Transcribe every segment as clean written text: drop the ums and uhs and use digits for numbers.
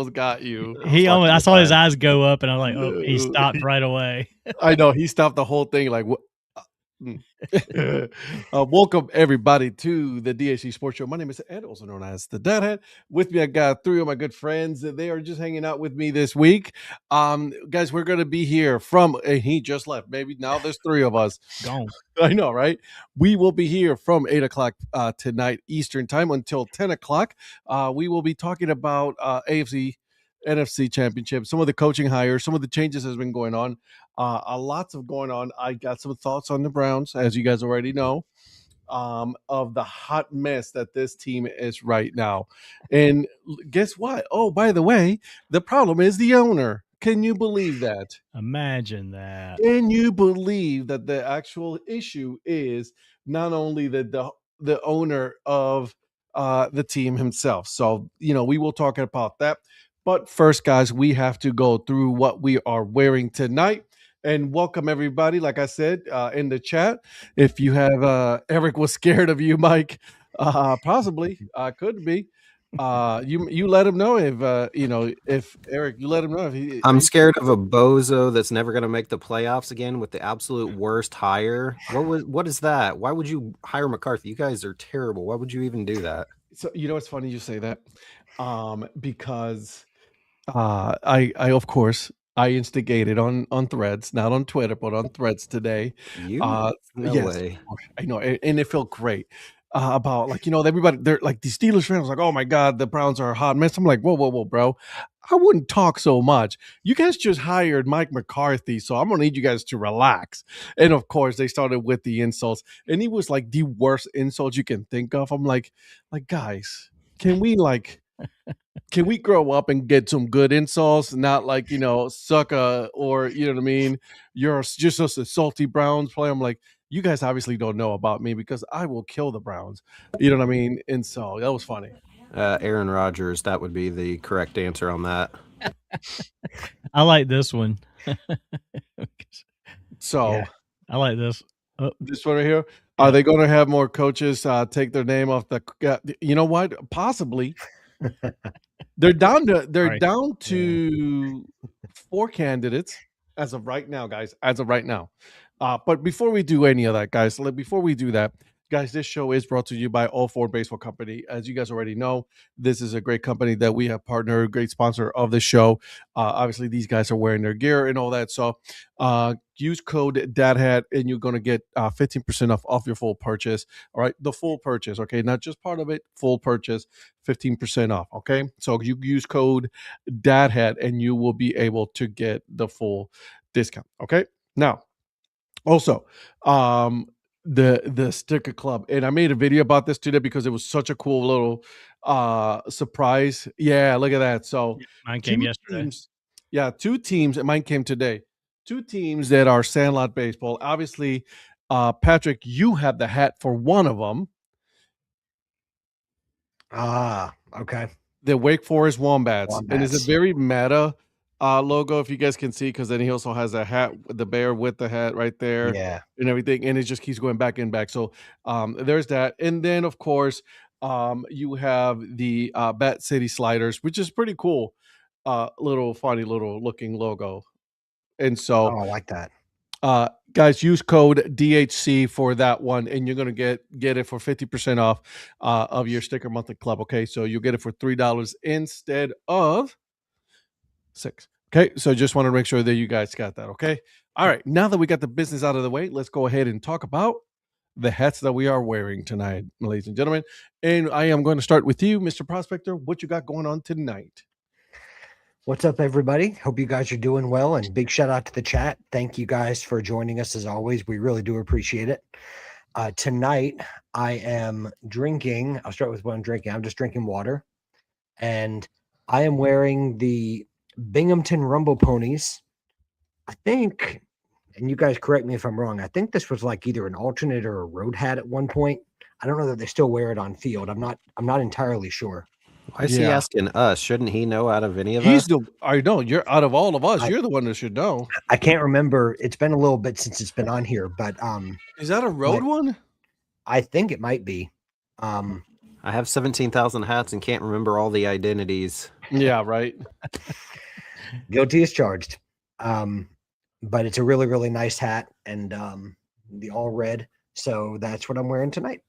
almost got you. I saw his eyes go up, and I'm like, oh, he stopped right away. I know he stopped the whole thing. Like, what? Welcome everybody to the DHC Sports Show. My name is Ed, also known as the Dad Hat. With me, I got three of my good friends. They are just hanging out with me this week. Guys, we're going to be here from. He just left. Maybe now there's three of us. Gone. I know, right? We will be here from 8 o'clock tonight Eastern time until 10 o'clock. We will be talking about AFC. NFC Championship, some of the coaching hires, some of the changes has been going on. Lots of going on. I got some thoughts on the Browns, as you guys already know, of the hot mess that this team is right now. And guess what? Oh, by the way, the problem is the owner. Can you believe that? Imagine that. Can you believe that the actual issue is not only the owner of the team himself? So, we will talk about that. But first, guys, we have to go through what we are wearing tonight. And welcome everybody. Like I said in the chat, if you have Eric was scared of you, Mike, possibly could be. You let him know if Eric, you let him know if he. I'm scared of a bozo that's never going to make the playoffs again with the absolute worst hire. What is that? Why would you hire McCarthy? You guys are terrible. Why would you even do that? So it's funny you say that, because. I of course I instigated on Threads, not on Twitter, but on Threads today. No yes, way. I know, and it felt great. About everybody, they're like the Steelers fans, like, oh my God, the Browns are a hot mess. I'm like, whoa, bro. I wouldn't talk so much. You guys just hired Mike McCarthy, so I'm gonna need you guys to relax. And of course, they started with the insults, and he was like the worst insult you can think of. I'm like guys, can we grow up and get some good insults, not like, sucker, or, you know what I mean? You're just a salty Browns player. I'm like, you guys obviously don't know about me because I will kill the Browns. You know what I mean? And so that was funny. Aaron Rodgers, that would be the correct answer on that. I like this one. So yeah, I like this. This one right here. Yeah. Are they going to have more coaches take their name off the? You know what? Possibly. They're down to 4 candidates as of right now, guys. As of right now. But before we do any of that, guys, this show is brought to you by All Four Baseball Company. As you guys already know, this is a great company that we have partnered, great sponsor of the show. Obviously, these guys are wearing their gear and all that. So use code DADHAT and you're going to get 15% off your full purchase. All right, the full purchase, okay? Not just part of it, full purchase, 15% off, okay? So you use code DADHAT and you will be able to get the full discount, okay? Now, also, the sticker club, and I made a video about this today because it was such a cool little surprise. Yeah, look at that. So mine came yesterday. 2 teams, and mine came today. 2 teams that are Sandlot baseball. Obviously, Patrick, you have the hat for one of them. Okay. The Wake Forest Wombats. And it's a very meta logo, if you guys can see, because then he also has a hat, the bear with the hat right there, and everything, and it just keeps going back and back. So there's that, and then of course you have the Bat City Sliders, which is pretty cool, little funny little looking logo. And so I like that. Guys, use code DHC for that one, and you're gonna get it for 50% off of your sticker monthly club. Okay, so you'll get it for $3 instead of $6. Okay, so just want to make sure that you guys got that. Okay, all right. Now that we got the business out of the way, let's go ahead and talk about the hats that we are wearing tonight, ladies and gentlemen. And I am going to start with you, Mr. Prospector. What you got going on tonight? What's up, everybody? Hope you guys are doing well, and big shout out to the chat. Thank you guys for joining us as always. We really do appreciate it. Tonight, I am drinking. I'll start with what I'm drinking. I'm just drinking water, and I am wearing the Binghamton Rumble Ponies. I think, and you guys correct me if I'm wrong, I think this was like either an alternate or a road hat at one point. I don't know that they still wear it on field. I'm not entirely sure. Why is he asking us? Shouldn't he know out of any of us? I know, you're out of all of us. You're the one that should know. I can't remember. It's been a little bit since it's been on here, but is that a road one? I think it might be. I have 17,000 hats and can't remember all the identities. Yeah, right. Guilty as charged. But it's a really, really nice hat, and the all red. So that's what I'm wearing tonight.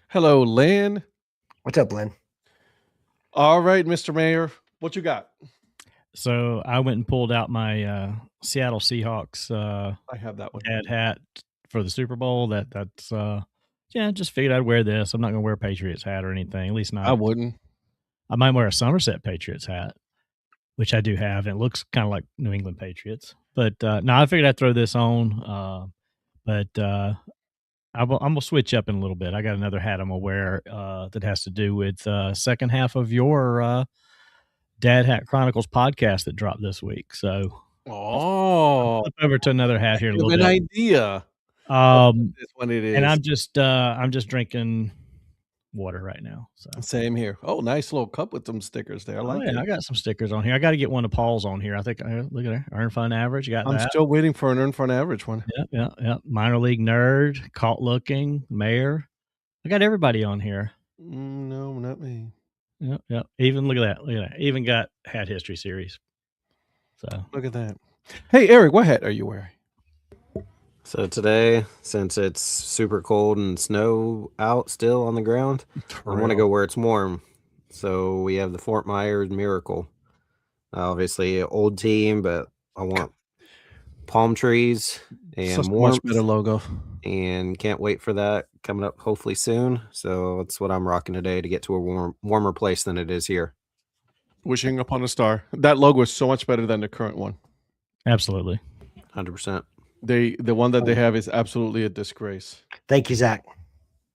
Hello, Lynn. What's up, Lynn? All right, Mr. Mayor, what you got? So I went and pulled out my Seattle Seahawks I have that one. Dad hat for the Super Bowl. That's just figured I'd wear this. I'm not gonna wear a Patriots hat or anything. At least not. I wouldn't. I might wear a Somerset Patriots hat, which I do have, and it looks kind of like New England Patriots. But no, I figured I'd throw this on. But I'm gonna switch up in a little bit. I got another hat I'm gonna wear that has to do with second half of your Dad Hat Chronicles podcast that dropped this week. So I'll flip over to another hat here in a little an bit. idea. This one it is. And I'm just drinking water right now. So same here. Oh, nice little cup with some stickers there. I like it. I got some stickers on here. I got to get one of Paul's on here. I think look at her. Earn Fun Average. You got I'm that. still waiting for an Earn Fun Average one. Yeah. Minor League Nerd, Caught Looking, Mayor. I got everybody on here. No, not me. Yeah. Even look at that. Even got Hat History Series. So look at that. Hey, Eric, what hat are you wearing? So today, since it's super cold and snow out still on the ground, I want to go where it's warm. So we have the Fort Myers Miracle. Obviously, an old team, but I want palm trees and much better logo. And can't wait for that coming up hopefully soon. So that's what I'm rocking today to get to a warmer place than it is here. Wishing upon a star. That logo is so much better than the current one. Absolutely. 100%. The one that they have is absolutely a disgrace. Thank you, Zach.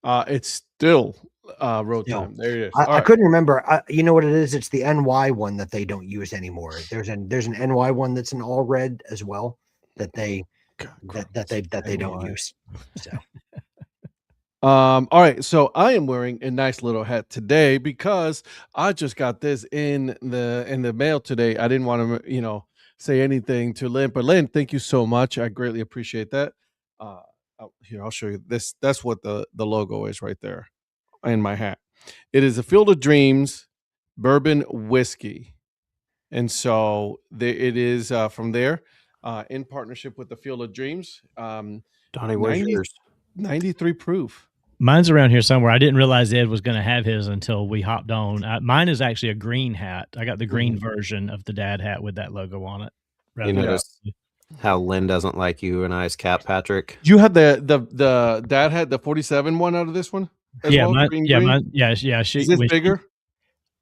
It's still road time. There it is. I couldn't remember. You know what it is? It's the NY one that they don't use anymore. There's an NY one that's an all red as well that they don't use. So. All right, so I am wearing a nice little hat today because I just got this in the mail today. I didn't want to, say anything to Lynn, but Lynn, thank you so much. I greatly appreciate that. Here, I'll show you this. That's what the logo is right there in my hat. It is a Field of Dreams bourbon whiskey, and so it is from there in partnership with the Field of Dreams. Donnie, where's yours? 93 proof. Mine's around here somewhere. I didn't realize Ed was going to have his until we hopped on. Mine is actually a green hat. I got the green version of the Dad hat with that logo on it. You notice how Lynn doesn't like you and I's cap, Patrick? You had the Dad hat, the 47 one out of this one? Yeah, well? Yeah. Is this bigger?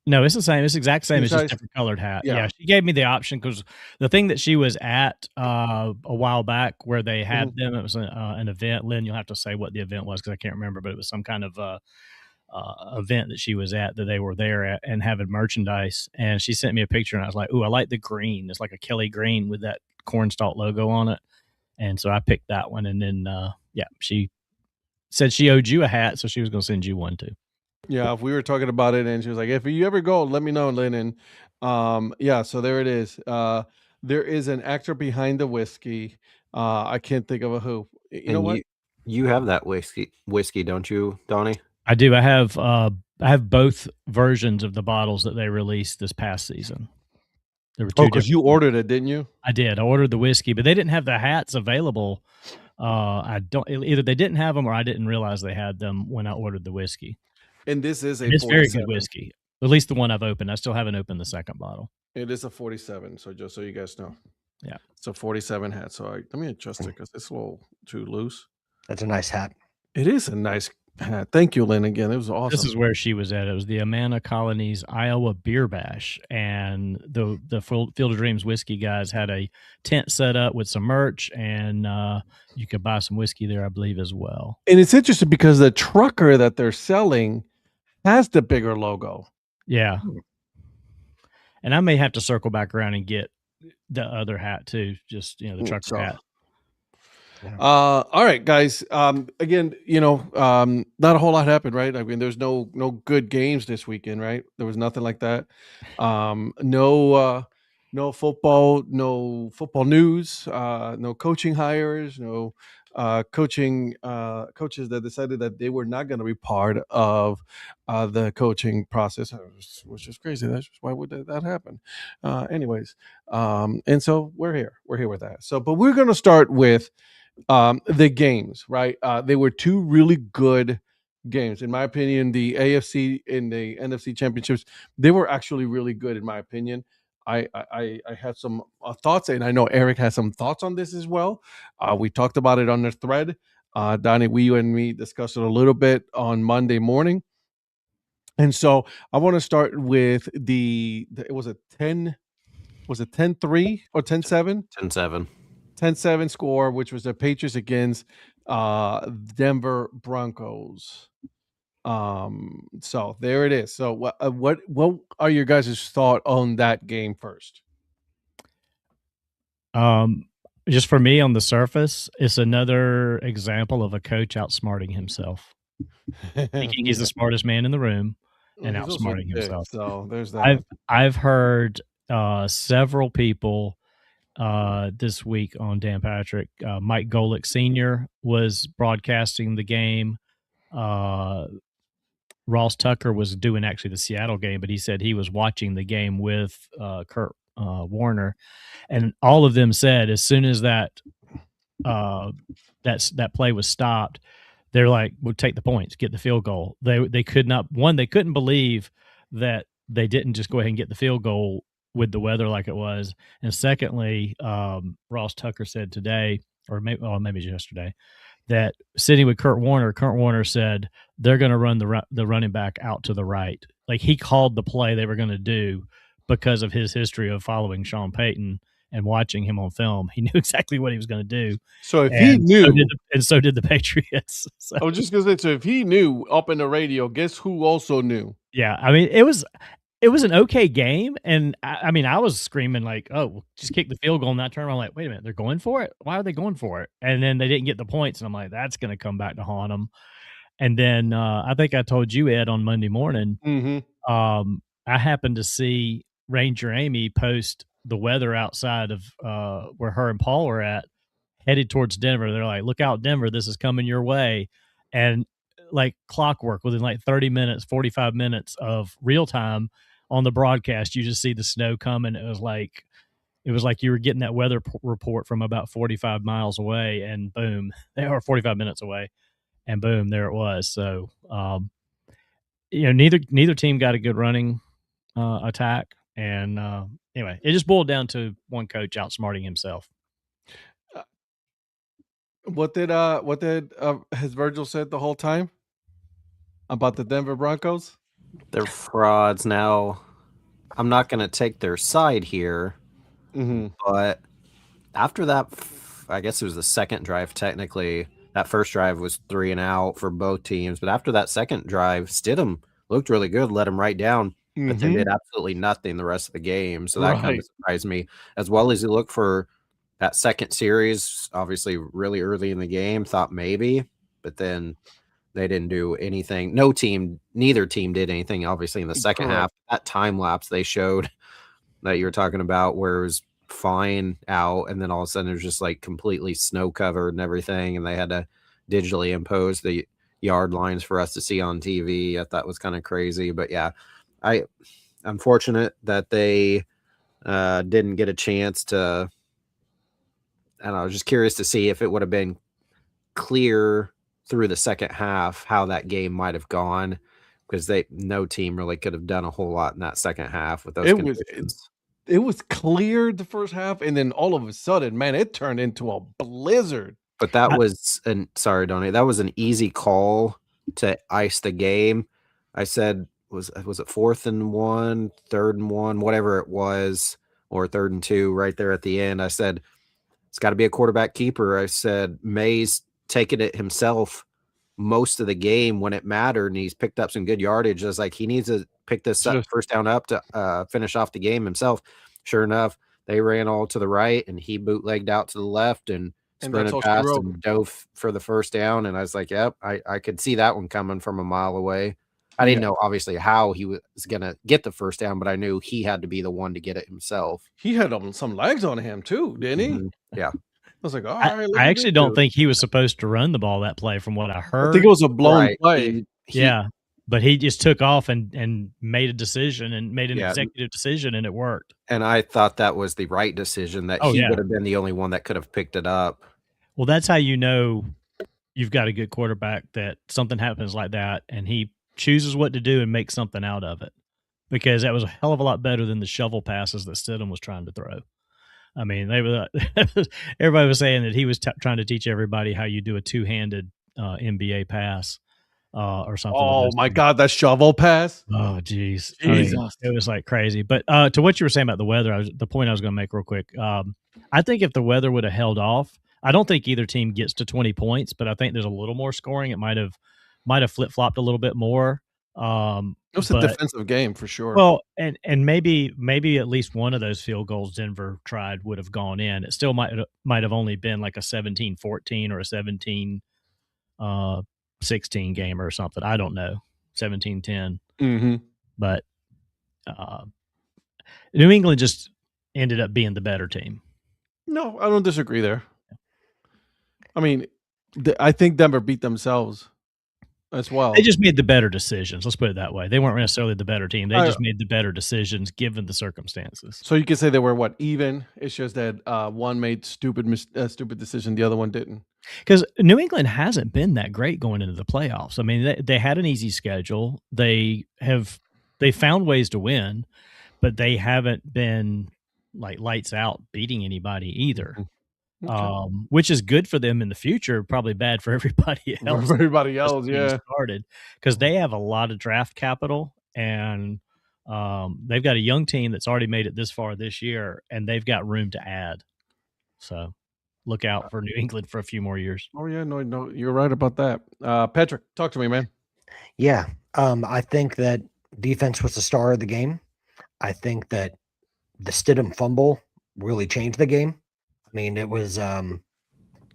No, it's the same. It's the exact same. It's just different colored hat. Yeah, she gave me the option because the thing that she was at a while back where they had them, it was an event. Lynn, you'll have to say what the event was because I can't remember, but it was some kind of event that she was at that they were there at and having merchandise. And she sent me a picture and I was like, ooh, I like the green. It's like a Kelly green with that cornstalk logo on it. And so I picked that one. And then, she said she owed you a hat, so she was going to send you one too. Yeah, we were talking about it, and she was like, "If you ever go, let me know, Lynn." And so there it is. There is an actor behind the whiskey. I can't think of who. You know what? You have that whiskey, don't you, Donnie? I do. I have both versions of the bottles that they released this past season. There were two. Because you ordered it, didn't you? I did. I ordered the whiskey, but they didn't have the hats available. Either they didn't have them or I didn't realize they had them when I ordered the whiskey. And this is it's very good whiskey. At least the one I've opened. I still haven't opened the second bottle. It is a 47. So just so you guys know, yeah, it's a 47 hat. So let me adjust it because it's a little too loose. That's a nice hat. It is a nice hat. Thank you, Lynn. Again, it was awesome. This is where she was at. It was the Amana Colony's Iowa Beer Bash, and the Field of Dreams whiskey guys had a tent set up with some merch, and you could buy some whiskey there, I believe, as well. And it's interesting because the trucker that they're selling has the bigger logo. Yeah. And I may have to circle back around and get the other hat too. Just, the trucker hat. Yeah. All right, guys. Again, not a whole lot happened, right? I mean, there's no good games this weekend, right? There was nothing like that. No football news, no coaching hires, no coaches that decided that they were not going to be part of the coaching process, which is crazy. That's just, why would that happen? Anyways, and so we're here with that. So, but we're going to start with the games, right? They were two really good games, in my opinion. The AFC and the NFC championships, they were actually really good, in my opinion. I had some thoughts, and I know Eric has some thoughts on this as well. We talked about it on the thread. Donnie, you and me discussed it a little bit on Monday morning. And so I want to start with it was a 10, was it 10-3 or 10-7? 10-7. 10-7 score, which was the Patriots against Denver Broncos. So there it is. So what are your guys' thought on that game first? Just for me, on the surface, it's another example of a coach outsmarting himself. Thinking he's the smartest man in the room and outsmarting himself. So there's that. I've heard several people this week on Dan Patrick. Mike Golick Sr. was broadcasting the game. Ross Tucker was doing actually the Seattle game, but he said he was watching the game with Kurt Warner, and all of them said as soon as that play was stopped, they're like, "We'll take the points, get the field goal." They could not. One, they couldn't believe that they didn't just go ahead and get the field goal with the weather like it was, and secondly, Ross Tucker said today, or maybe it was yesterday, that sitting with Kurt Warner said they're going to run the running back out to the right. Like, he called the play they were going to do because of his history of following Sean Payton and watching him on film. He knew exactly what he was going to do. So if he knew, so did the Patriots. So. I was just going to say, so if he knew up in the radio, guess who also knew? Yeah, I mean, it was an okay game, and I mean, I was screaming like, "Oh, just kick the field goal!" And I turned around like, "Wait a minute, they're going for it? Why are they going for it?" And then they didn't get the points, and I'm like, "That's going to come back to haunt them." And then I think I told you, Ed, on Monday morning, I happened to see Ranger Amy post the weather outside of where her and Paul were at, headed towards Denver. They're like, "Look out, Denver! This is coming your way," and like clockwork, within like 30 minutes, 45 minutes of real time on the broadcast, you just see the snow coming. It was like you were getting that weather report from about 45 miles away, and boom, they are 45 minutes away, and boom, there it was. So, neither team got a good running attack, and anyway, it just boiled down to one coach outsmarting himself. What did has Virgil said the whole time about the Denver Broncos? They're frauds. Now, I'm not going to take their side here, but after that, I guess it was the second drive, technically. That first drive was 3 and out for both teams, but after that second drive, Stidham looked really good, let him right down, but then did absolutely nothing the rest of the game. So that kind of surprised me, as well as he looked for that second series, obviously really early in the game, thought maybe, but then they didn't do anything. Neither team did anything, obviously, in the second half. That time lapse they showed that you were talking about, where it was fine out, and then all of a sudden it was just like completely snow covered and everything, and they had to digitally impose the yard lines for us to see on TV. I thought was kind of crazy, but yeah, I'm fortunate that they didn't get a chance to. I don't know, I was just curious to see if it would have been clear through the second half how that game might have gone, because no team really could have done a whole lot in that second half with those conditions. It was clear the first half, and then all of a sudden, man, it turned into a blizzard. But that was sorry, Donnie, that was an easy call to ice the game. I said, was it 4th and 1, 3rd and 1, whatever it was, or 3rd and 2 right there at the end. I said, it's got to be a quarterback keeper. I said, May's taken it himself most of the game when it mattered, and he's picked up some good yardage. I was like, he needs to pick this first down up to finish off the game himself. Sure enough, they ran all to the right, and he bootlegged out to the left and sprinted past and dove for the first down. And I was like, yep, I could see that one coming from a mile away. I didn't know, obviously, how he was going to get the first down, but I knew he had to be the one to get it himself. He had some legs on him, too, didn't he? Yeah. was like, all right. I actually don't think he was supposed to run the ball that play from what I heard. I think it was a blown play. Yeah. But he just took off and made a decision and made an executive decision, and it worked. And I thought that was the right decision, that he would have been the only one that could have picked it up. Well, that's how you know you've got a good quarterback, that something happens like that and he chooses what to do and makes something out of it, because that was a hell of a lot better than the shovel passes that Stidham was trying to throw. I mean, they were everybody was saying that he was trying to teach everybody how you do a two-handed NBA pass or something. Oh my God, that shovel pass! Oh geez, it was like crazy. But to what you were saying about the weather, the point I was going to make real quick. I think if the weather would have held off, I don't think either team gets to 20 points, but I think there's a little more scoring. It might have flip-flopped a little bit more. It was a defensive game for sure. Well, and maybe at least one of those field goals Denver tried would have gone in. It still might have only been like a 17-14 or a 17-16 game or something. I don't know, 17-10. Mm-hmm. But New England just ended up being the better team. No, I don't disagree there. I mean, I think Denver beat themselves as well. They just made the better decisions. Let's put it that way. They weren't necessarily the better team. They just made the better decisions given the circumstances. So you could say they were even? It's just that one made stupid decision, the other one didn't. Because New England hasn't been that great going into the playoffs. I mean, they had an easy schedule. They found ways to win, but they haven't been like lights out beating anybody either. Okay. Which is good for them in the future, probably bad for everybody else. Started, because they have a lot of draft capital, and they've got a young team that's already made it this far this year, and they've got room to add. So look out for New England for a few more years. Oh yeah, no, you're right about that. Patrick, talk to me, man. Yeah, I think that defense was the star of the game. I think that the Stidham fumble really changed the game. I mean, it was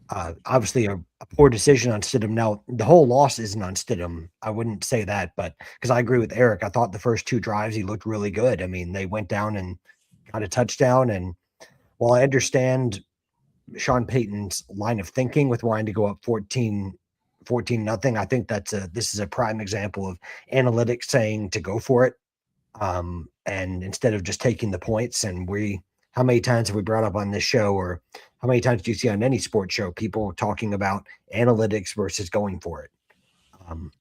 obviously a poor decision on Stidham. Now, the whole loss isn't on Stidham. I wouldn't say that, but because I agree with Eric, I thought the first two drives he looked really good. I mean, they went down and got a touchdown. And while I understand Sean Payton's line of thinking with wanting to go up 14-0, I think this is a prime example of analytics saying to go for it. And instead of just taking the points, and how many times have we brought up on this show, or how many times do you see on any sports show people talking about analytics versus going for it?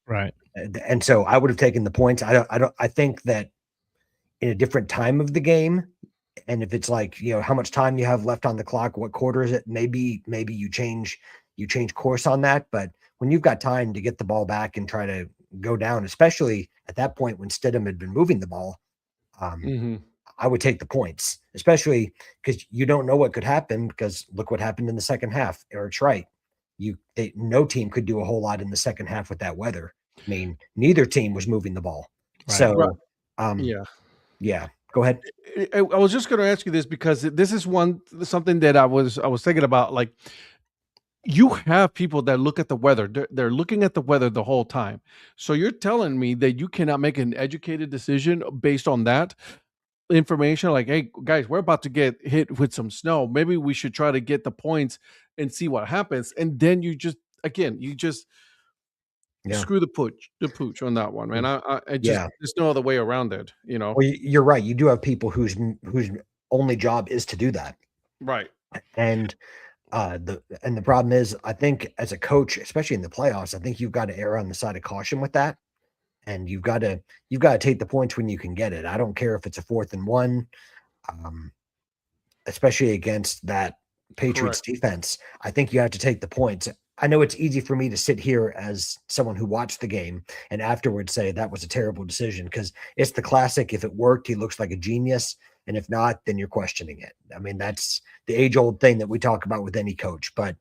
Right. And so I would have taken the points. I think that in a different time of the game, and if it's like, how much time you have left on the clock, what quarter is it? Maybe you change course on that. But when you've got time to get the ball back and try to go down, especially at that point when Stidham had been moving the ball, I would take the points, especially because you don't know what could happen, because look what happened in the second half. Eric's right. No team could do a whole lot in the second half with that weather. I mean, neither team was moving the ball. Right. So, yeah, go ahead. I was just going to ask you this, because this is something that I was thinking about. Like, you have people that look at the weather. They're looking at the weather the whole time. So you're telling me that you cannot make an educated decision based on that information? Like, hey guys, we're about to get hit with some snow. Maybe we should try to get the points and see what happens. And then you just screw the pooch on that one, man. There's no other way around it, Well, you're right. You do have people whose only job is to do that. Right. And the problem is, I think as a coach, especially in the playoffs, I think you've got to err on the side of caution with that. And you've got to take the points when you can get it. I don't care if it's a 4th and 1, especially against that Patriots defense. I think you have to take the points. I know it's easy for me to sit here as someone who watched the game and afterwards say that was a terrible decision, because it's the classic. If it worked, he looks like a genius. And if not, then you're questioning it. I mean, that's the age-old thing that we talk about with any coach, but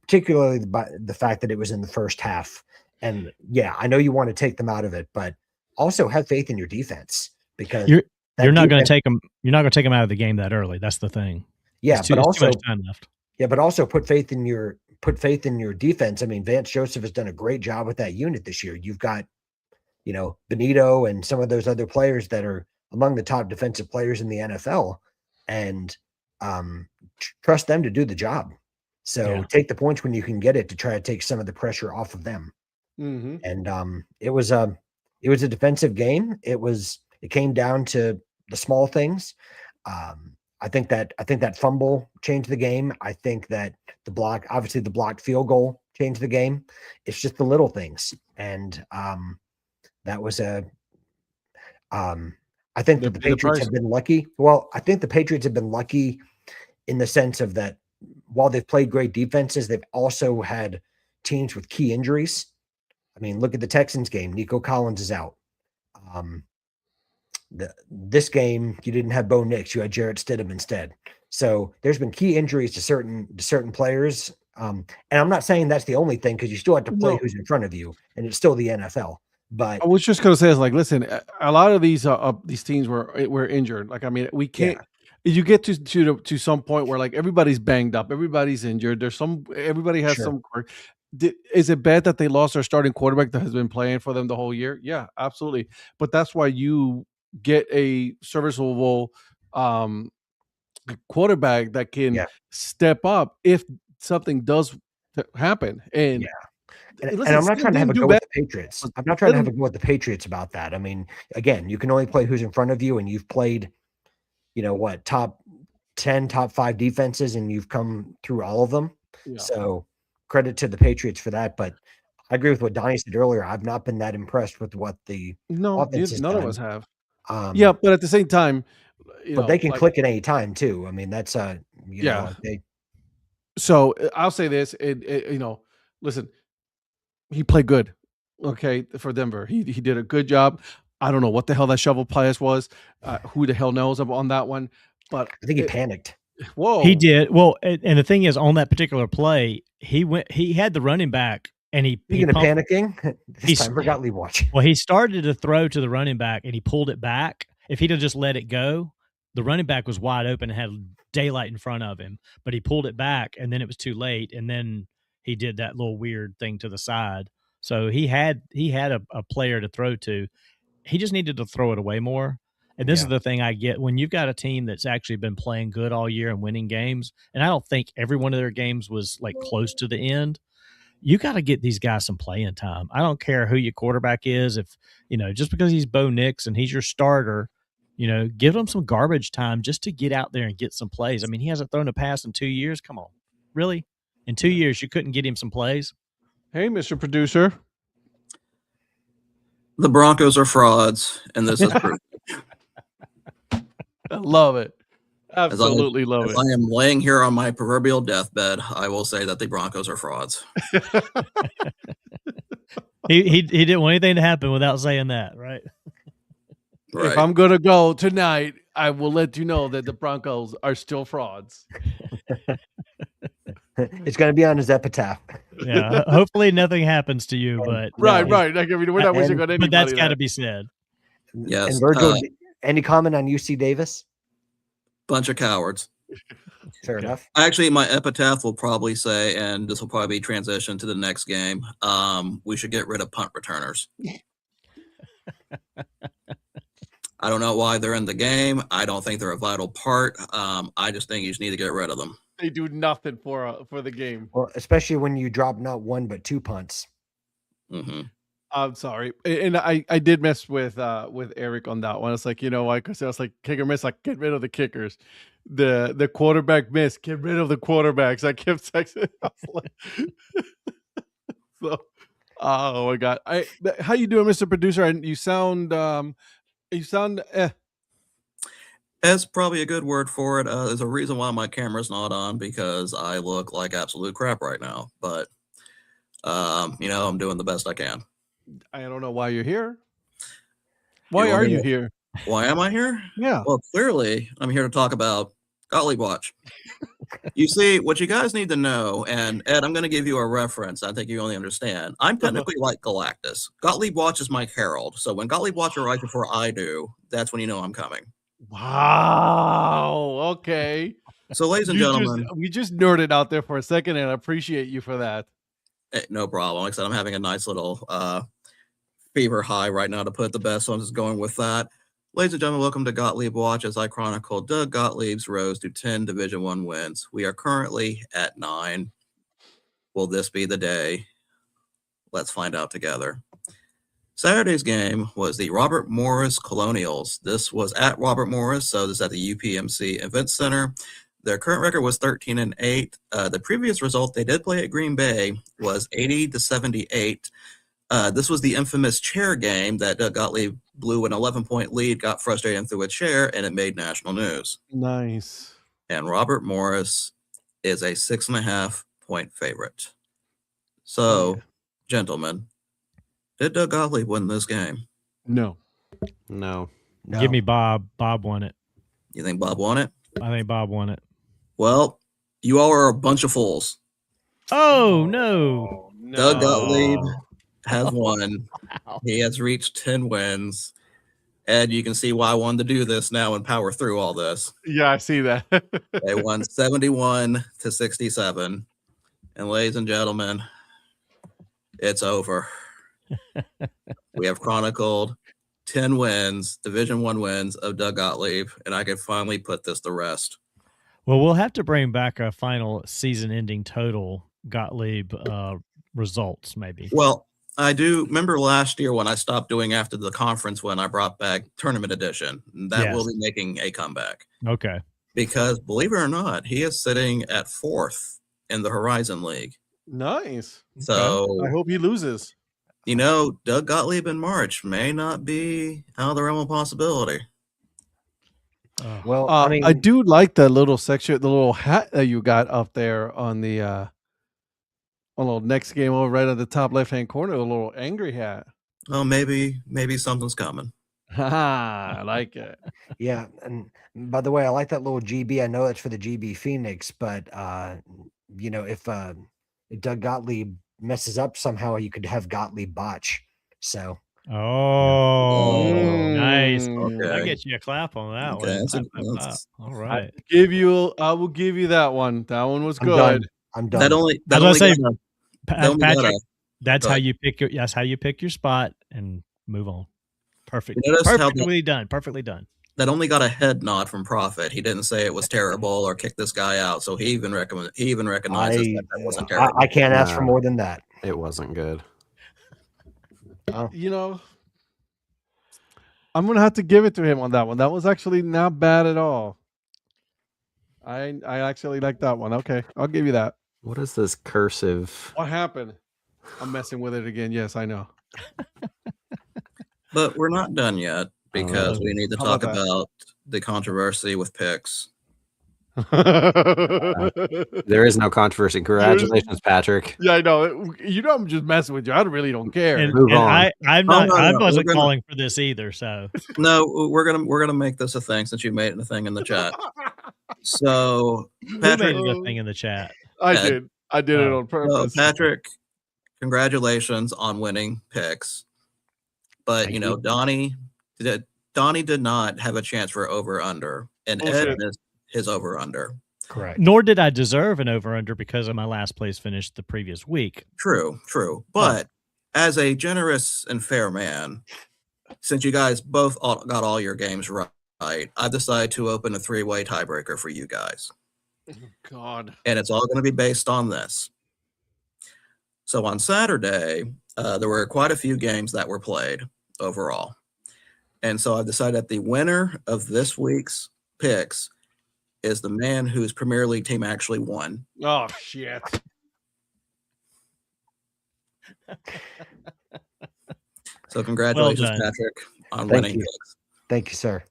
particularly the fact that it was in the first half. And yeah, I know you want to take them out of it, but also have faith in your defense, because you're not going to take them. You're not going to take them out of the game that early. That's the thing. Yeah, but also too much time left. Yeah, but also put faith in your defense. I mean, Vance Joseph has done a great job with that unit this year. You've got, Benito and some of those other players that are among the top defensive players in the NFL, and trust them to do the job. So take the points when you can get it to try to take some of the pressure off of them. Mm-hmm. And it was a defensive game. It came down to the small things. I think that fumble changed the game. I think that the blocked field goal changed the game. It's just the little things. And that was I think that the Patriots have been lucky. Well, I think the Patriots have been lucky in the sense of that while they've played great defenses, they've also had teams with key injuries. I mean, look at the Texans game. Nico Collins is out. This game, you didn't have Bo Nix. You had Jarrett Stidham instead. So there's been key injuries to certain players. And I'm not saying that's the only thing because you still have to play who's in front of you, and it's still the NFL. But I was just going to say, is like, listen, a lot of these teams were injured. Like, I mean, we can't. Yeah. You get to some point where like everybody's banged up, everybody's injured. Everybody has some. Is it bad that they lost their starting quarterback that has been playing for them the whole year? Yeah, absolutely. But that's why you get a serviceable quarterback that can step up if something does happen. And listen, and I'm not trying to have a go with the Patriots. I'm not trying to have a go with the Patriots about that. I mean, again, you can only play who's in front of you, and you've played, top 10, top 5 defenses, and you've come through all of them. Yeah. So credit to the Patriots for that. But I agree with what Donnie said earlier. I've not been that impressed with what the offense has done. None of us have. But at the same time, they can click at any time too. I mean, that's So I'll say this, listen, he played good, okay, for Denver. He did a good job. I don't know what the hell that shovel pass was. Who the hell knows on that one? But I think he panicked. Whoa, he did. Well, and the thing is, on that particular play, he had the running back, and speaking of panicking, this time for Gottlieb watch. Well, he started to throw to the running back, and he pulled it back. If he'd have just let it go, the running back was wide open and had daylight in front of him. But he pulled it back, and then it was too late, and then he did that little weird thing to the side. So he had a player to throw to. He just needed to throw it away more. And this is the thing I get when you've got a team that's actually been playing good all year and winning games. And I don't think every one of their games was like close to the end. You got to get these guys some playing time. I don't care who your quarterback is. If, just because he's Bo Nix and he's your starter, give him some garbage time just to get out there and get some plays. I mean, he hasn't thrown a pass in 2 years. Come on. Really? In 2 years, you couldn't get him some plays? Hey, Mr. Producer. The Broncos are frauds, and this is proof. I love it. Absolutely love it. I am laying here on my proverbial deathbed, I will say that the Broncos are frauds. He didn't want anything to happen without saying that, right? If I'm going to go tonight, I will let you know that the Broncos are still frauds. It's going to be on his epitaph. Yeah. Hopefully nothing happens to you, but right. Like, I mean, we're not wishing on anybody. But that's got to be said. Yes. And Virgil, any comment on UC Davis? Bunch of cowards. Fair enough. Actually, my epitaph will probably say, and this will probably be transition to the next game. We should get rid of punt returners. I don't know why they're in the game. I don't think they're a vital part. I just think you just need to get rid of them. They do nothing for the game. Well, especially when you drop not 1 but 2 punts. Mm-hmm. I'm sorry, and I did mess with Eric on that one. It's like, why? Because I was like, kicker miss, like get rid of the kickers. The quarterback miss, get rid of the quarterbacks. I kept texting. I was like, so, oh my god, how you doing, Mr. Producer? And you sound That's probably a good word for it. There's a reason why my camera's not on because I look like absolute crap right now. But I'm doing the best I can. I don't know why you're here. Why are you here? Why am I here? Yeah. Well, clearly, I'm here to talk about Gottlieb Watch. You see, what you guys need to know, and Ed, I'm going to give you a reference. I think you only understand. I'm technically like Galactus. Gottlieb Watch is my herald. So when Gottlieb Watch arrives before I do, that's when you know I'm coming. Wow. Okay. So, ladies and gentlemen, we just nerded out there for a second, and I appreciate you for that. No problem. Like I said, I'm having a nice little fever high right now to put it the best, so I'm just going with that. Ladies and gentlemen, welcome to Gottlieb Watch as I chronicle Doug Gottlieb's rose to 10 Division I wins. We are currently at 9. will this be the day? Let's find out together. Saturday's game was the Robert Morris Colonials. This was at Robert Morris, so this is at the UPMC Event Center. Their current record was 13-8. The previous result they did play at Green Bay was 80-78. This was the infamous chair game that Doug Gottlieb blew an 11-point lead, got frustrated and threw a chair, and it made national news. Nice. And Robert Morris is a 6.5-point favorite. So, gentlemen, did Doug Gottlieb win this game? No. Give me Bob. Bob won it. You think Bob won it? I think Bob won it. Well, you all are a bunch of fools. Oh, no. Doug Gottlieb has won. Wow. He has reached 10 wins. Ed, you can see why I wanted to do this now and power through all this. Yeah, I see that. They won 71-67. And ladies and gentlemen, it's over. We have chronicled 10 wins, Division I wins of Doug Gottlieb, and I can finally put this to rest. Well, we'll have to bring back a final season-ending total Gottlieb results, maybe. Well, I do remember last year when I stopped doing after the conference when I brought back Tournament Edition. That will be making a comeback. Okay. Because believe it or not, he is sitting at 4th in the Horizon League. Nice. So I hope he loses. You know, Doug Gottlieb in March may not be out of the realm of possibility. Well, I mean, I do like the little section, the little hat that you got up there on the on the little next game over right at the top left-hand corner, the little angry hat. Oh, maybe something's coming. I like it. Yeah, and by the way, I like that little GB. I know it's for the GB Phoenix, but you know, if Doug Gottlieb messes up somehow, you could have Gottlieb botch. So. Nice. Okay. I'll get you a clap on that one. All right. I will give you that one. That one was good. I'm done. That only Patrick, that's how you pick your spot and move on. Perfect. Perfectly done. That only got a head nod from Prophet. He didn't say it was terrible or kick this guy out. So he even recognizes that wasn't terrible. I can't ask for more than that. It wasn't good. You know, I'm gonna have to give it to him on that one. That was actually not bad at all. I actually like that one. Okay, I'll give you that. What is this cursive? What happened? I'm messing with it again. Yes, I know. But we're not done yet because we need to talk about the controversy with picks. There is no controversy. Congratulations, Patrick. Yeah, I know. You know, I'm just messing with you. I really don't care. And on. I wasn't calling for this either. So no, we're gonna make this a thing since you made it a thing in the chat. So Patrick made it a thing in the chat. I did it on purpose. So Patrick, congratulations on winning picks. But you know, Donnie did not have a chance for over/under, and Ed missed his over/under. Correct. Nor did I deserve an over/under because of my last place finish the previous week. True. But as a generous and fair man, since you guys both got all your games right, I decided to open a 3-way tiebreaker for you guys. Oh, God. And it's all going to be based on this. So on Saturday, there were quite a few games that were played overall. And so I've decided that the winner of this week's picks is the man whose Premier League team actually won. Oh, shit. So congratulations, Patrick, on winning picks. Thank you, sir.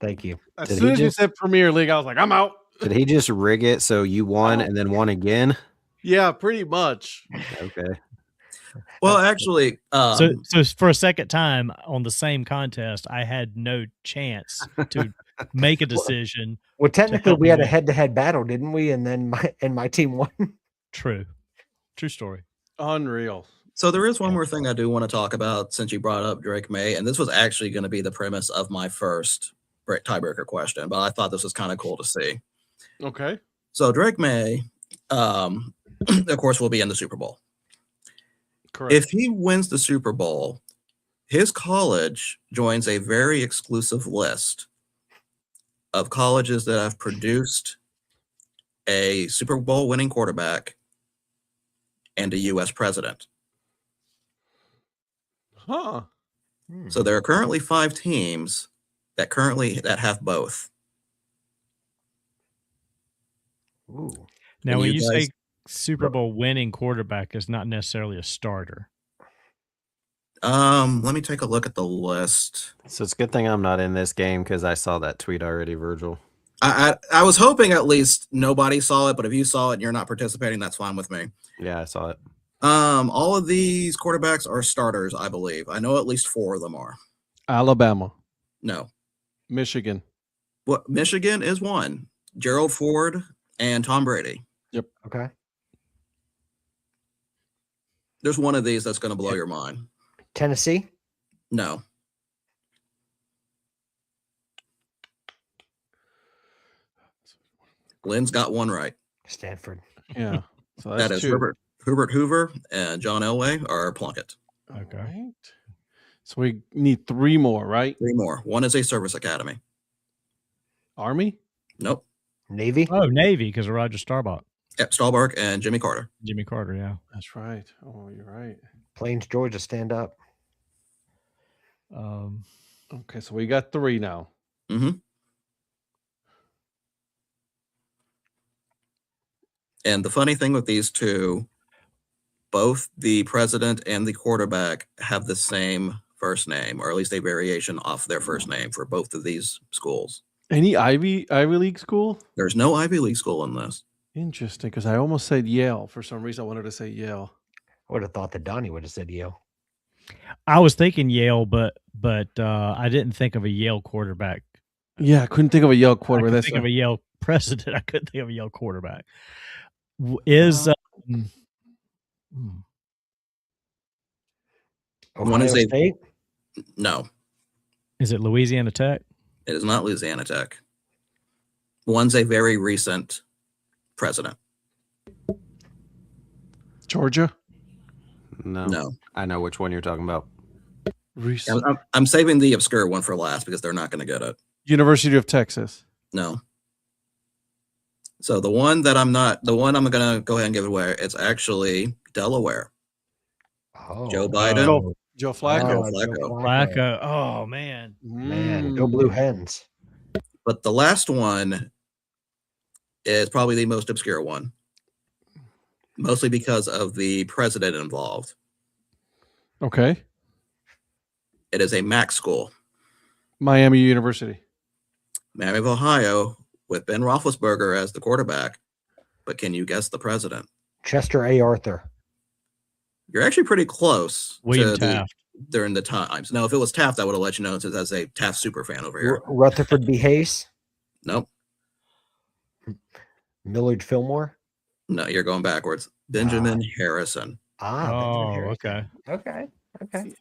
Thank you. As soon as you said Premier League, I was like, I'm out. Did he just rig it so you won and then won again? Yeah, pretty much. Okay. Well, actually, so for a second time on the same contest, I had no chance to make a decision. Well, technically, we had a head-to-head battle, didn't we? And then my team won. True story. Unreal. So there is one more thing I do want to talk about since you brought up Drake May, and this was actually going to be the premise of my first tiebreaker question, but I thought this was kind of cool to see. Okay. So Drake May, of course, will be in the Super Bowl. Correct. If he wins the Super Bowl, his college joins a very exclusive list of colleges that have produced a Super Bowl winning quarterback and a U.S. president. Huh. So there are currently 5 teams that have both. Ooh. Now, And when you guys- say Super Bowl winning quarterback is not necessarily a starter. Let me take a look at the list. So it's a good thing I'm not in this game because I saw that tweet already, Virgil. I was hoping at least nobody saw it, but if you saw it and you're not participating, that's fine with me. Yeah, I saw it. All of these quarterbacks are starters, I believe. I know at least 4 of them are. Alabama. No. Michigan. What Michigan is one. Gerald Ford and Tom Brady. Yep. Okay. There's one of these that's going to blow your mind. Tennessee? No. Lynn's got one right. Stanford. Yeah. So That is 2. Herbert Hoover and John Elway are Plunkett. Okay. Right. So we need 3 more, right? 3 more. One is a service academy. Army? Nope. Navy? Oh, Navy, because of Roger Staubach. Yep, Staubach and Jimmy Carter. Jimmy Carter, yeah. That's right. Oh, you're right. Plains, Georgia, stand up. Okay, so we got 3 now. Mm-hmm. And the funny thing with these 2, both the president and the quarterback have the same first name, or at least a variation off their first name for both of these schools. Any Ivy League school? There's no Ivy League school in this. Interesting, because I almost said Yale. For some reason, I wanted to say Yale. I would have thought that Donnie would have said Yale. I was thinking Yale, but I didn't think of a Yale quarterback. Yeah, I couldn't think of a Yale I quarterback. could think of a Yale president. I couldn't think of a Yale quarterback. Is One is Ohio a- State? No, is it Louisiana Tech? it is not Louisiana Tech. One's a very recent president. Georgia? No. I know which one you're talking about. Recent. I'm saving the obscure one for last because they're not going to get it. University of Texas. No. So the one I'm going to go ahead and give away, it's actually Delaware. Oh, Joe Biden. Joe Flacco. Flacco. Joe Flacco. Oh man. Man, go Blue Hens. But the last one is probably the most obscure one, mostly because of the president involved. Okay. It is a MAC school, Miami University. Miami of Ohio, with Ben Roethlisberger as the quarterback. But can you guess the president? Chester A. Arthur. You're actually pretty close. William Taft. During the times. Now, if it was Taft, I would have let you know since as a Taft super fan over here. Rutherford B. Hayes. Nope. Millard Fillmore. No, you're going backwards. Benjamin Harrison. Oh, Benjamin okay. Harrison. Okay.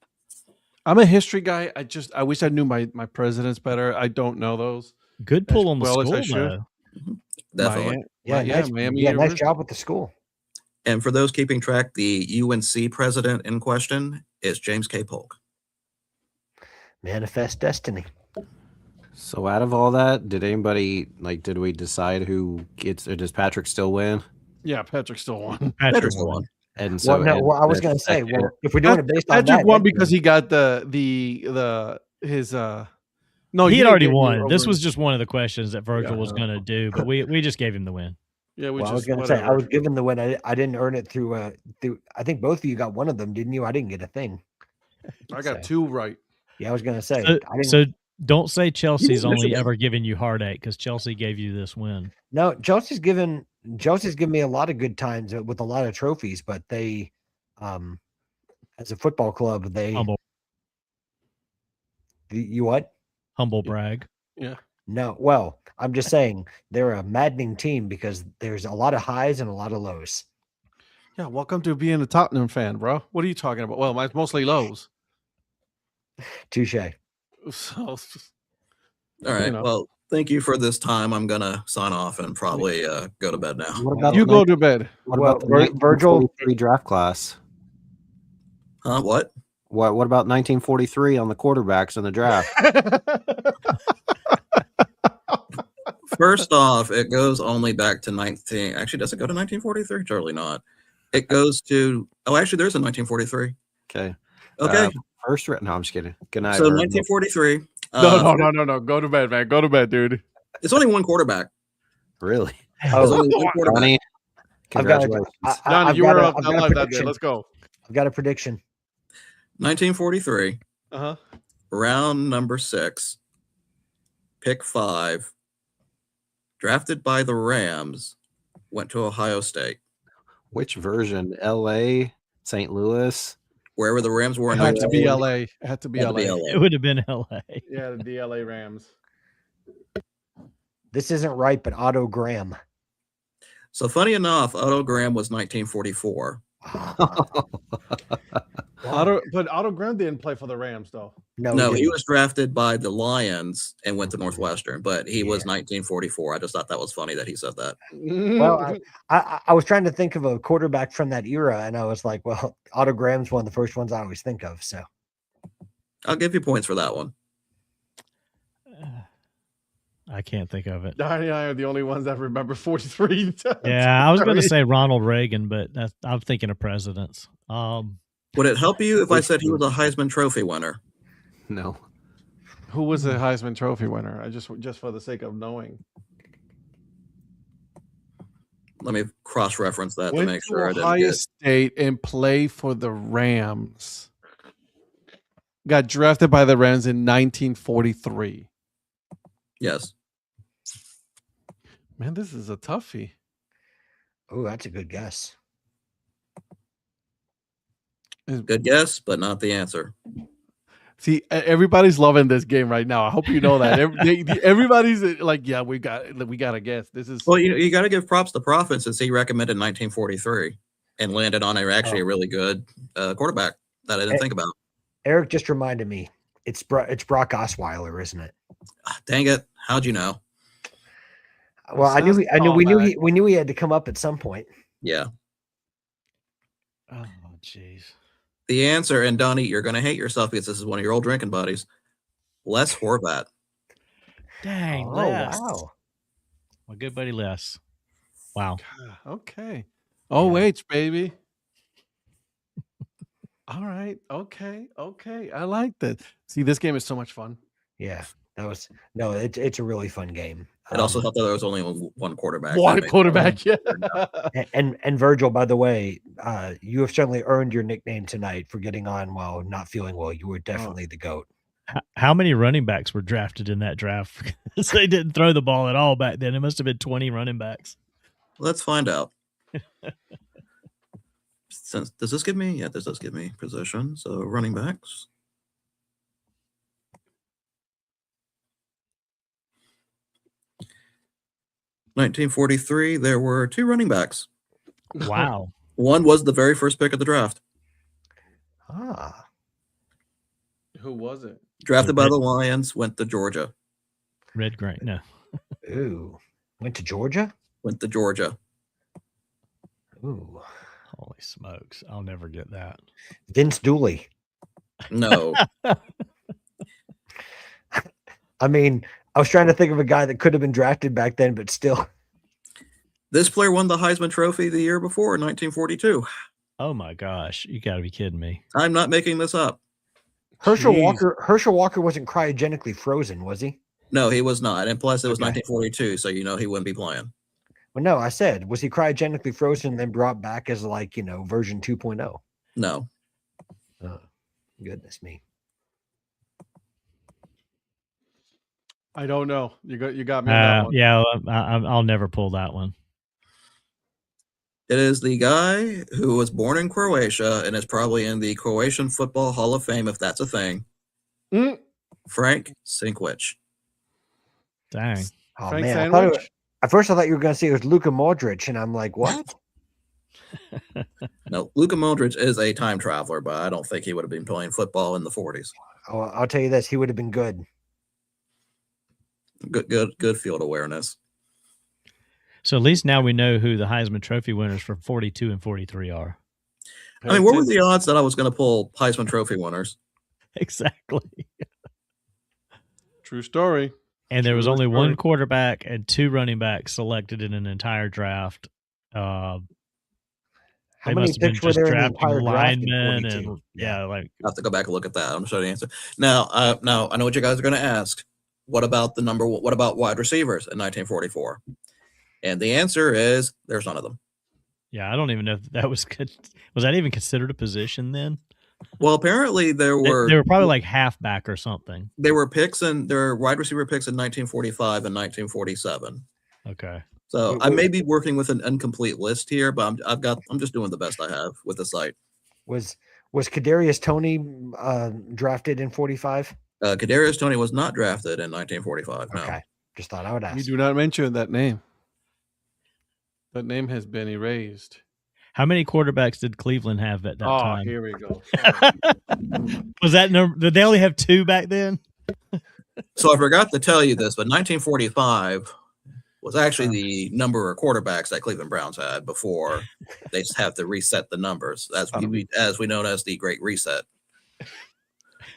I'm a history guy. I wish I knew my presidents better. I don't know those. Good pull on the well as school I should. though. Definitely. Miami nice University. job with the school. And for those keeping track, the UNC president in question is James K. Polk. Manifest destiny. So out of all that, did we decide who gets, or does Patrick still win? Yeah, Patrick still won. Patrick won. won. And so I was going to say, if we're doing it based on Patrick that, won then- because he got his no, He you had didn't already get won. your This over- was just one of the questions that Virgil was going to do, but we just gave him the win. Yeah, I was going to say, I was given the win. I didn't earn it through. I think both of you got one of them, didn't you? I didn't get a thing. I got 2 right. Yeah, I was going to say. So don't say Chelsea's only Michigan. ever given you heartache because Chelsea gave you this win. No, Chelsea's given me a lot of good times with a lot of trophies, but they, as a football club, they. Humble, You what? humble brag. Yeah. No, well, I'm just saying they're a maddening team because there's a lot of highs and a lot of lows. Yeah, welcome to being a Tottenham fan, bro. What are you talking about? Well, mine's mostly lows. Touche. So, All right. You know. Well, thank you for this time. I'm going to sign off and probably go to bed now. What about you the go to bed. What Well, about the Virgil- 1943 draft class? Huh? What? What about 1943 on the quarterbacks in the draft? First off, it goes only back to 19. Actually, does it go to 1943? Surely not. It goes to. Oh, actually, there's a 1943. Okay. Okay. First round. No, I'm just kidding. Good night. So 1943. No. Go to bed, man. Go to bed, dude. It's only one quarterback. Really? There's only one quarterback. Donnie, congratulations. Donnie, you were up live that day. Let's go. I've got a prediction. 1943. Uh-huh. Round number 6. Pick 5. Drafted by the Rams. Went to Ohio State. Which version? L.A., St. Louis? Wherever the Rams were. It had to be L.A. It had to be L.A. It would have been L.A. Yeah, the L.A. Rams. This isn't right, but Otto Graham. So funny enough, Otto Graham was 1944. Otto Graham didn't play for the Rams, though. No, he was drafted by the Lions and went to Northwestern, but he was 1944. I just thought that was funny that he said that. Well, I was trying to think of a quarterback from that era, and I was like, well, Otto Graham's one of the first ones I always think of. So I'll give you points for that one. I can't think of it. Donnie and I are the only ones that remember 43. Yeah, I was going to say Ronald Reagan, but I'm thinking of presidents. Would it help you if I said he was a Heisman Trophy winner? No. Who was the Heisman Trophy winner? I just for the sake of knowing. Let me cross-reference that Went to make sure I didn't Ohio get State and play for the Rams. Got drafted by the Rams in 1943. Yes. Man, this is a toughie. Oh, that's a good guess. Good guess, but not the answer. See, everybody's loving this game right now. I hope you know that. Everybody's like, yeah, we got to guess. This is Well, you got to give props to Profit since he recommended 1943 and landed on a really good quarterback that I didn't think about. Eric just reminded me. It's Brock Osweiler, isn't it? Dang it! How'd you know? Well, we knew he had to come up at some point. Yeah. Oh, jeez. The answer, and Donnie, you're going to hate yourself because this is one of your old drinking buddies. Les Horvat. Dang, Les. Wow. My good buddy Les. Wow. Okay. OH, baby. All right. Okay. I like that. See, this game is so much fun. Yeah. It's a really fun game. It also helped that there was only one quarterback. One quarterback, yeah. And Virgil, by the way, you have certainly earned your nickname tonight for getting on while not feeling well. You were definitely the GOAT. How many running backs were drafted in that draft? Because they didn't throw the ball at all back then. It must have been 20 running backs. Let's find out. Does this give me? Yeah, this does give me position. So running backs. $1943, there were 2 running backs. Wow. One was the very first pick of the draft. Who was it? Drafted by the Lions, went to Georgia. Red Grant, no. Ooh. Went to Georgia? Went to Georgia. Ooh. Holy smokes. I'll never get that. Vince Dooley. No. I mean, I was trying to think of a guy that could have been drafted back then, but still. This player won the Heisman Trophy the year before, in 1942. Oh my gosh. You got to be kidding me. I'm not making this up. Herschel Walker wasn't cryogenically frozen, was he? No, he was not. And plus, it was 1942, so he wouldn't be playing. Well, no, I said, was he cryogenically frozen and then brought back as version 2.0? No. Oh, goodness me. I don't know. You got me on that one. Yeah, I'll never pull that one. It is the guy who was born in Croatia and is probably in the Croatian Football Hall of Fame, if that's a thing. Frank Sinkwich. Dang. Oh, Frank man. At first, I thought you were going to say it was Luka Modric, and I'm like, what? No, Luka Modric is a time traveler, but I don't think he would have been playing football in the 40s. Oh, I'll tell you this. He would have been good. Good field awareness. So at least now we know who the Heisman Trophy winners for 42 and 43 are. I mean, what were the odds that I was going to pull Heisman Trophy winners? Exactly. True story. And there was only one quarterback and 2 running backs selected in an entire draft. How many picks were there in the entire draft? And yeah, like I have to go back and look at that. I'm sure the answer. Now I know what you guys are going to ask. What about what about wide receivers in 1944? And the answer is there's none of them. Yeah, I don't even know if that was good. Was that even considered a position then? Well, apparently they were probably like halfback or something. There were wide receiver picks in 1945 and 1947. Okay. So I may be working with an incomplete list here, but I'm just doing the best I have with the site. Was Kadarius Toney drafted in 45? Kadarius Toney was not drafted in 1945. No. Okay. Just thought I would ask. You do not mention that name. That name has been erased. How many quarterbacks did Cleveland have at that time? Oh, here we go. Was that number? Did they only have 2 back then? So I forgot to tell you this, but 1945 was actually the number of quarterbacks that Cleveland Browns had before they have to reset the numbers, as we know as the Great Reset.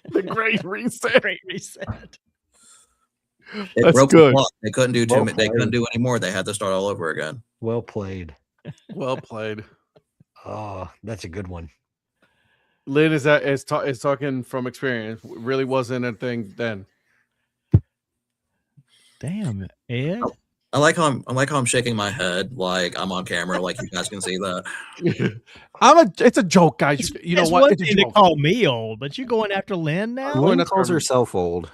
The Great Reset. Great Reset. That's good. They couldn't do They couldn't do any more. They had to start all over again. Well played. Well played. Oh, that's a good one. Lynn is talking from experience. It really wasn't a thing then. Damn, Ed. I like how I'm shaking my head like I'm on camera, like you guys can see that. It's a joke, guys. You know what? It's to call me old, but you going after Lynn now? Lynn calls herself old.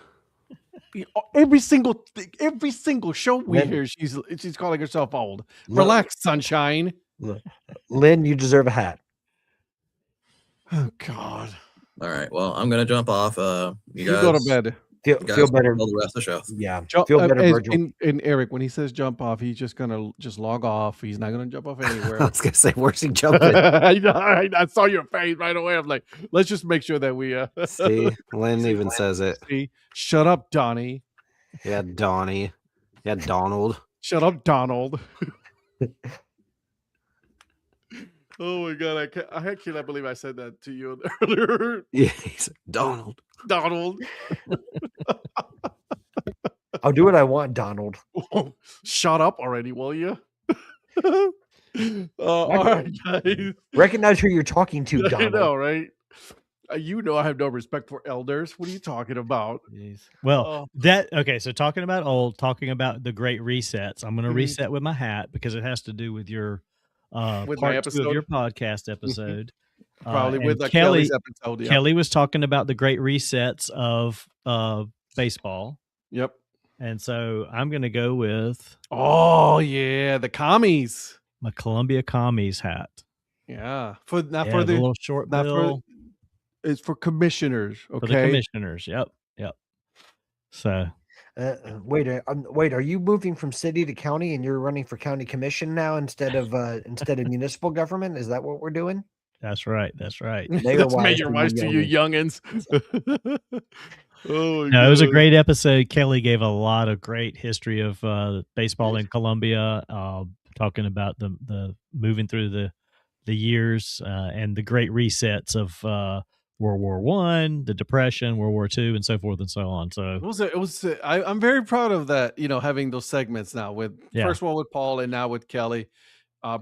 Every single show we hear, she's calling herself old. Relax, sunshine. Lynn, you deserve a hat. Oh God. All right. Well, I'm gonna jump off. You guys go to bed. Feel better. The rest of the show. Yeah. Feel better, Virgil. And Eric, when he says jump off, he's just gonna log off. He's not gonna jump off anywhere. I was gonna say, where's he jumping? I saw your face right away. I'm like, let's just make sure that we see. Lynn even says it. See? Shut up, Donnie. Yeah, Donnie. Yeah, Donald. Shut up, Donald. Oh my God, I cannot believe I said that to you earlier. Yeah, he's Donald. Donald. I'll do what I want, Donald. Shut up already, will you? All right, guys. Recognize who you're talking to, Donald. I know, right? You know I have no respect for elders. What are you talking about? Jeez. Well, so talking about the great resets, I'm going to reset with my hat because it has to do with your with part my 2 of your podcast episode. Probably with Kelly's episode. Yeah. Kelly was talking about the great resets of baseball. Yep. And so I'm going to go with the commies. My Columbia Commies hat. Yeah. For the little short bill. It's for commissioners, okay? For the commissioners, yep. So, wait, are you moving from city to county and you're running for county commission now instead of municipal government? Is that what we're doing? That's right. Let's make your wise to you youngins. No, it was a great episode. Kelly gave a lot of great history of baseball in Columbia, talking about the moving through the years and the great resets of World War I, the Depression, World War II, and so forth and so on. So I'm very proud of that. Having those segments now first one with Paul and now with Kelly,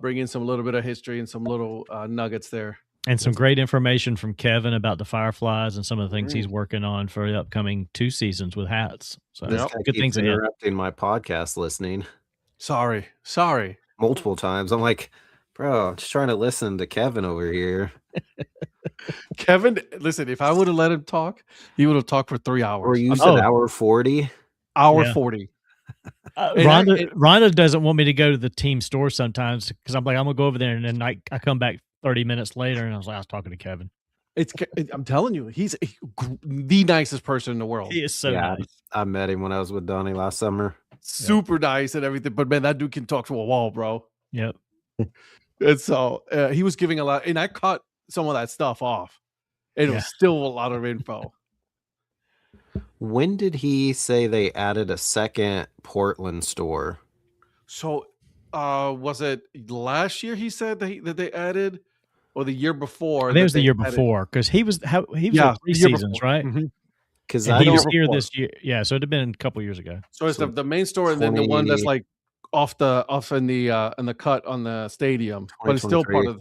bringing some little bit of history and some little nuggets there, and some great information from Kevin about the Fireflies and some of the things he's working on for the upcoming 2 seasons with hats. So good things ahead. Interrupting my podcast listening. Sorry. Multiple times. I'm like, bro, I'm just trying to listen to Kevin over here. Kevin, listen, if I would have let him talk, he would have talked for 3 hours. Or you said hour 40? Hour 40. Rhonda doesn't want me to go to the team store sometimes because I'm like, I'm going to go over there and then I come back 30 minutes later and I was talking to Kevin. I'm telling you, he's the nicest person in the world. He is so nice. I met him when I was with Donnie last summer. Super nice and everything. But man, that dude can talk to a wall, bro. Yep. And so he was giving a lot, and I cut some of that stuff off. It was still a lot of info. When did he say they added a second Portland store? So was it last year he said that they added, or the year before? I think it was the year before because he was 3 seasons, right? Because he was here this year. Yeah, so it'd have been a couple years ago. So it's the main store and then the one that's like off in the cut on the stadium, but it's still part of.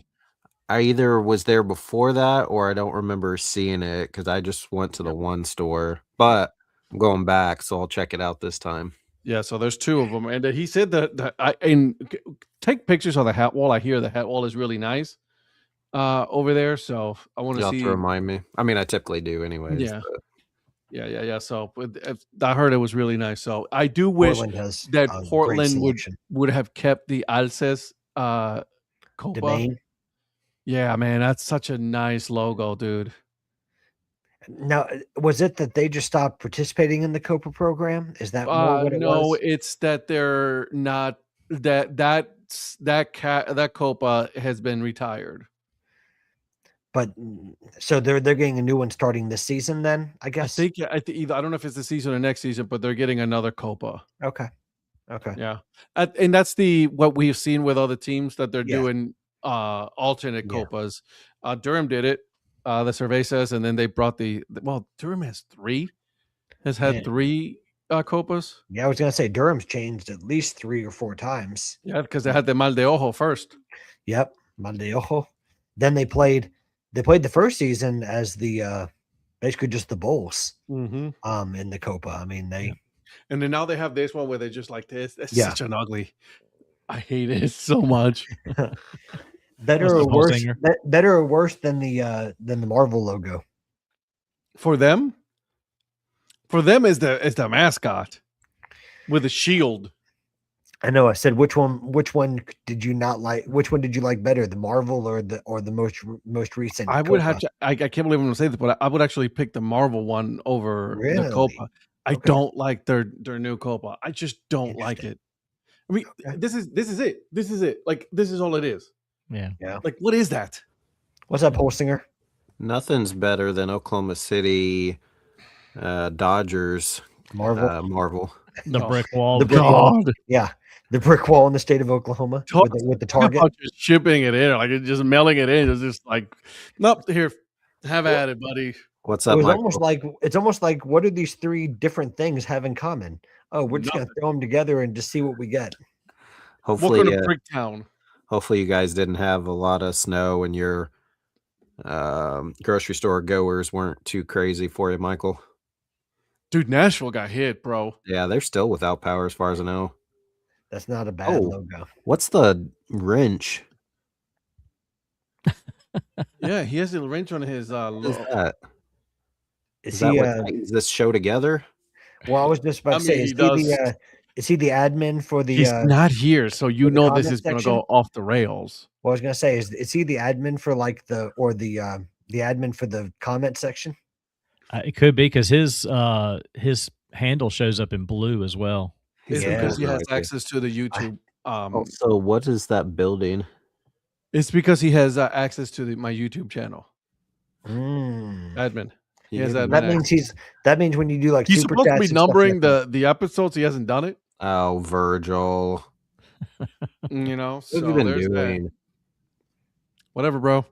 I either was there before that or I don't remember seeing it because I just went to the one store. But I'm going back, so I'll check it out this time. Yeah, so there's 2 of them, and he said that take pictures of the hat wall. I hear the hat wall is really nice over there, so I want to see. To remind me. I mean, I typically do, anyways. Yeah. But. Yeah. So I heard it was really nice. So I do wish that Portland would have kept the Alces Copa. Domain. Yeah, man, that's such a nice logo, dude. Now, was it that they just stopped participating in the Copa program? Is that more what it was? No, it's that they're not that Copa has been retired. But so they're getting a new one starting this season. Then I guess I don't know if it's the season or next season, but they're getting another Copa. Okay. Yeah, and that's what we've seen with other teams that they're doing alternate Copas. Durham did it. The survey says, and then they brought Durham has had 3 Copas. Yeah, I was gonna say Durham's changed at least 3 or 4 times. Yeah, because they had the Mal de Ojo first. Yep, Mal de Ojo. Then they played the first season as the basically just the bowls in the Copa. I mean and then now they have this one where they just like this. It's such an ugly. I hate it so much. Better or worse than the Marvel logo. For them is the mascot with a shield. I know. I said which one did you not like? Which one did you like better, the Marvel or the most recent? I would have to. I can't believe I'm going to say this, but I would actually pick the Marvel one over the Copa. I don't like their new Copa. I just don't like it. I mean, this is it. This is it. Like this is all it is. Yeah. Like what is that? What's up, Holsinger? Nothing's better than Oklahoma City Dodgers Marvel. The brick wall. The brick wall. Yeah. The brick wall in the state of Oklahoma with the target. Just shipping it in, like just mailing it in. It's just like, nope, here, have at it, buddy. What's up, Michael? It's almost like what do these 3 different things have in common? Oh, we're just going to throw them together and just see what we get. Hopefully, welcome to Bricktown. Hopefully you guys didn't have a lot of snow and your grocery store goers weren't too crazy for you, Michael. Dude, Nashville got hit, bro. Yeah, they're still without power as far as I know. That's not a bad logo. What's the wrench? Yeah, he has a wrench on his What is that? Is this show together? Well, I was just about to say, is he the admin for the? He's not here, so this is going to go off the rails. Well, I was going to say, is he the admin for like the admin for the comment section? It could be because his handle shows up in blue as well. It's because he has access to the YouTube. So what is that building? It's because he has access to my YouTube channel. Admin. He has that means when you do like he's super supposed to be numbering the episodes. He hasn't done it. Oh, Virgil. So what have you been doing? Whatever, bro.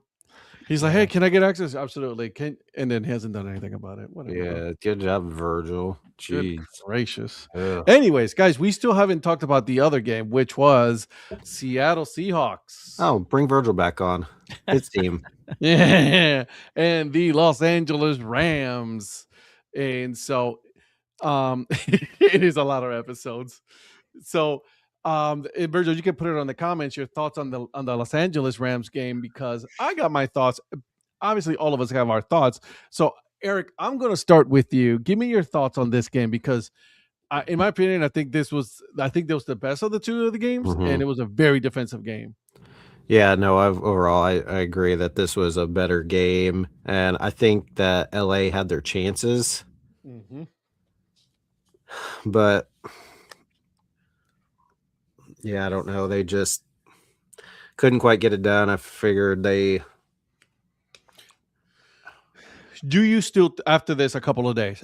He's like, hey, can I get access? Absolutely. And then he hasn't done anything about it. Whatever. Yeah, good job, Virgil. Jeez. Good gracious. Ugh. Anyways, guys, we still haven't talked about the other game, which was Seattle Seahawks. Oh, bring Virgil back on. His team. Yeah. And the Los Angeles Rams. And so it is a lot of episodes. So Virgil, you can put it on the comments, your thoughts on the Los Angeles Rams game, because I got my thoughts. Obviously, all of us have our thoughts. So, Eric, I'm going to start with you. Give me your thoughts on this game because, in my opinion, I think that was the best of the 2 of the games, and it was a very defensive game. Yeah, no, overall, I agree that this was a better game, and I think that LA had their chances, but. Yeah, I don't know. They just couldn't quite get it done. I figured they. Do you still, after a couple of days,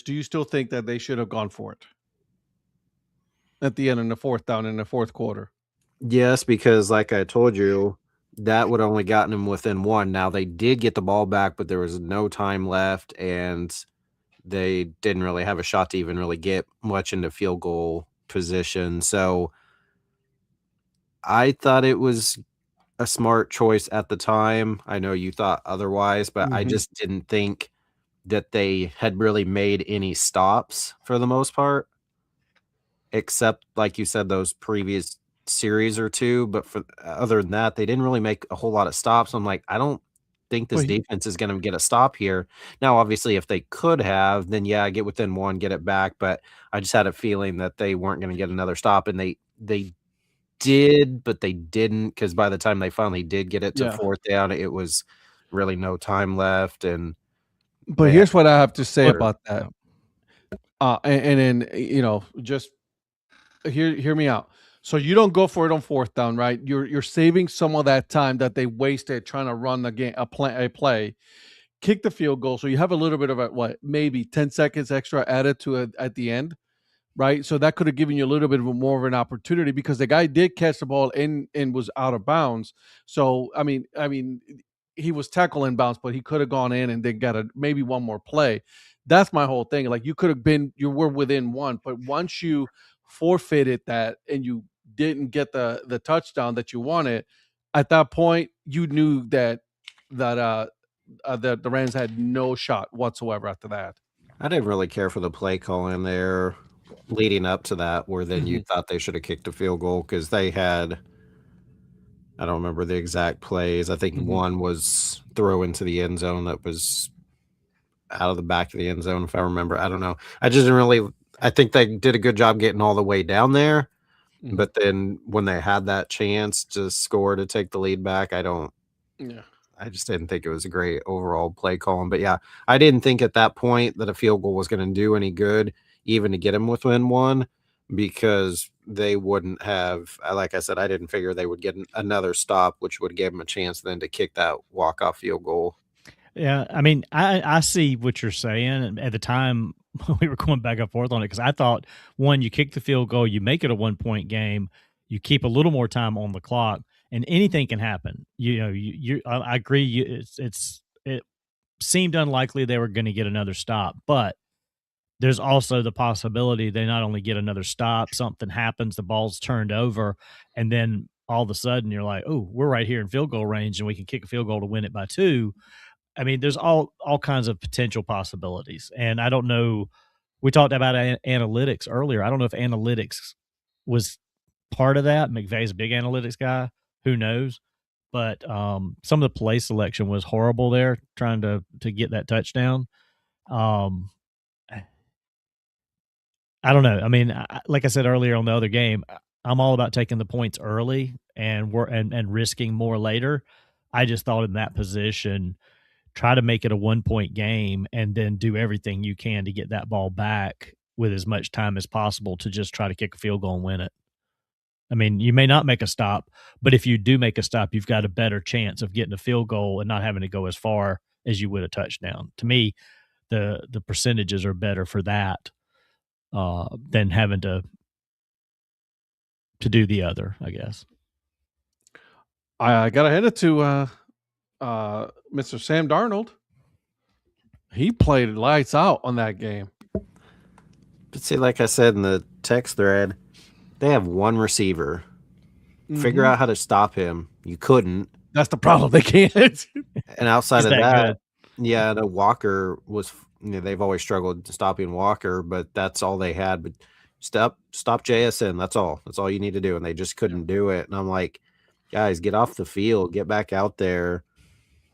do you still think that they should have gone for it at the end in the 4th down in the 4th quarter? Yes, because like I told you, that would have only gotten them within 1. Now they did get the ball back, but there was no time left, and they didn't really have a shot to even really get much into field goal position. So I thought it was a smart choice at the time. I know you thought otherwise, but I just didn't think that they had really made any stops for the most part, except like you said, those previous series or two. But for other than that, they didn't really make a whole lot of stops. I'm like, I don't think this defense is going to get a stop here. Now, obviously, if they could have, then yeah, get within one, get it back. But I just had a feeling that they weren't going to get another stop, and they did, but they didn't, because by the time they finally did get it to fourth down, it was really no time left. But here's what I have to say about that. And then, you know, just hear me out. So you don't go for it on fourth down, right? You're saving some of that time that they wasted trying to run the game, a play, kick the field goal. So you have a little bit of maybe 10 seconds extra added to it at the end, right? So that could have given you a little bit more of an opportunity, because the guy did catch the ball and was out of bounds. So I mean, he was tackled in bounds, but he could have gone in and then got maybe one more play. That's my whole thing. Like, you were within one, but once you forfeited that and you didn't get the touchdown that you wanted, at that point you knew that the Rams had no shot whatsoever after that. I didn't really care for the play call in there leading up to that, where then you thought they should have kicked a field goal, because they had, I don't remember the exact plays. I think one was throw into the end zone that was out of the back of the end zone, if I remember. I don't know. I just didn't really. I think they did a good job getting all the way down there, but then when they had that chance to score to take the lead back, I just didn't think it was a great overall play calling. But yeah, I didn't think at that point that a field goal was going to do any good, even to get them within one, because they wouldn't have, like I said, I didn't figure they would get another stop, which would give them a chance then to kick that walk-off field goal. Yeah, I mean, I see what you're saying. At the time, we were going back and forth on it, because I thought, one, you kick the field goal, you make it a 1-point game, you keep a little more time on the clock, and anything can happen. You know, I agree. It seemed unlikely they were going to get another stop, but there's also the possibility they not only get another stop, something happens, the ball's turned over, and then all of a sudden you're like, oh, we're right here in field goal range and we can kick a field goal to win it by 2. I mean, there's all kinds of potential possibilities. And I don't know, we talked about analytics earlier. I don't know if analytics was part of that. McVay's a big analytics guy. Who knows? But some of the play selection was horrible there, trying to get that touchdown. I don't know. I mean, like I said earlier on the other game, I'm all about taking the points early and risking more later. I just thought in that position, try to make it a 1-point game and then do everything you can to get that ball back with as much time as possible to just try to kick a field goal and win it. I mean, you may not make a stop, but if you do make a stop, you've got a better chance of getting a field goal and not having to go as far as you would a touchdown. To me, the percentages are better for that than having to do the other, I guess. I gotta hand it to Mr. Sam Darnold. He played lights out on that game. But see, like I said in the text thread, they have one receiver. Figure out how to stop him. You couldn't. That's the problem. They can't. And outside of that, yeah, the Walker was. You know, they've always struggled stopping Walker, but that's all they had. But stop JSN. That's all. That's all you need to do. And they just couldn't do it. And I'm like, guys, get off the field, get back out there.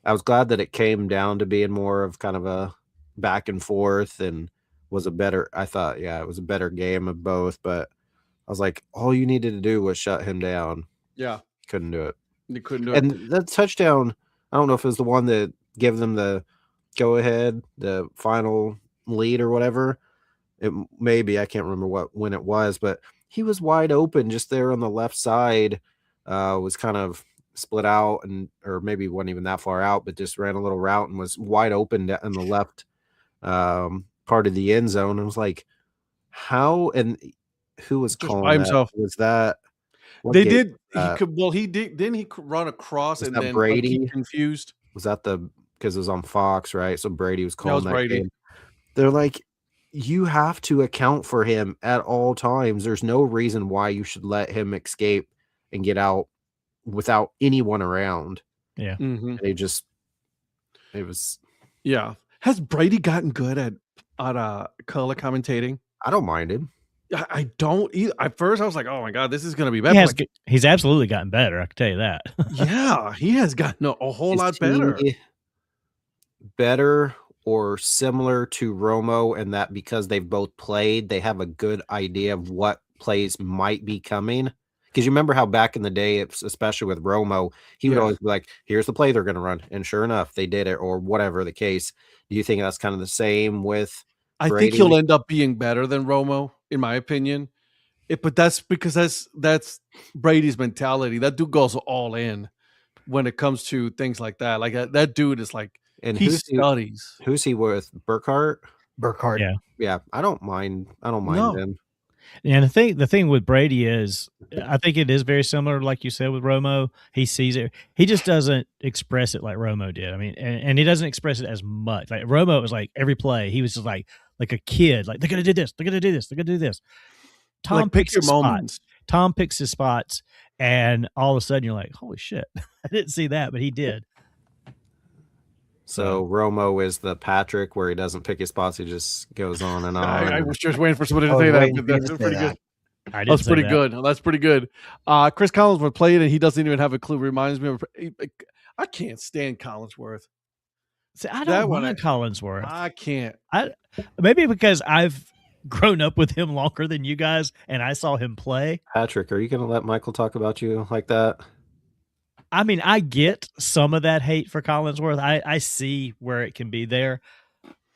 I was glad that it came down to being more of kind of a back and forth, and was a better. I thought, yeah, it was a better game of both. But I was like, all you needed to do was shut him down. Yeah, couldn't do it. You couldn't do it. And that touchdown, I don't know if it was the one that gave them the go ahead, the final lead or whatever. It maybe, I can't remember when it was, but he was wide open just there on the left side. Was kind of split out, or maybe wasn't even that far out, but just ran a little route and was wide open in the left part of the end zone. I was like, how, and who was just calling by himself? Was that they did? He did. Then he could run across, and then Brady confused. Was that because it was on Fox, right? So Brady was calling that game. They're like, you have to account for him at all times. There's no reason why you should let him escape and get out without anyone around. Yeah. And it was. Yeah. Has Brady gotten good at color commentating? I don't mind him. I don't either. At first, I was like, "Oh my god, this is going to be better." He's absolutely gotten better. I can tell you that. Yeah, he has gotten a whole lot better. Better or similar to Romo, and that because they've both played, they have a good idea of what plays might be coming. Because you remember how back in the day, especially with Romo, he would always be like, "Here's the play they're going to run," and sure enough, they did it, or whatever the case. Do you think that's kind of the same with Brady? I think he'll end up being better than Romo, in my opinion. But that's because that's Brady's mentality. That dude goes all in when it comes to things like that. Like that dude is like, and he studies. Who's he with? Burkhardt. Yeah. I don't mind him. And the thing with Brady is, I think it is very similar, like you said, with Romo. He sees it. He just doesn't express it like Romo did. I mean, and he doesn't express it as much. Like Romo, it was like every play, he was just like a kid. Like, they're going to do this. They're going to do this. They're going to do this. Tom picks his spots. Tom picks his spots. And all of a sudden you're like, holy shit. I didn't see that, but he did. So Romo is the Patrick where he doesn't pick his spots. He just goes on and on. I was just waiting for somebody to say that. That's pretty good. That's pretty good. That's pretty good. Chris Collinsworth played and he doesn't even have a clue. Reminds me of, I can't stand Collinsworth. See, I don't want Collinsworth. I can't. Maybe because I've grown up with him longer than you guys and I saw him play. Patrick, are you going to let Michael talk about you like that? I mean, I get some of that hate for Collinsworth. I see where it can be there.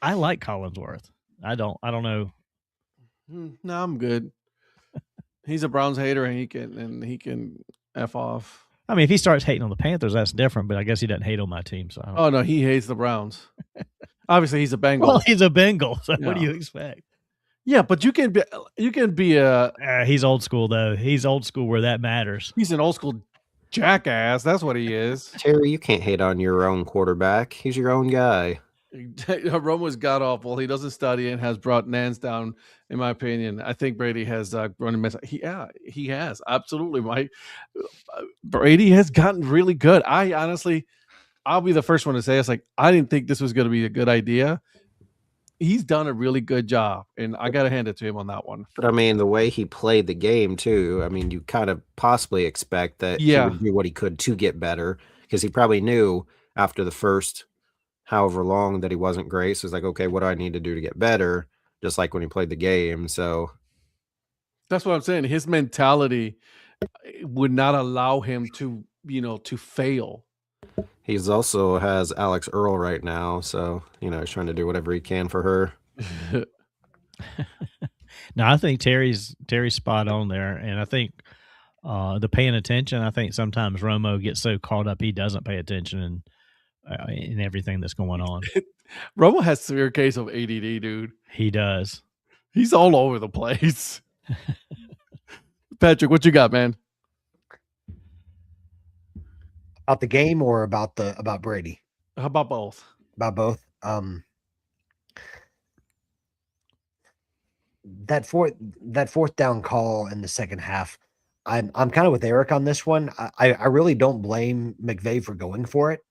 I like Collinsworth. I don't know. No, I'm good. He's a Browns hater and he can F off. I mean, if he starts hating on the Panthers, that's different, but I guess he doesn't hate on my team. So Oh no, he hates the Browns. Obviously he's a Bengal. Well, he's a Bengal, so what do you expect? Yeah, but you can be a he's old school though. He's old school where that matters. He's an old school jackass. That's what he is. Terry, you can't hate on your own quarterback. He's your own guy. Romo's god awful. He doesn't study and has brought Nance down, in my opinion. I think Brady has running mess. He has. Absolutely, Mike. Brady has gotten really good. I'll be the first one to say it's like I didn't think this was going to be a good idea. He's done a really good job, and I got to hand it to him on that one. But I mean, the way he played the game too, I mean, you kind of possibly expect that he would do what he could to get better because he probably knew after the first however long that he wasn't great. So it's like, okay, what do I need to do to get better? Just like when he played the game. So that's what I'm saying. His mentality would not allow him to fail. He's also has Alex Earl right now, so he's trying to do whatever he can for her. No, I think Terry's spot on there, and I think the paying attention. I think sometimes Romo gets so caught up he doesn't pay attention in everything that's going on. Romo has severe case of ADD, dude. He does. He's all over the place. Patrick, what you got, man? About the game or about Brady? How about both? About both. That fourth down call in the second half, I'm kind of with Eric on this one. I really don't blame McVay for going for it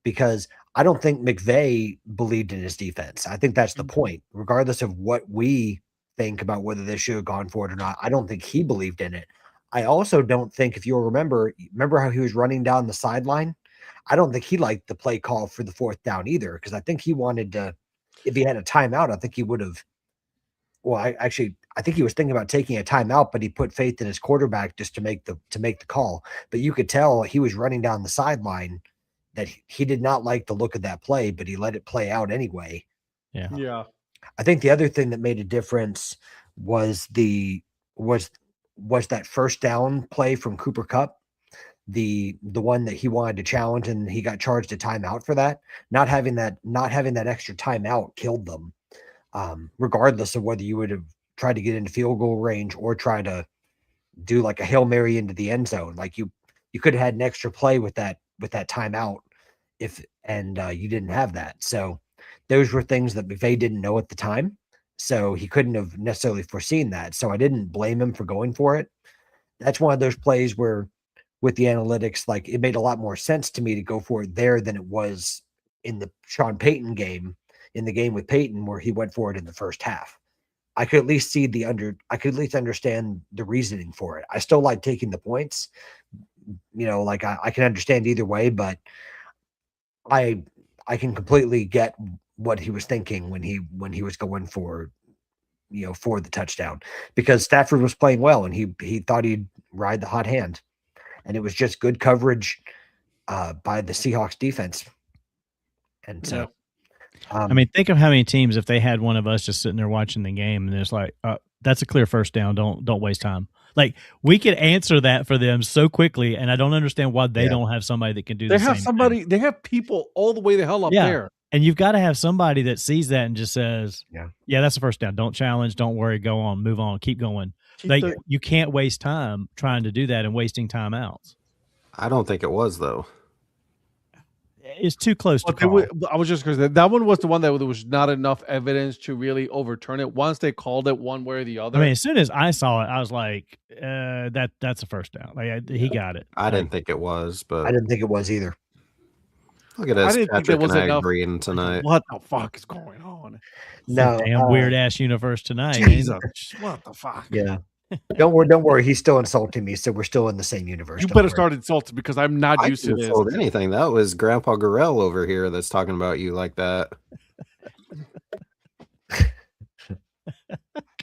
because I don't think McVay believed in his defense. I think that's the point. Regardless of what we think about whether they should have gone for it or not, I don't think he believed in it. I also don't think, if you'll remember how he was running down the sideline, I don't think he liked the play call for the fourth down either, because I think he wanted to, if he had a timeout, I think he would have. Well, I think he was thinking about taking a timeout, but he put faith in his quarterback just to make the call. But you could tell he was running down the sideline that he did not like the look of that play, but he let it play out anyway. Yeah. I think the other thing that made a difference was that first down play from Cooper Kupp, the one that he wanted to challenge, and he got charged a timeout for that. Not having that extra timeout killed them. Regardless of whether you would have tried to get into field goal range or try to do like a Hail Mary into the end zone. Like you could have had an extra play with that timeout you didn't have that. So those were things that McVay didn't know at the time. So he couldn't have necessarily foreseen that. So I didn't blame him for going for it. That's one of those plays where with the analytics, like it made a lot more sense to me to go for it there than it was in the Sean Payton game, in the game with Payton, where he went for it in the first half. I could at least see I could at least understand the reasoning for it. I still like taking the points, like I can understand either way, but I can completely get what he was thinking when he was going for, for the touchdown, because Stafford was playing well and he thought he'd ride the hot hand, and it was just good coverage by the Seahawks defense. And so, I mean, think of how many teams, if they had one of us just sitting there watching the game and it's like, that's a clear first down. Don't waste time. Like, we could answer that for them so quickly, and I don't understand why they don't have somebody that can do the same thing. They have people all the way the hell up there. And you've got to have somebody that sees that and just says, yeah, that's a first down. Don't challenge. Don't worry. Go on. Move on. Keep going. You can't waste time trying to do that and wasting timeouts. I don't think it was, though. It's too close to call. I was just going to say, that one was the one that there was not enough evidence to really overturn it. Once they called it one way or the other. I mean, as soon as I saw it, I was like, that's a first down. Like, he got it. I didn't think it was, but I didn't think it was either. Look at us, Patrick and I agreeing tonight. What the fuck is going on? No, damn weird ass universe tonight. Jesus, what the fuck? Yeah. Don't worry. He's still insulting me, so we're still in the same universe. You better start insulting, because I'm not used to this. Insult anything. That was Grandpa Gorell over here that's talking about you like that.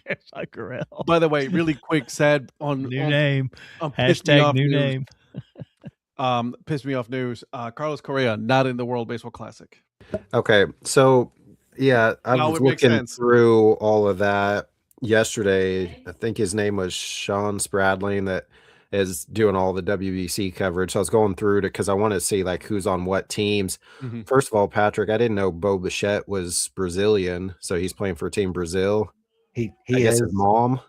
Grandpa Gorell. By the way, really quick, sad on new name. Hashtag new name. Pissed me off news. Carlos Correa not in the World Baseball Classic. Okay, so yeah, I was looking through all of that yesterday. I think his name was Sean Spradling, that is doing all the WBC coverage. So I was going through it because I want to see like who's on what teams. Mm-hmm. First of all, Patrick, I didn't know Bo Bichette was Brazilian, so he's playing for Team Brazil. He I guess his mom.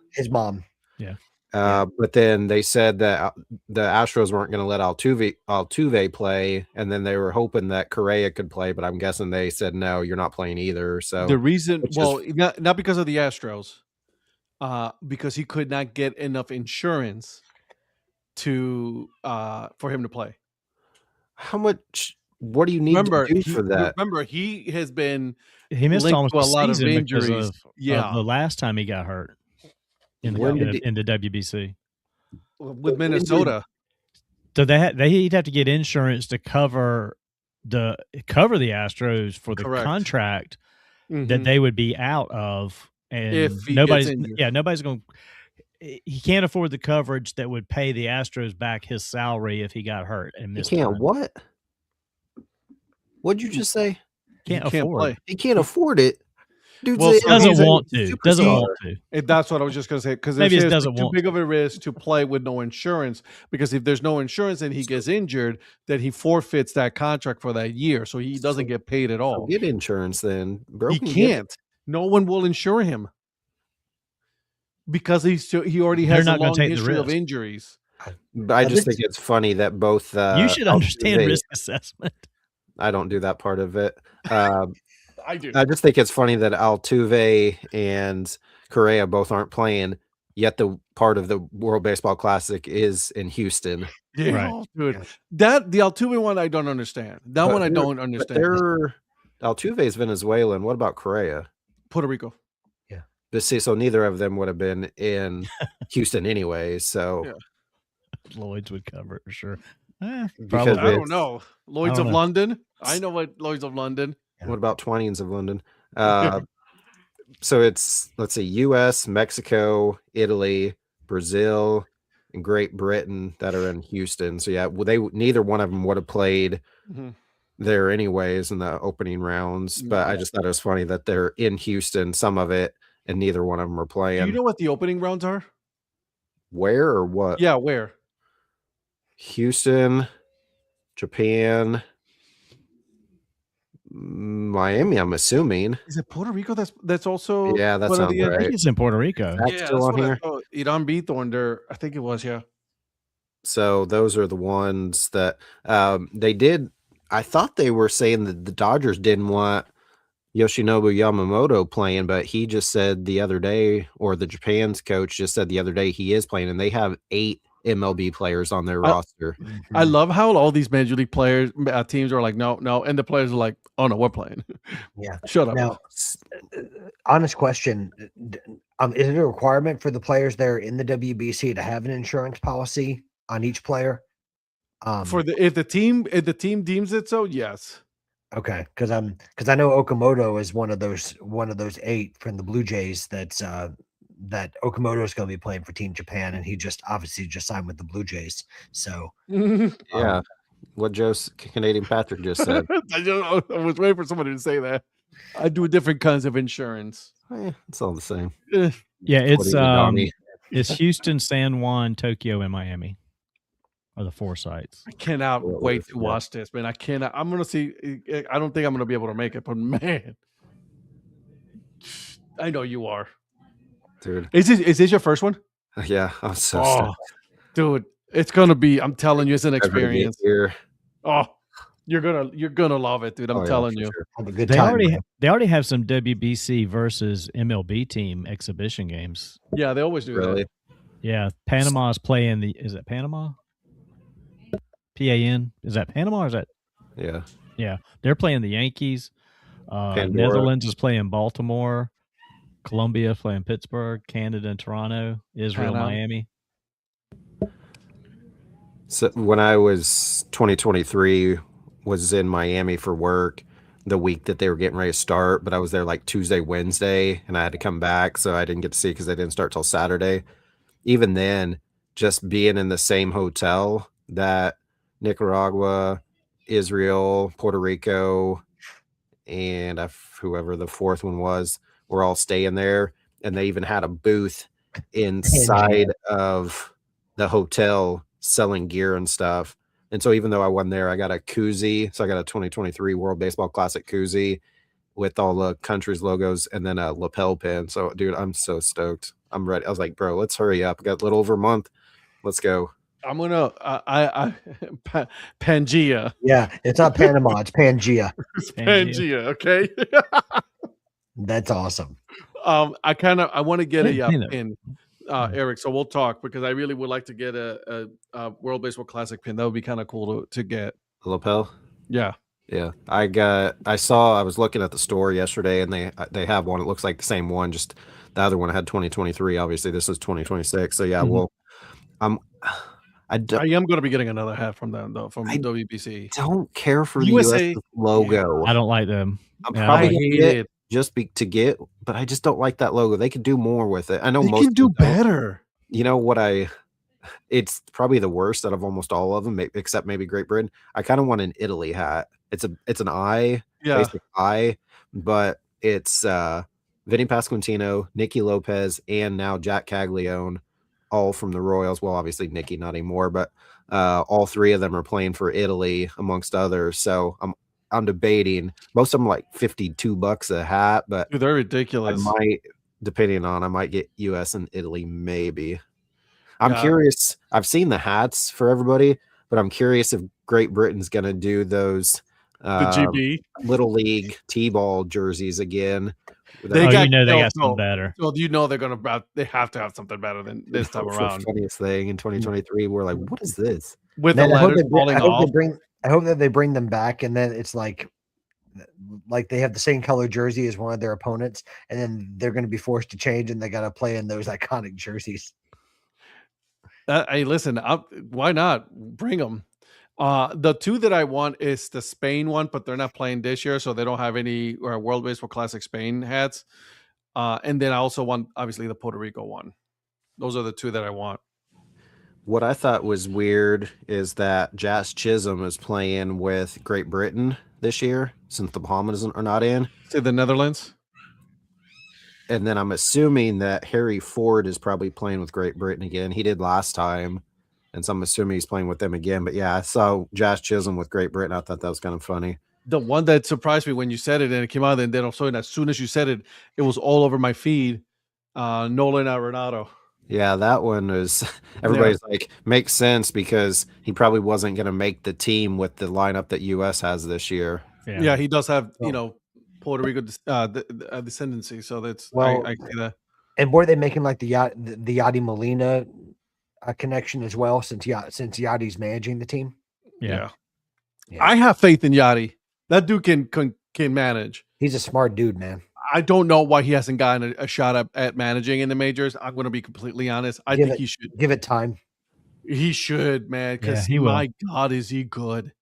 Yeah. But then they said that the Astros weren't going to let Altuve play, and then they were hoping that Correa could play, but I'm guessing they said no, you're not playing either. So the reason, not because of the Astros. Because he could not get enough insurance for him to play. How much? What do you need to do for that? Remember, he missed almost a lot of injuries. Of the last time he got hurt in the WBC with Minnesota. So he'd have to get insurance to cover the Astros for the contract that they would be out of. And nobody's going. He can't afford the coverage that would pay the Astros back his salary if he got hurt and missed. He can't what? What'd you just say? Can't afford. He can't afford it. Dude, doesn't want to. That's what I was just going to say, because maybe it doesn't too big of a risk to play with no insurance. Because if there's no insurance and he gets injured, then he forfeits that contract for that year, so he doesn't get paid at all. Get insurance then, bro. He can't. No one will insure him because he already has a long history of injuries. I just think it's funny that both. You should understand risk assessment. I don't do that part of it. I do. I just think it's funny that Altuve and Correa both aren't playing, yet the part of the World Baseball Classic is in Houston. Yeah, right. Dude. The Altuve one I don't understand. I don't understand. Altuve is Venezuelan. What about Correa? Puerto Rico. Yeah. But see, so neither of them would have been in Houston anyway. So Lloyd's would cover it for sure. Because I don't know. Lloyd's of London. I know what Lloyd's of London. What about Twinings of London? So it's, let's see, U.S., Mexico, Italy, Brazil, and Great Britain that are in Houston. So yeah, neither one of them would have played there anyways in the opening rounds. But I just thought it was funny that they're in Houston, some of it, and neither one of them are playing. Do you know what the opening rounds are? Where or what? Yeah, where? Houston, Japan, Miami, I'm assuming. Is it Puerto Rico? That's also. Yeah, that sounds right. I think it's in Puerto Rico. That's still on here. Iran beat Thunder. I think it was, yeah. So those are the ones that they did. I thought they were saying that the Dodgers didn't want Yoshinobu Yamamoto playing, but he just said the other day, or the Japan's coach just said the other day, he is playing, and they have 8 MLB players on their roster. I love how all these major league players teams are like, no, and the players are like, oh no, we're playing. Yeah, shut up. Now, honest question: is it a requirement for the players there in the WBC to have an insurance policy on each player? If the team deems it so, yes. Okay, because I know Okamoto is one of those 8 from the Blue Jays that Okamoto is going to be playing for Team Japan, and he just signed with the Blue Jays. So yeah, what Canadian Patrick just said. I was waiting for somebody to say that. I do different kinds of insurance. It's all the same. Yeah, it's Houston, San Juan, Tokyo, and Miami are the 4 sites. I cannot wait to watch this, man. I cannot. I'm gonna see. I don't think I'm gonna be able to make it, but man, I know you are, dude. Is this your first one? Yeah, I'm so stoked. Dude, it's gonna be. I'm telling you, it's an experience. Oh, you're gonna love it, dude. I'm telling you. Sure. Have a good time. They already have some WBC versus MLB team exhibition games. Yeah, they always do that. Yeah, Panama is playing is it Panama? PAN? Is that Panama or is that? Yeah. Yeah, they're playing the Yankees. Netherlands is playing Baltimore. Colombia playing Pittsburgh. Canada and Toronto. Israel, Miami. So when I was 2023, was in Miami for work the week that they were getting ready to start, but I was there like Tuesday, Wednesday, and I had to come back, so I didn't get to see because they didn't start till Saturday. Even then, just being in the same hotel that Nicaragua, Israel, Puerto Rico, and whoever the 4th one was, were all staying there, and they even had a booth inside of the hotel selling gear and stuff. And so even though I wasn't there, I got a koozie. So I got a 2023 World Baseball Classic koozie with all the countries' logos and then a lapel pin. So, dude, I'm so stoked. I'm ready. I was like, bro, let's hurry up. I got a little over a month. Let's go. I'm gonna Pangea. Yeah, it's not Panama, it's Pangea. It's Pangea, okay. That's awesome. I want to get a pin, Eric. So we'll talk because I really would like to get a World Baseball Classic pin. That would be kind of cool to get. The lapel. Yeah. Yeah, I was looking at the store yesterday, and they have one. It looks like the same one, just the other one had 2023. Obviously, this is 2026. So yeah, well, I am going to be getting another hat from them though, from WBC. Don't care for the USA logo. I don't like them. I'm probably gonna get it just to get, but I just don't like that logo. They could do more with it. I know most can do better. You know what it's probably the worst out of almost all of them, except maybe Great Britain. I kind of want an Italy hat. It's an eye, basic eye, but it's Vinny Pasquantino, Nicky Lopez, and now Jack Caglione, all from the Royals. Well, obviously Nicky not anymore, but all 3 of them are playing for Italy amongst others. So I'm debating. Most of them like $52 a hat, but dude, they're ridiculous. I might get US and Italy maybe. I'm curious. I've seen the hats for everybody, but I'm curious if Great Britain's going to do those the GB Little League T-ball jerseys again. They got something better. Well, they have to have something better than this time around. Funniest thing in 2023, we're like, what is this? With the letters falling off. I hope that they bring them back, and then it's like they have the same color jersey as one of their opponents, and then they're going to be forced to change, and they got to play in those iconic jerseys. Hey, listen, why not bring them? The 2 that I want is the Spain one, but they're not playing this year, so they don't have any World Baseball Classic Spain hats. And then I also want, obviously, the Puerto Rico one. Those are the 2 that I want. What I thought was weird is that Jazz Chisholm is playing with Great Britain this year, since the Bahamas are not in. To the Netherlands? And then I'm assuming that Harry Ford is probably playing with Great Britain again. He did last time. And so I'm assuming he's playing with them again. But yeah, I saw Josh Chisholm with Great Britain. I thought that was kind of funny. The one that surprised me when you said it and it came out, and then also as soon as you said it, it was all over my feed. Nolan Arenado. Yeah, that one was everybody's like, makes sense because he probably wasn't going to make the team with the lineup that US has this year. Yeah, he does have, Puerto Rico descendancy, so that's I see that. And were they making like the Yadi Molina a connection as well, since Yachty's managing the team. Yeah. I have faith in Yachty. That dude can manage. He's a smart dude, man. I don't know why he hasn't gotten a shot at managing in the majors. I'm going to be completely honest. I think he should give it time. He should, man, because my God, is he good.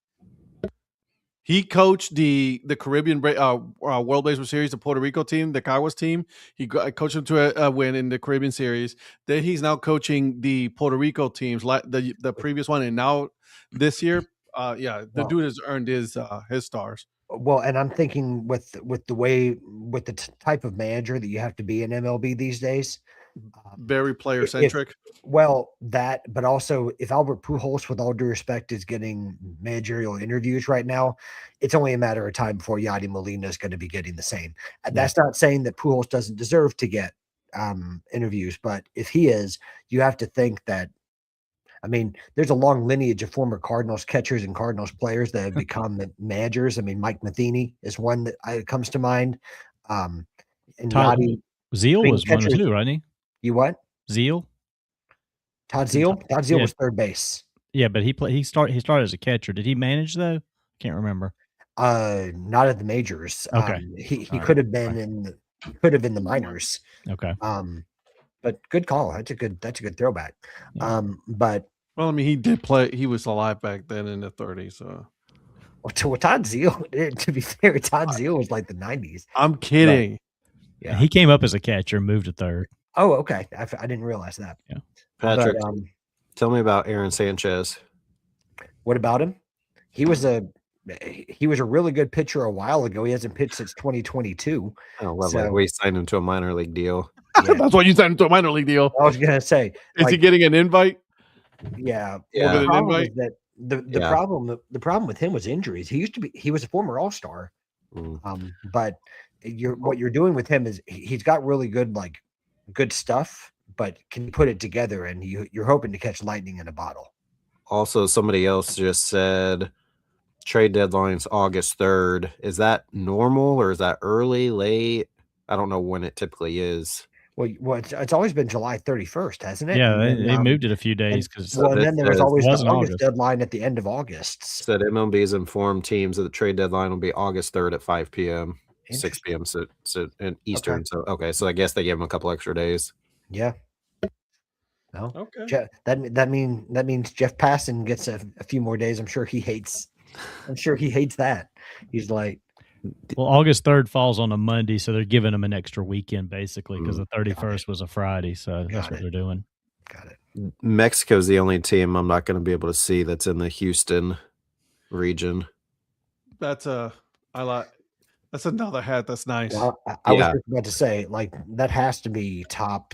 He coached the Caribbean World Baseball Series, the Puerto Rico team, the Caguas team. He coached them to a win in the Caribbean Series. Then he's now coaching the Puerto Rico teams, the previous one, and now this year, the dude has earned his stars. Well, and I'm thinking with the type of manager that you have to be in MLB these days, very player centric. But also if Albert Pujols, with all due respect, is getting managerial interviews right now, it's only a matter of time before Yadi Molina is going to be getting the same. And that's not saying that Pujols doesn't deserve to get interviews, but if he is, you have to think that. I mean, there's a long lineage of former Cardinals catchers and Cardinals players that have become the managers. I mean, Mike Matheny is one that comes to mind. And Yachty, Zeal was one too, right? You what? Zeal? Todd Zeal? Todd Zeal was third base. Yeah, but he started as a catcher. Did he manage though? Can't remember. Not at the majors. Okay. He could have been in the minors. Okay. But good call. That's a good throwback. Yeah. But well, I mean, he did play. He was alive back then in the 30s. So, to Todd Zeal, to be fair, Todd Zeal was like the 90s. I'm kidding. But, yeah, he came up as a catcher, moved to third. Oh, okay. I didn't realize that. Yeah, Patrick, tell me about Aaron Sanchez. What about him? He was a really good pitcher a while ago. He hasn't pitched since 2022. Oh, lovely. We signed him to a minor league deal. Yeah. That's why you signed him to a minor league deal. I was gonna say, is he getting an invite? Yeah. Yeah. The problem is that the problem with him was injuries. He was a former All-Star. But what you're doing with him is he's got really good stuff, but can put it together, and you're hoping to catch lightning in a bottle. Also, somebody else just said trade deadline's August 3rd. Is that normal or is that early, late? I don't know when it typically is. Well, it's always been July 31st, hasn't it? Yeah, they moved it a few days because. And then there was always the August deadline at the end of August. Said MLB's informed teams that the trade deadline will be August 3rd at 5 p.m., 6 p.m. So in Eastern. Okay. So I guess they gave him a couple extra days. Yeah. No. Okay. That means Jeff Passan gets a few more days. I'm sure he hates that. He's like. Well, August 3rd falls on a Monday, so they're giving them an extra weekend basically because the 31st was a Friday. So that's what they're doing. Got it. Mexico's the only team I'm not going to be able to see that's in the Houston region. That's another hat. That's nice. Well, I was just about to say, that has to be top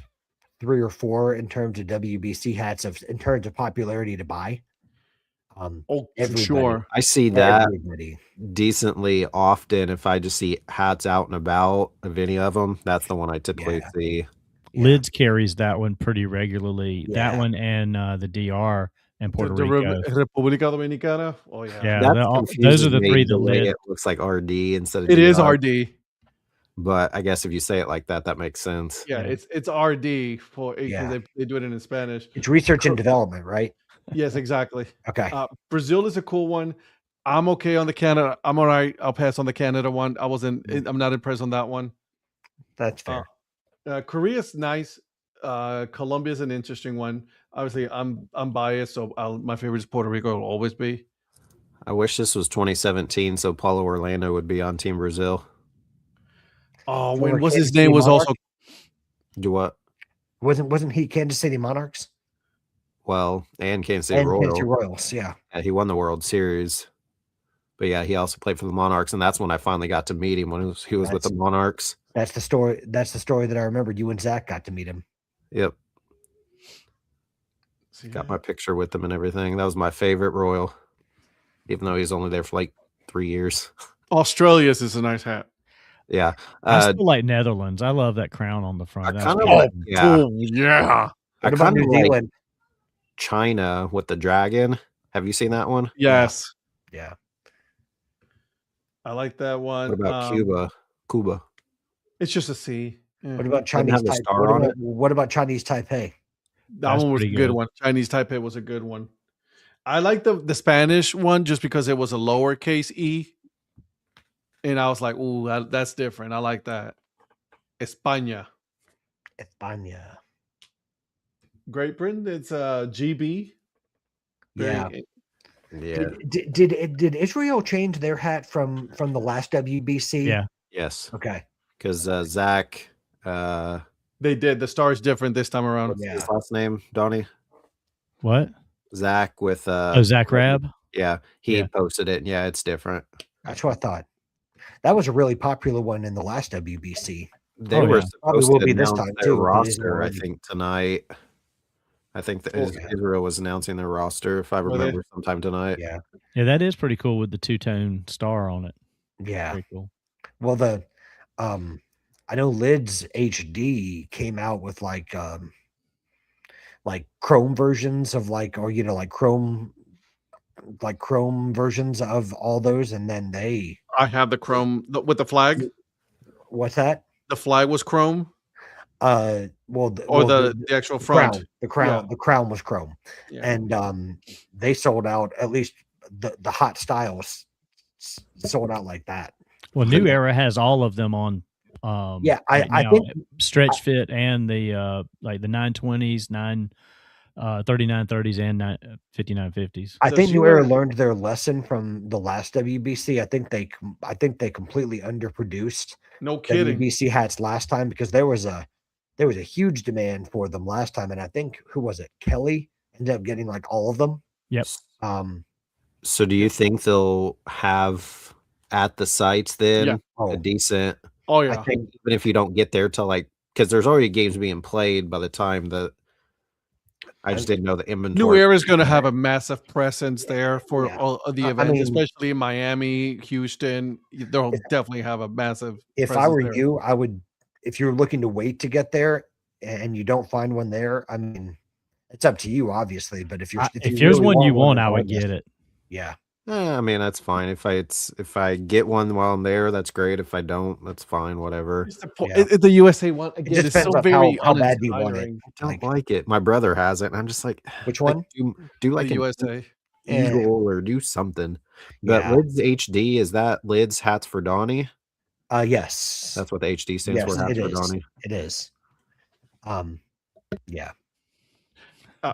3 or 4 in terms of WBC hats in terms of popularity to buy. For sure. I see that decently often. If I just see hats out and about of any of them, that's the one I typically see. Lids carries that one pretty regularly. That one and the DR and Puerto Rico. República Dominicana. Oh yeah. Yeah, those are the three that Lid. It looks like RD instead of it DR. is RD. But I guess if you say it like that, that makes sense. Yeah, it's RD for because they do it in Spanish. It's research and development, right? Yes, exactly. Okay. Brazil is a cool one. I'm okay on the Canada. I'm all right. I'll pass on the Canada one. I'm not impressed on that one. That's fair. Korea's nice. Colombia's an interesting one. Obviously, I'm biased, so my favorite is Puerto Rico. Will always be. I wish this was 2017, so Paulo Orlando would be on Team Brazil. Oh, when was his name? Was also do what? Wasn't he Kansas City Monarchs? Well, and Kansas City Royals, yeah. He won the World Series. But yeah, he also played for the Monarchs, and that's when I finally got to meet him when he was with the Monarchs. That's the story that I remember. You and Zach got to meet him. Yep. Got my picture with him and everything. That was my favorite Royal, even though he's only there for 3 years. Australia's is a nice hat. Yeah. I still like Netherlands. I love that crown on the front. I kind of like, yeah. I kind of like China with the dragon. Have you seen that one? Yes. Yeah. I like that one. What about Cuba? It's just a C. Yeah. What about Chinese Taipei? What about Chinese Taipei? That one was a good one. Chinese Taipei was a good one. I like the Spanish one just because it was a lowercase e. And I was like, ooh, that's different. I like that. España. Great Britain, it's GB. Yeah. Yeah. Did Israel change their hat from the last WBC? Yeah. Yes. Okay. Because Zach, they did. The star is different this time around. What's his last name, Donnie? What? Zach with Zach Rabb. Yeah, he posted it. Yeah, it's different. That's what I thought. That was a really popular one in the last WBC. They were supposed will to be this announce time their too. roster, I think, tonight. I think that Israel was announcing their roster, if I remember, sometime tonight. Yeah. Yeah, that is pretty cool with the two-tone star on it. Yeah. Pretty cool. Well, I know Lids HD came out with like Chrome versions of like Chrome versions of all those, and then I have the Chrome with the flag. What's that? The flag was Chrome. The actual front. The crown was Chrome, and they sold out. At least the hot styles sold out like that. Well, New Era has all of them on. I think stretch fit and the like the 920s, 3930s, and 5950s. I think New Era learned their lesson from the last WBC. I think they completely underproduced. No kidding. WBC hats last time because there was a huge demand for them last time, and I think who was it? Kelly ended up getting like all of them. Yep. So do you think they'll have at the sites then a decent? Oh yeah. I think even if you don't get there till because there's already games being played by the time that. I just didn't know the inventory. New Era is going to have a massive presence there for all of the events, especially in Miami, Houston. They'll definitely have a massive. If I were you, I would. If you're looking to wait to get there and you don't find one there, I mean, it's up to you, obviously. But if there's really one you want, I would get it. Yeah. I mean, that's fine. If I get one while I'm there, that's great. If I don't, that's fine. Whatever. The USA one again, it just depends on how bad you want it. I don't like it. My brother has it, and I'm just like, which one? Do like the USA eagle or do something. But Lids HD, is that Lids hats for Donnie? Yes. That's what the HD stands for. Hats for Donnie. It is. Yeah.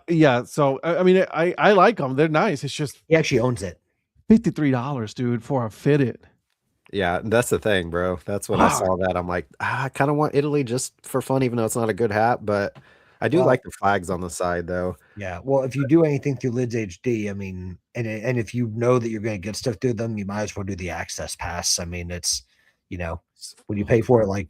Yeah. So I mean, I like them. They're nice. It's just he actually owns it. $53, dude, for a fitted. Yeah, that's the thing, bro. That's when I saw that. I'm like, I kind of want Italy just for fun, even though it's not a good hat, but I do like the flags on the side, though. Yeah, well, if you do anything through Lids HD, I mean, and if you know that you're going to get stuff through them, you might as well do the access pass. I mean, it's, when you pay for it,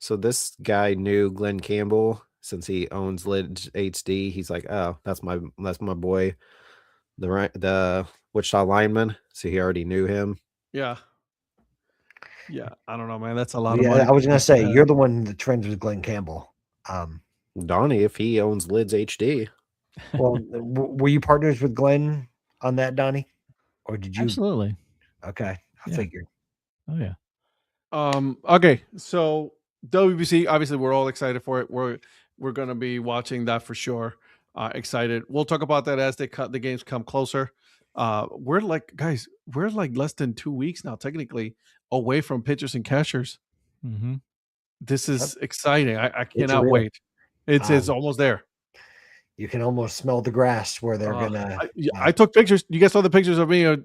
So this guy knew Glenn Campbell since he owns Lids HD. He's like, oh, that's my boy, the Wichita lineman. So he already knew him. Yeah. Yeah, I don't know, man. That's a lot of money. I was gonna say you're the one that trends with Glenn Campbell. Donnie, if he owns Lids HD. Well, were you partners with Glenn on that, Donnie, or did you? Absolutely. Okay, I figured. Oh yeah. Okay, so WBC. Obviously, we're all excited for it. We're gonna be watching that for sure. Excited. We'll talk about that as the games come closer. We're like less than 2 weeks now, technically, away from pitchers and catchers. Mm-hmm. This is exciting. I cannot wait. It's almost there. You can almost smell the grass where they're gonna. I took pictures. You guys saw the pictures of me,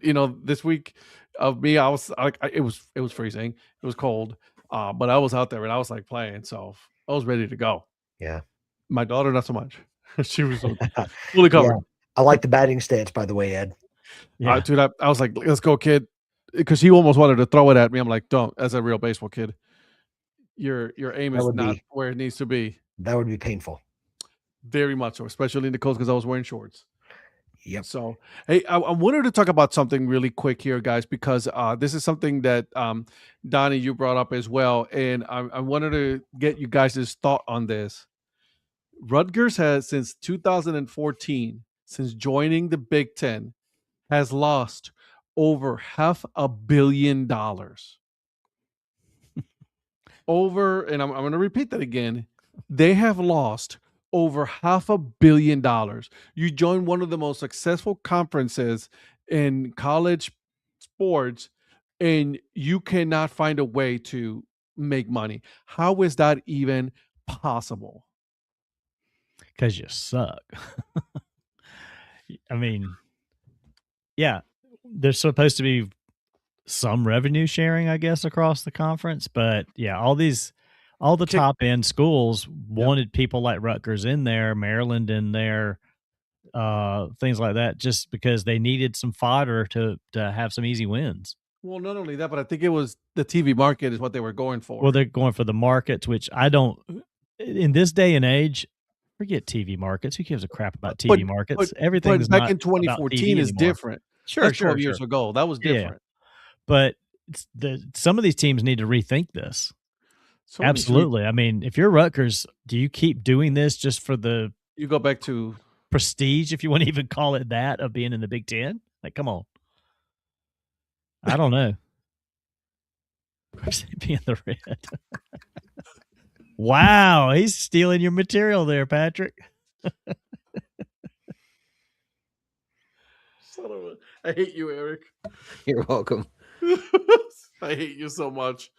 this week of me. I was it was freezing. It was cold, but I was out there and I was like playing, so I was ready to go. Yeah. My daughter, not so much. She was fully covered. Yeah. I like the batting stance, by the way, Ed. Yeah. Dude, I was like, let's go, kid. Because he almost wanted to throw it at me. I'm like, don't. As a real baseball kid, your aim is not where it needs to be. That would be painful. Very much so, especially in the cold because I was wearing shorts. Yep. So, hey, I wanted to talk about something really quick here, guys, because this is something that Donnie, you brought up as well. And I wanted to get you guys' thought on this. Rutgers has, since 2014, since joining the Big Ten, has lost over $500 million. And I'm going to repeat that again. They have lost over $500 million. You join one of the most successful conferences in college sports, and you cannot find a way to make money. How is that even possible? Because you suck. I mean, yeah, there's supposed to be some revenue sharing, I guess, across the conference, but yeah, all the top end schools wanted people like Rutgers in there, Maryland in there, things like that, just because they needed some fodder to have some easy wins. Well, not only that, but I think it was the TV market is what they were going for. Well, they're going for the markets, which I don't. In this day and age, forget TV markets. Who gives a crap about TV markets? Everything back in 2014 is different. Sure, 12 years ago. That was different. Yeah. But some of these teams need to rethink this. Absolutely. I mean, if you're Rutgers, do you keep doing this just for the you go back to prestige, if you want to even call it that, of being in the Big Ten? Like, come on. I don't know. Being the red. Wow, he's stealing your material there, Patrick. Son of a, I hate you, Eric. You're welcome. I hate you so much.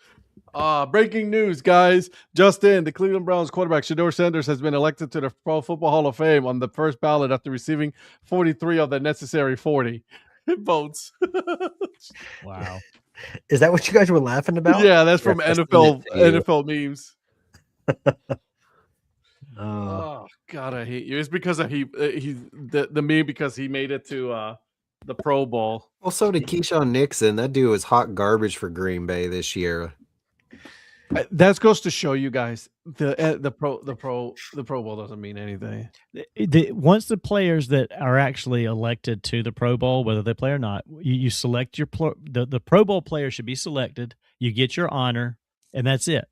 Breaking news, guys. Just in, the Cleveland Browns quarterback Shedeur Sanders has been elected to the Pro Football Hall of Fame on the first ballot after receiving 43 of the necessary 40 votes. Wow. Is that what you guys were laughing about? Yeah, that's from NFL memes. Oh God, I hate you. It's because of the meme because he made it to the Pro Bowl. Well, so did Keyshawn Nixon. That dude was hot garbage for Green Bay this year. That goes to show you guys the Pro Bowl doesn't mean anything. Once the players that are actually elected to the Pro Bowl, whether they play or not, you select the Pro Bowl player should be selected. You get your honor, and that's it.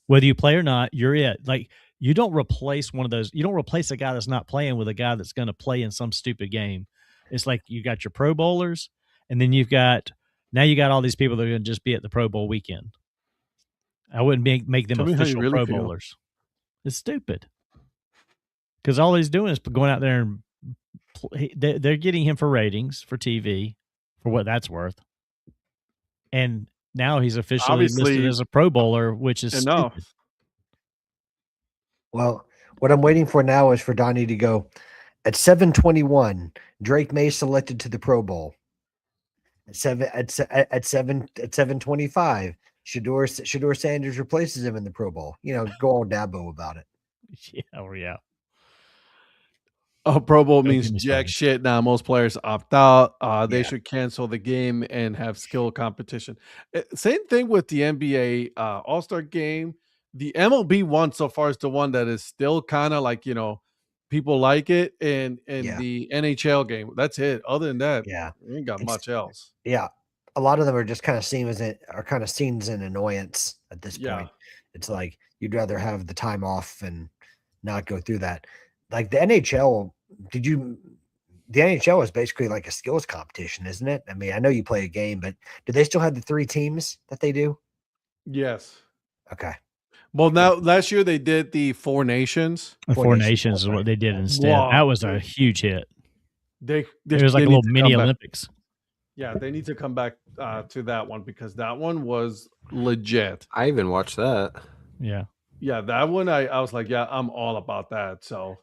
Whether you play or not, you're it. Like, you don't replace one of those. You don't replace a guy that's not playing with a guy that's going to play in some stupid game. It's like you got your Pro Bowlers, and then you got all these people that are going to just be at the Pro Bowl weekend. I wouldn't make them official Pro Bowlers. It's stupid. Because all he's doing is going out there and they're getting him for ratings, for TV, for what that's worth. And now he's officially listed as a Pro Bowler, which is enough. Stupid. Well, what I'm waiting for now is for Donnie to go at 7:21. Drake May selected to the Pro Bowl. At 7:25. Shedeur Sanders replaces him in the Pro Bowl. You know, go all Dabo about it. Yeah. Pro Bowl means jack shit now. Most players opt out. They should cancel the game and have skill competition. Same thing with the NBA All-Star game. The MLB one so far is the one that is still kind of like, people like it. And the NHL game, that's it. Other than that, we ain't got much else. Yeah. A lot of them are just kind of seen as an annoyance at this point. It's like you'd rather have the time off and not go through that. Like the NHL, the NHL is basically like a skills competition, isn't it? I mean, I know you play a game, but do they still have the 3 teams that they do? Yes. Okay. Well, now last year they did the 4 nations. The 4 nations is what they did instead. Wow. That was a huge hit. It was like a little mini Olympics. Yeah, they need to come back to that one because that one was legit. I even watched that. Yeah. Yeah, that one I was like, I'm all about that. So,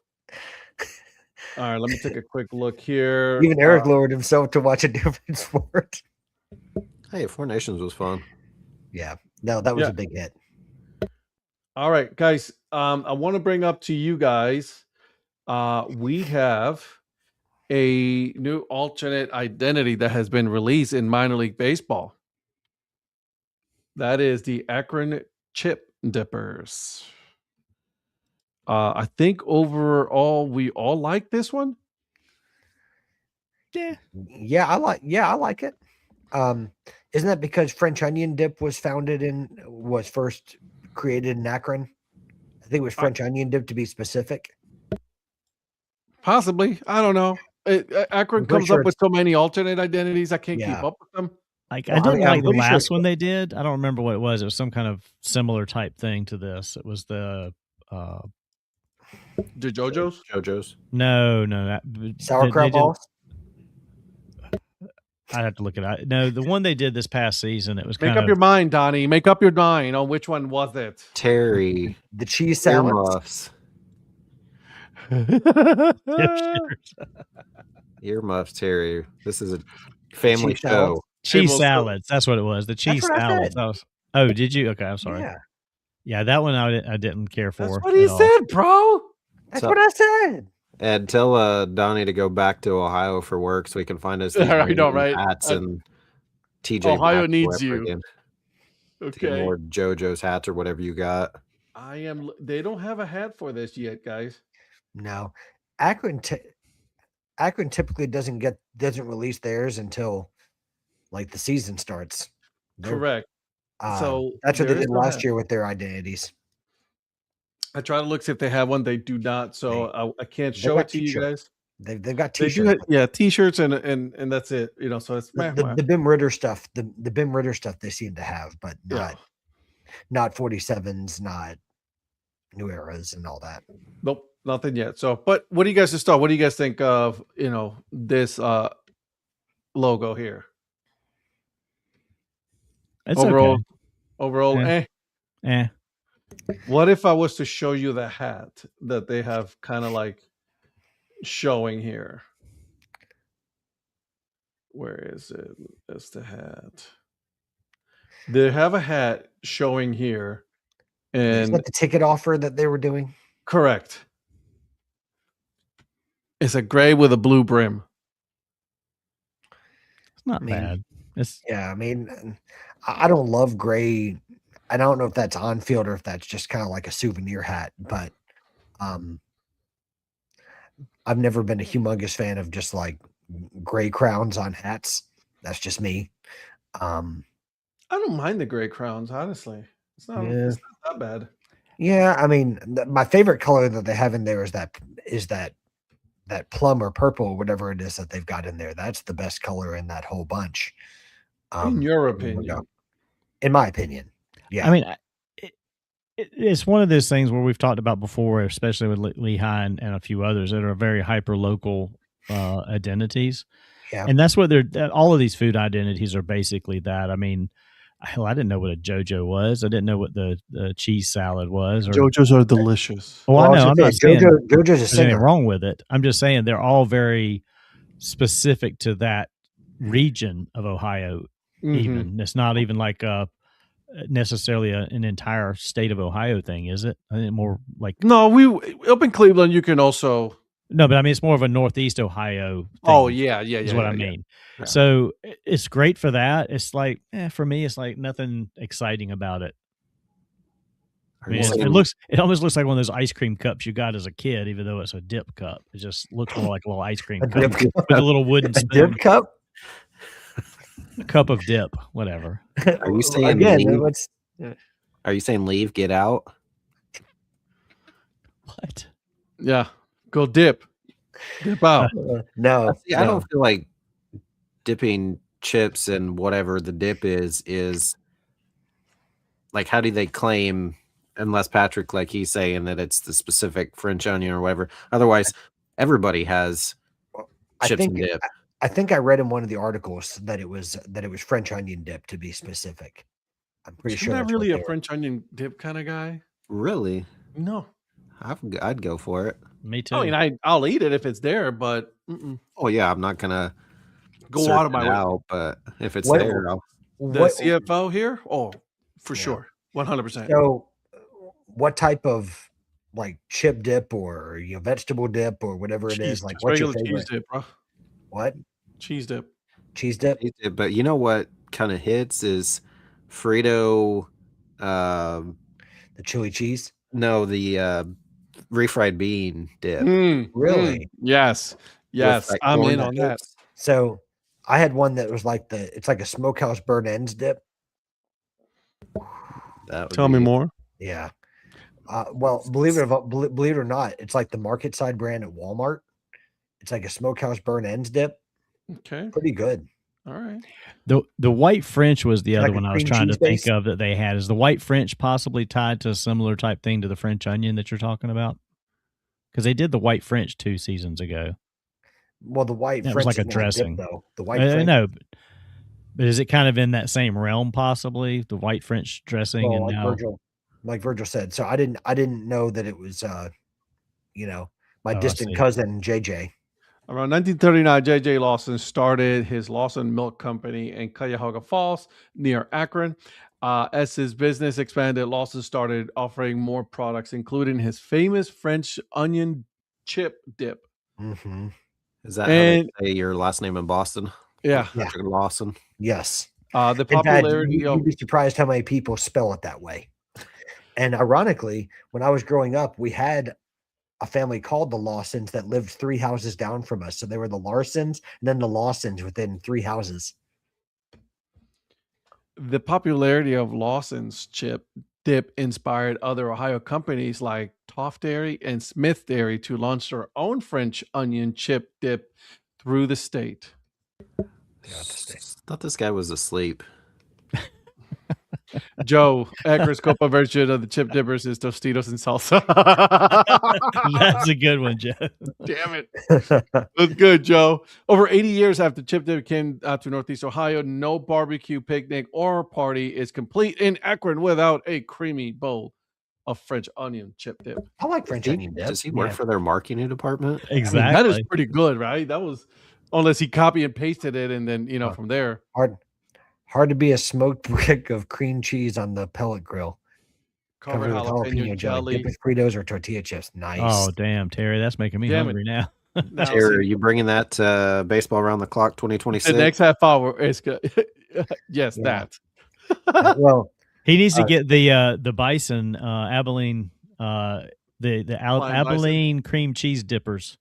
all right, let me take a quick look here. Even Eric lowered himself to watch a different sport. Hey, 4 Nations was fun. Yeah, no, that was a big hit. All right, guys, I want to bring up to you guys, we have a new alternate identity that has been released in minor league baseball. That is the Akron Chip Dippers. I think overall we all like this one. Yeah, I like it. Isn't that because French onion dip was first created in Akron? I think it was French onion dip, to be specific. Possibly, I don't know. Akron comes up with so many alternate identities, I can't keep up with them. Like, I didn't like the last one they did. I don't remember what it was. It was some kind of similar type thing to this. It was the The JoJo's? JoJo's. No. Sauerkraut balls? I'd have to look it up. No, the one they did this past season, it was Make up your mind, Donnie. Make up your mind on which one was it. Terry. The cheese salads. Earmuffs, Terry. This is a family show. Cheese salads. That's what it was. The cheese salads. Oh, did you? Okay, I'm sorry. Yeah, that one I didn't care for. That's what he said, bro. That's what I said. Ed, tell Donnie to go back to Ohio for work so he can find us I know, right? hats and TJ. Ohio needs you. Again. Okay. To get more JoJo's hats or whatever you got. They don't have a hat for this yet, guys. No, Akron typically doesn't release theirs until like the season starts. Correct. So that's what they did last year with their identities. I try to look see if they have one. They do not. So I can't show it to you guys. They've got t-shirts. T-shirts and that's it. So it's the Bim Ritter stuff. The Bim Ritter stuff they seem to have, but not 47s, not New Eras and all that. Nope, nothing yet. So, but what do you guys install? What do you guys think of this logo here? It's overall, What if I was to show you the hat that they have kind of like showing here? Where is it? That's the hat. They have a hat showing here. And is that the ticket offer that they were doing? Correct. It's a gray with a blue brim. It's not bad. I don't love gray. I don't know if that's on field or if that's just kind of like a souvenir hat, but I've never been a humongous fan of just like gray crowns on hats. That's just me. I don't mind the gray crowns, honestly. It's not that bad. Yeah, I mean, my favorite color that they have in there is that plum or purple, or whatever it is that they've got in there. That's the best color in that whole bunch. In your opinion? In my opinion, yeah. I mean, it's one of those things where we've talked about before, especially with Lehigh and a few others that are very hyper local identities. Yeah, and that's what all of these food identities are basically that. I mean, hell, I didn't know what a JoJo was. I didn't know what the cheese salad was. JoJo's are delicious. Oh, I know. I'm not saying JoJo's there's anything wrong with it. I'm just saying they're all very specific to that region of Ohio. Mm-hmm. Even it's not even like necessarily an entire state of Ohio thing, is it? I think more like up in Cleveland you can also. No, but I mean it's more of a Northeast Ohio thing. Oh yeah, is what I mean. Yeah. So it's great for that. It's like for me, it's like nothing exciting about it. I mean, it almost looks like one of those ice cream cups you got as a kid, even though it's a dip cup. It just looks more like a little ice cream cup with a little wooden spoon. Dip cup. A cup of dip, whatever. Are you saying leave? Are you saying leave? Get out? What? Yeah, go dip out. No, I don't feel like dipping chips and whatever the dip is like. How do they claim? Unless Patrick, like he's saying that it's the specific French onion or whatever. Otherwise, everybody has chips and dip. I think I read in one of the articles that it was French onion dip, to be specific. I'm pretty sure. You're not really a French onion dip kind of guy. Really? No. I'd go for it. Me too. I mean, I'll eat it if it's there, but oh yeah, I'm not gonna go out of my way. But if it's there, the CFO here, for sure, 100%. So, what type of like chip dip or vegetable dip or whatever it is? Like, what's your favorite? Cheese dip, bro. What? Cheese dip. Cheese dip. But you know what kind of hits is Frito. The chili cheese. No, the refried bean dip. Really? Yes. I'm in on that. So I had one that was like it's like a smokehouse burnt ends dip. Tell me more. Yeah. Well, believe it or not, it's like the market side brand at Walmart. It's like a smokehouse burnt ends dip. Okay. Pretty good. All right. The white French was the other one I was trying to think of that they had. Is the white French possibly tied to a similar type thing to the French onion that you're talking about? because they did the white French 2 seasons ago. Well, the white That French was like is a not dressing. dip, though. The white I French. know, but is it kind of in that same realm? Possibly the white French dressing, Well, and like now, Virgil said. So I didn't know that it was my I distant see. cousin JJ. Around 1939, J.J. Lawson started his Lawson Milk Company in Cuyahoga Falls near Akron. As his business expanded, Lawson started offering more products, including his famous French onion chip dip. Mm-hmm. Is that how they say your last name in Boston? Yeah. Patrick Lawson. Yes. The popularity you'd be surprised how many people spell it that way. And ironically, when I was growing up, we had a family called the Lawsons that lived 3 houses down from us. So they were the Larsons and then the Lawsons within 3 houses. The popularity of Lawson's chip dip inspired other Ohio companies like Toft Dairy and Smith Dairy to launch their own French onion chip dip through the state. Thought this guy was asleep. Joe, Akron's Copa version of the chip dippers is Tostitos and salsa. That's a good one, Joe. Damn it. That's good, Joe. Over 80 years after chip dip came to Northeast Ohio, no barbecue, picnic, or party is complete in Akron without a creamy bowl of French onion chip dip. I like French onion dip. Does he work for their marketing department? Exactly. I mean, that is pretty good, right? That was, unless he copy and pasted it and then, from there. Hard to be a smoked brick of cream cheese on the pellet grill. Covered with jalapeno jelly. Dip with Fritos or tortilla chips. Nice. Oh, damn, Terry. That's making me hungry now. Terry, are you bringing that baseball around the clock 2026? The next half hour is good. Yes, that. Well, he needs to get the bison Abilene the Abilene cream cheese dippers.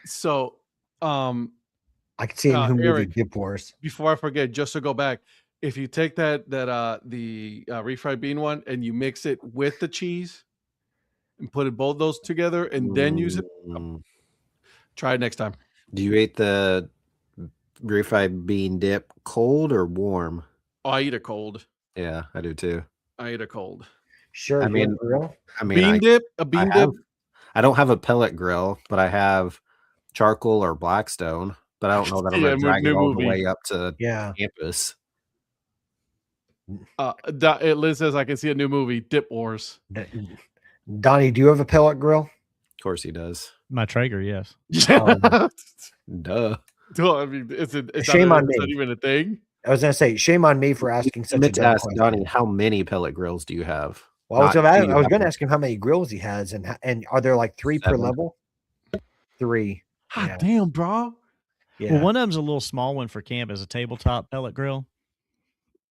So I can see in movie Eric, Dip Wars. Before I forget, just to go back, if you take the refried bean one and you mix it with the cheese and put both those together and then use it, try it next time. Do you eat the refried bean dip cold or warm? Oh, I eat it cold. Yeah, I do too. I eat it cold. Sure. I mean, bean dip. I don't have a pellet grill, but I have charcoal or Blackstone. But I don't know that I'm going to drag it all the way up to campus. Liz says I can see a new movie, Dip Wars. Donnie, do you have a pellet grill? Of course he does. My Traeger, yes. Duh. I mean, it's shame on me. Not even a thing. I was going to say, shame on me for asking such a dumb question. Donnie, how many pellet grills do you have? Well, I was going to ask him how many grills he has, and are there like 3 per level? 3. God damn, bro. Yeah. Well, one of them's a little small one for camp as a tabletop pellet grill,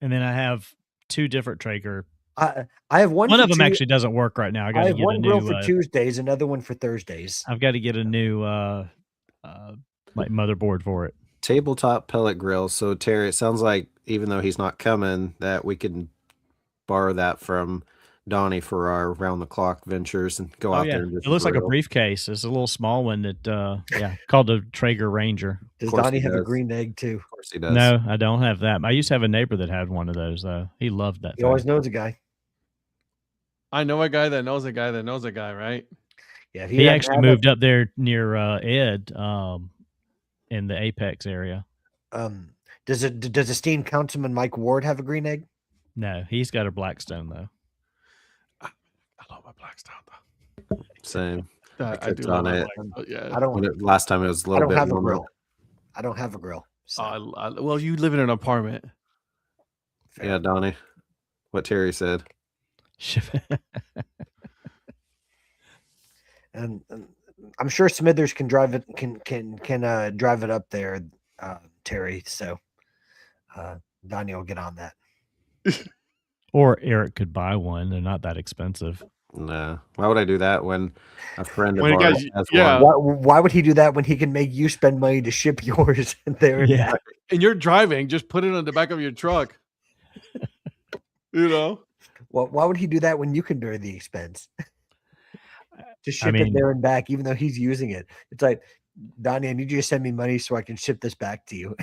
and then I have 2 different Traeger. I have one. One of them actually doesn't work right now. I have one grill for Tuesdays, another one for Thursdays. I've got to get a new like motherboard for it. Tabletop pellet grill. So Terry, it sounds like even though he's not coming, that we can borrow that from Donnie for our round the clock ventures and go out there. And just it looks like a briefcase. It's a little small one that called a Traeger Ranger. Does Donnie have a green egg too? Of course he does. No, I don't have that. I used to have a neighbor that had one of those though. He loved that. He always knows a guy. I know a guy that knows a guy that knows a guy, right? Yeah, he actually moved up there near Ed, in the Apex area. Does esteemed Councilman Mike Ward have a green egg? No, he's got a Blackstone though. I love my Blackstone though. Same. I do love it. Yeah. I don't. Last time it was a little bit. I don't have a grill. So. Well, you live in an apartment. Fair. Yeah, Donnie. What Terry said. And I'm sure Smithers can drive it. Can drive it up there, Terry. So Donnie will get on that. Or Eric could buy one. They're not that expensive. No. Why would I do that when a friend of ours has one? Why would he do that when he can make you spend money to ship yours there? Yeah. And you're driving, just put it on the back of your truck. Well, why would he do that when you can bear the expense? To ship it there and back, even though he's using it. It's like, Donnie, I need you to send me money so I can ship this back to you.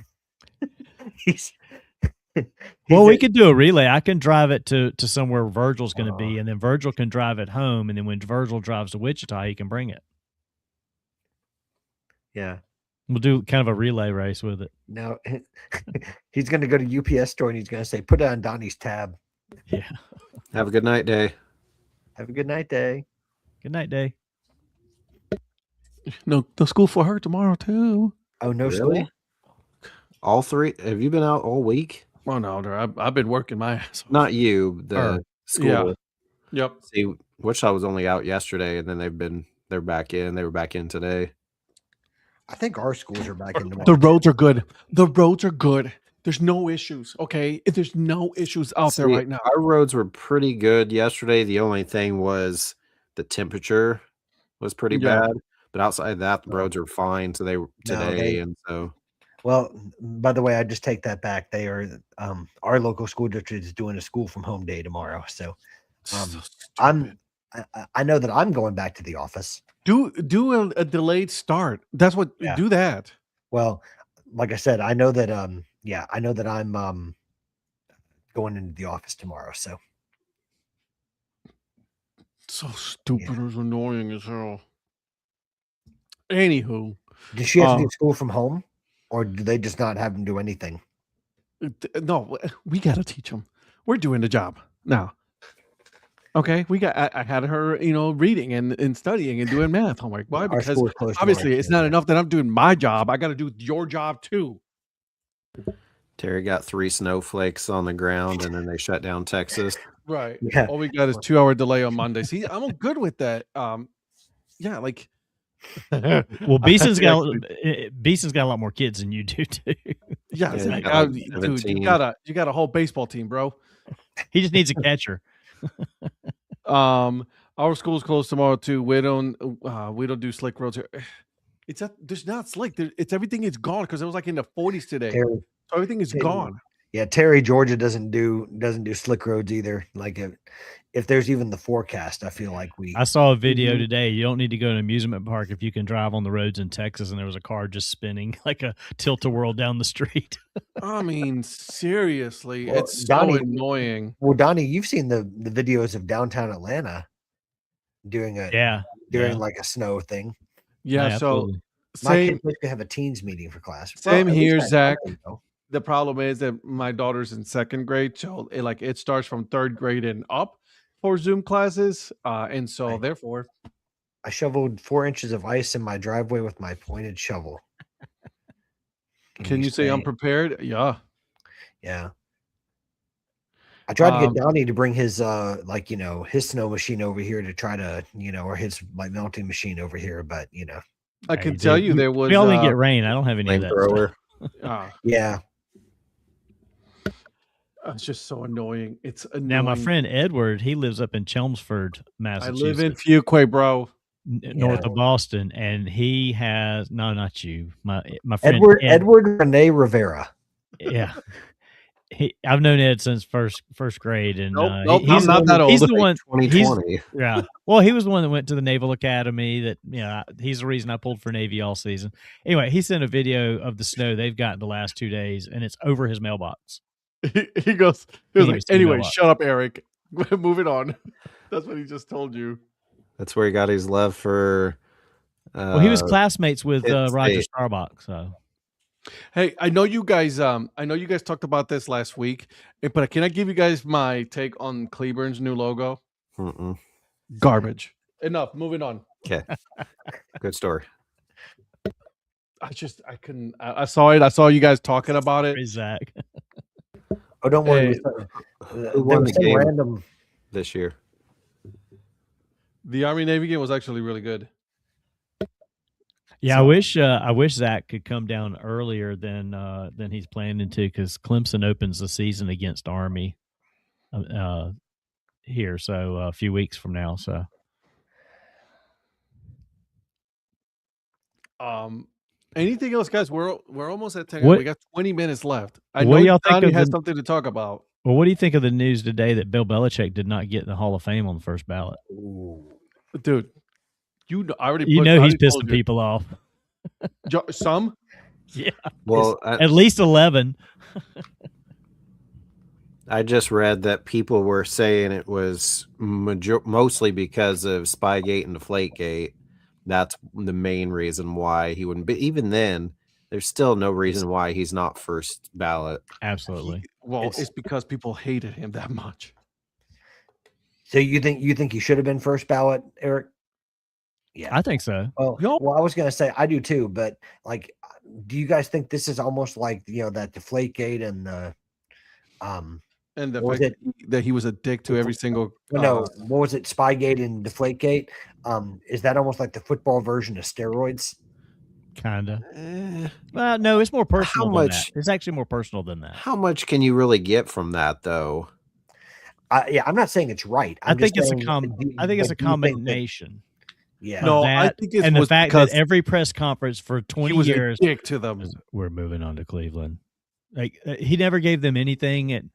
We could do a relay. I can drive it to somewhere Virgil's going to be, and then Virgil can drive it home. And then when Virgil drives to Wichita, he can bring it. Yeah. We'll do kind of a relay race with it. Now he's going to go to UPS store and he's going to say, put it on Donnie's tab. Yeah. Have a good night, Day. Have a good night, Day. Good night, Day. No school for her tomorrow too. Oh, no Really? school? All three? Have you been out all week? Oh no, I've been working my ass off. Not you, the school. Yeah. Yep. See, Wichita was only out yesterday, and then they're back in. They were back in today. I think our schools are back in tomorrow. The roads are good. The roads are good. There's no issues. Okay, there's no issues out there right now. Our roads were pretty good yesterday. The only thing was the temperature was pretty bad, but outside of that, the roads are fine. So Well, by the way, I just take that back. They are our local school district is doing a school from home day tomorrow. So I know that I'm going back to the office. Do a delayed start. That's what do that. Well, like I said, I know that I know that I'm going into the office tomorrow. So stupid. It's annoying as hell. Anywho, does she have to do school from home, or do they just not have them do anything? No, we got to teach them. We're doing the job now. Okay, I had her, reading and studying and doing math homework. Why? Because obviously it's not enough that I'm doing my job. I got to do your job too. Terry got 3 snowflakes on the ground, and then they shut down Texas. Right. Yeah. All we got is 2-hour delay on Monday. See, I'm good with that. Yeah, like. Well, Beeson's got a lot more kids than you do too. Yeah, dude, you got a whole baseball team, bro. He just needs a catcher. Our school's closed tomorrow too. We don't do slick roads here. There's not slick. It's everything is gone because it was like in the 40s today. So everything is gone. Yeah, Terry, Georgia doesn't do slick roads either. Like if there's even the forecast, I feel like I saw a video today. You don't need to go to an amusement park if you can drive on the roads in Texas, and there was a car just spinning like a tilt-a-whirl down the street. I mean, seriously, it's so annoying. Well, Donnie, you've seen the videos of downtown Atlanta doing like a snow thing. Yeah, so my kids used to have a teens meeting for class. Same here, Zach. The problem is that my daughter's in 2nd grade, so it starts from 3rd grade and up for Zoom classes, and so therefore, I shoveled 4 inches of ice in my driveway with my pointed shovel. Can you say I'm prepared? Yeah. Yeah. I tried to get Donnie to bring his his snow machine over here to try to, or his melting machine over here, but I can tell you there was we only get rain. I don't have any of that stuff. Yeah. It's just so annoying. It's annoying. Now my friend Edward, he lives up in Chelmsford, Massachusetts. I live in Fuquay, bro, north of Boston, and he has not you, my friend Edward Rene Rivera. Yeah, I've known Ed since first grade, and he's not that old. He's the one. 2020. Yeah. Well, he was the one that went to the Naval Academy. That he's the reason I pulled for Navy all season. Anyway, he sent a video of the snow they've gotten the last 2 days, and it's over his mailbox. He was like, anyway, shut up, Eric. Moving on. That's what he just told you. That's where he got his love for. Well, he was classmates with Roger Staubach. So, hey, I know you guys talked about this last week, but can I give you guys my take on Cleburne's new logo? Garbage. Enough. Moving on. Okay. Good story. I couldn't. I saw it. I saw you guys talking about it. Zach. Oh, don't worry. Who won the game random this year? The Army Navy game was actually really good. Yeah, I wish Zach could come down earlier than he's planning to, because Clemson opens the season against Army here, so a few weeks from now. So, anything else, guys? We're almost at 10. We got 20 minutes left. I know Donnie has something to talk about. Well, what do you think of the news today that Bill Belichick did not get in the Hall of Fame on the first ballot? Dude, he's pissing people off. Some? Yeah. Well, at least 11. I just read that people were saying it was mostly because of Spygate and Deflategate, that's the main reason why he wouldn't be. Even then, there's still no reason why he's not first ballot. Absolutely. It's because people hated him that much. So you think he should have been first ballot, Eric? Yeah, I think so. Well, I was going to say I do too, but like, do you guys think this is almost like that Deflategate and the fact that he was a dick to every single what was it, Spygate and Deflategate? Is that almost like the football version of steroids? Kinda. Well, no, it's more personal than that. It's actually more personal than that. How much can you really get from that, though? I'm not saying it's right. I think it's a combination. Yeah. No, I think it's the fact that every press conference for 20 years, dick to them. We're moving on to Cleveland. Like he never gave them anything, and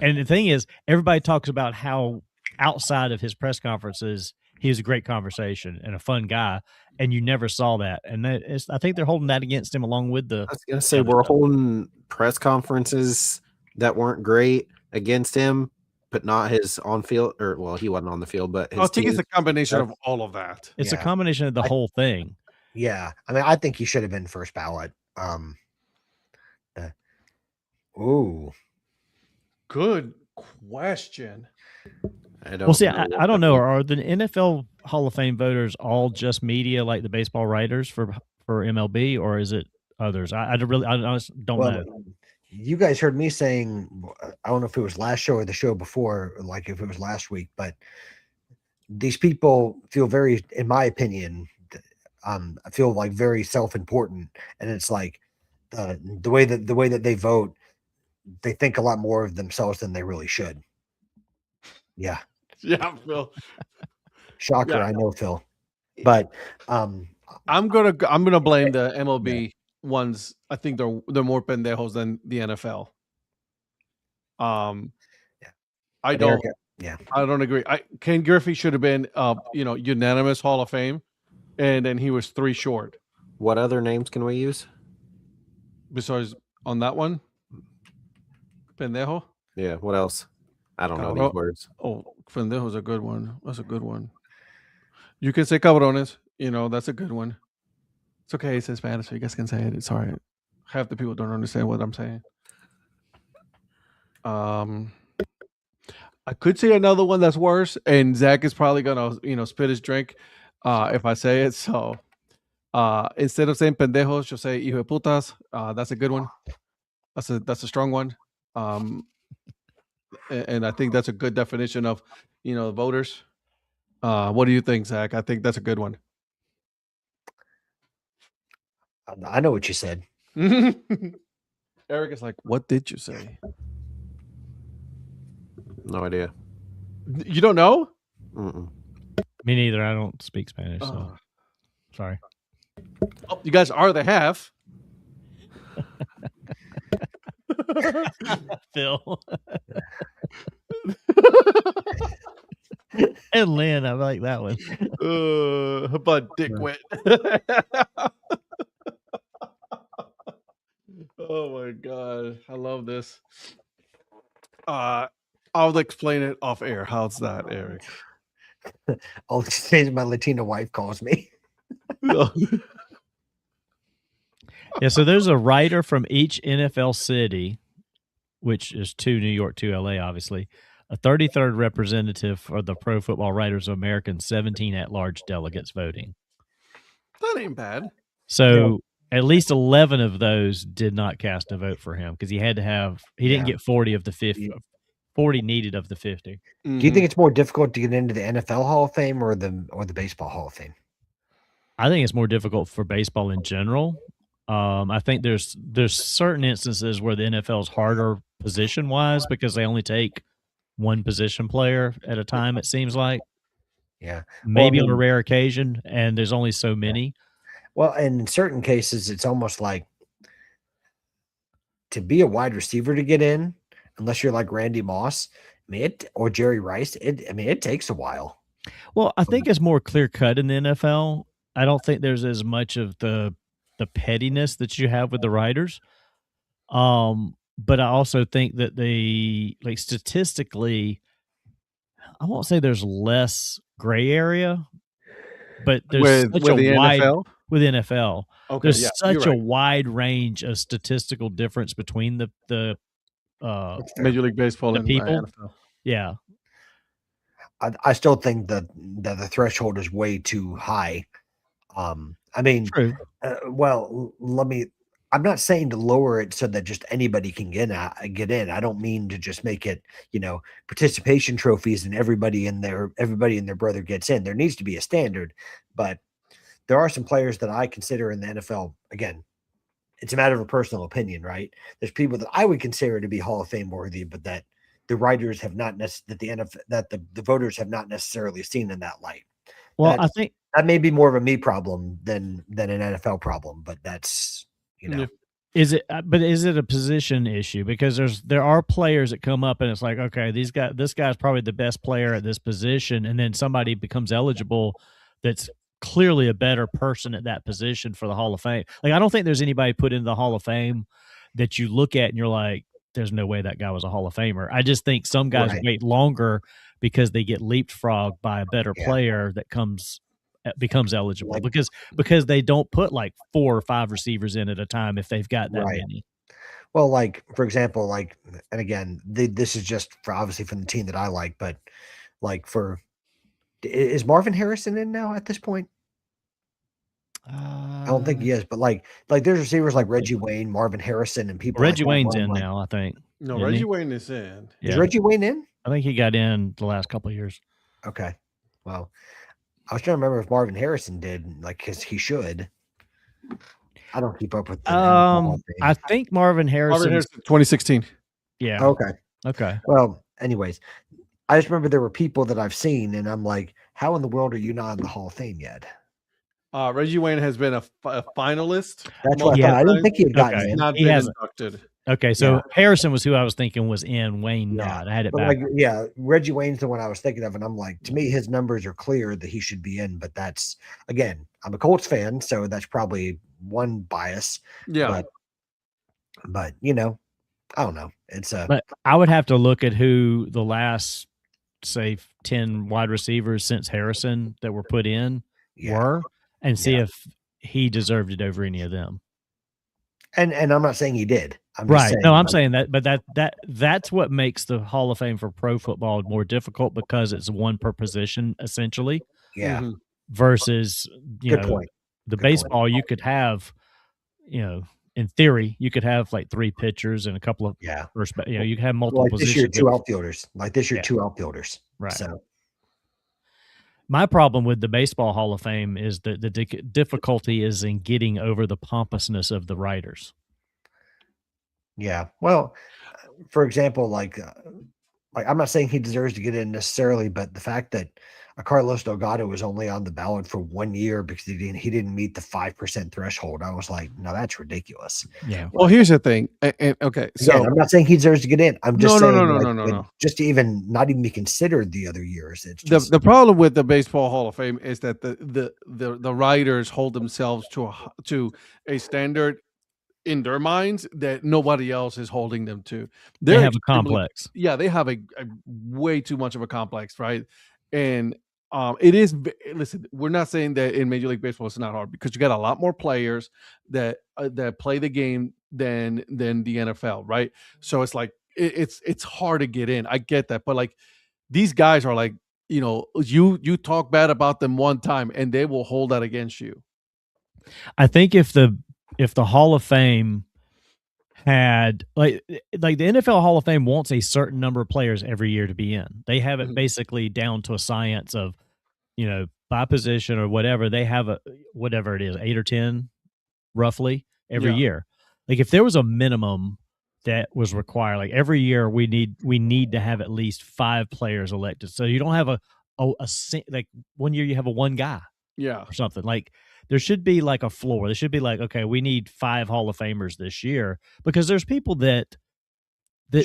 the thing is, everybody talks about how outside of his press conferences, he was a great conversation and a fun guy, and you never saw that. And I think they're holding that against him, along with the. I was gonna say we're holding press conferences that weren't great against him. But not his on field, he wasn't on the field. But I think it's a combination of all of that. It's a combination of the whole thing. Yeah, I mean, I think he should have been first ballot. Good question. I don't know. Are the NFL Hall of Fame voters all just media, like the baseball writers for MLB, or is it others? I honestly don't know. You guys heard me saying, I don't know if it was last show or the show before, like if it was last week, but these people feel very, in my opinion, I feel like very self-important, and it's like the way that they vote, they think a lot more of themselves than they really should. Yeah, Phil. Shocker, yeah. I know, Phil, but I'm gonna blame the MLB ones. I think they're more pendejos than the NFL. I don't agree. Ken Griffey should have been unanimous Hall of Fame, and then he was 3 short. What other names can we use besides on that one? Pendejo. Yeah. What else? I don't know these words. Oh, pendejo's a good one. That's a good one. You can say cabrones. That's a good one. It's okay. It's in Spanish, so you guys can say it. It's all right. Half the people don't understand what I'm saying. I could say another one that's worse, and Zach is probably gonna, spit his drink if I say it. So instead of saying pendejos, you'll say hijo de putas. That's a good one. That's a strong one. And I think that's a good definition of, the voters. What do you think, Zach? I think that's a good one. I know what you said. Eric is like, what did you say? No idea. You don't know? Mm-mm. Me neither. I don't speak Spanish, so sorry. Oh, you guys are the half. Phil. And Lynn, I like that one. But dickwit. Oh my god, I love this. I'll explain it off air. How's that, Eric? All these things my Latina wife calls me. Yeah, so there's a writer from each NFL city, which is 2 New York, 2 LA, obviously. A 33rd representative for the Pro Football Writers of America, and 17 at-large delegates voting. That ain't bad. So at least 11 of those did not cast a vote for him because he had to have. He didn't get 40 of the 50. 40 needed of the 50. Mm-hmm. Do you think it's more difficult to get into the NFL Hall of Fame or the Baseball Hall of Fame? I think it's more difficult for baseball in general. I think there's certain instances where the NFL is harder position wise because they only take one position player at a time. It seems like, maybe on a rare occasion, and there's only so many. Well, and in certain cases, it's almost like to be a wide receiver to get in, unless you're like Randy Moss, or Jerry Rice. It takes a while. Well, I think it's more clear cut in the NFL. I don't think there's as much of the pettiness that you have with the writers. But I also think that statistically, I won't say there's less gray area, but there's with such the a wide NFL? with NFL. Okay, There's yeah, such you're a right. wide range of statistical difference between the Major League Baseball and people. NFL. Yeah. I still think that the threshold is way too high. I mean, True. I'm not saying to lower it so that just anybody can get in. I don't mean to just make it, participation trophies and everybody and their brother gets in. There needs to be a standard, but there are some players that I consider in the NFL. Again, it's a matter of a personal opinion, right? There's people that I would consider to be Hall of Fame worthy, but that the writers have not the voters have not necessarily seen in that light. Well, I think that may be more of a me problem than an NFL problem, but that's Is it a position issue? Because there are players that come up and it's like, okay, this guy's probably the best player at this position, and then somebody becomes eligible that's clearly a better person at that position for the Hall of Fame. Like, I don't think there's anybody put into the Hall of Fame that you look at and you're like, there's no way that guy was a Hall of Famer. I just think some guys wait longer because they get leapfrogged by a better player that becomes eligible, because they don't put like 4 or 5 receivers in at a time if they've got that many. Well, like, for example, and again, this is just obviously from the team that I like, but is Marvin Harrison in now at this point? I don't think he is, but like there's receivers like Reggie Wayne, Marvin Harrison, and people. Reggie Wayne's in now, I think. No, Reggie Wayne is in. Is Reggie Wayne in? I think he got in the last couple of years. Okay, well, I was trying to remember if Marvin Harrison did, because he should. I don't keep up with. I think Marvin Harrison, 2016. Yeah. Okay. Well, anyways, I just remember there were people that I've seen, and I'm like, how in the world are you not in the Hall of Fame yet? Reggie Wayne has been a finalist. That's what I thought. I didn't think he had gotten in. Not been inducted. Okay, so Harrison was who I was thinking was in. Wayne not. I had it back. Reggie Wayne's the one I was thinking of, and I'm like, to me, his numbers are clear that he should be in. But that's, again, I'm a Colts fan, so that's probably one bias. Yeah. But I don't know. But I would have to look at who the last, say, 10 wide receivers since Harrison that were put in were, and see if he deserved it over any of them. And I'm not saying he did. I'm right. Saying, no, I'm saying that, but that's what makes the Hall of Fame for pro football more difficult, because it's one per position essentially. Yeah. Mm-hmm. Versus the baseball, you could have, in theory, you could have like 3 pitchers and a couple of you could have multiple positions. This year, 2 outfielders. Like this year, 2 outfielders. Right. So my problem with the Baseball Hall of Fame is that the difficulty is in getting over the pompousness of the writers. Yeah. Well, for example, like I'm not saying he deserves to get in necessarily, but the fact that Carlos Delgado was only on the ballot for 1 year because he didn't meet the 5% threshold. I was like, no, that's ridiculous. Yeah. Well, here's the thing. And okay, so I'm not saying he deserves to get in. I'm just saying no. Just to even not even be considered the other years. It's just, the problem with the Baseball Hall of Fame is that the writers hold themselves to a standard in their minds that nobody else is holding them to. They have a complex. Yeah, they have a way too much of a complex, right? And it is. Listen, we're not saying that in Major League Baseball it's not hard, because you got a lot more players that play the game than the NFL, right? So it's like it's hard to get in. I get that, but like these guys are like, you talk bad about them one time and they will hold that against you. I think if the Hall of Fame had like the NFL Hall of Fame wants a certain number of players every year to be in. They have it basically down to a science of, by position or whatever. They have whatever it is, 8 or 10 roughly every year. Like if there was a minimum that was required, like every year we need to have at least 5 players elected. So you don't have a like 1 year you have a 1 guy. Yeah. Or something. Like there should be like a floor. There should be like, okay, we need 5 Hall of Famers this year, because there's people that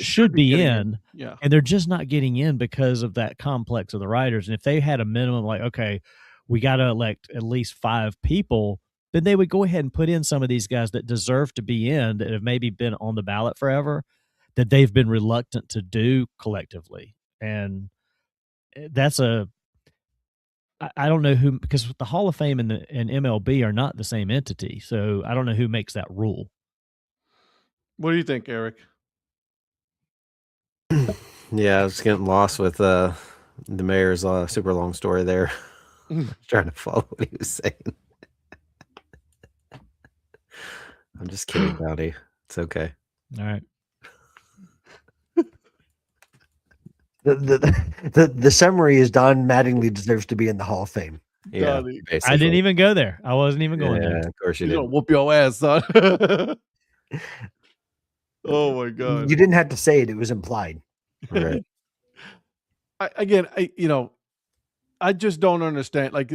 should be in, and they're just not getting in because of that complex of the writers. And if they had a minimum, like, okay, we got to elect at least 5 people, then they would go ahead and put in some of these guys that deserve to be in, that have maybe been on the ballot forever, that they've been reluctant to do collectively. And that's I don't know who, because the Hall of Fame and MLB are not the same entity, so I don't know who makes that rule. What do you think, Eric? Yeah, I was getting lost with the mayor's super long story there. Trying to follow what he was saying. I'm just kidding, Donnie. It's okay. All right. The summary is Don Mattingly deserves to be in the Hall of Fame. Yeah, basically. I didn't even go there. I wasn't even going there. Of course you He's did. gonna whoop your ass, son. Oh my god! You didn't have to say it; it was implied. Right. I just don't understand. Like,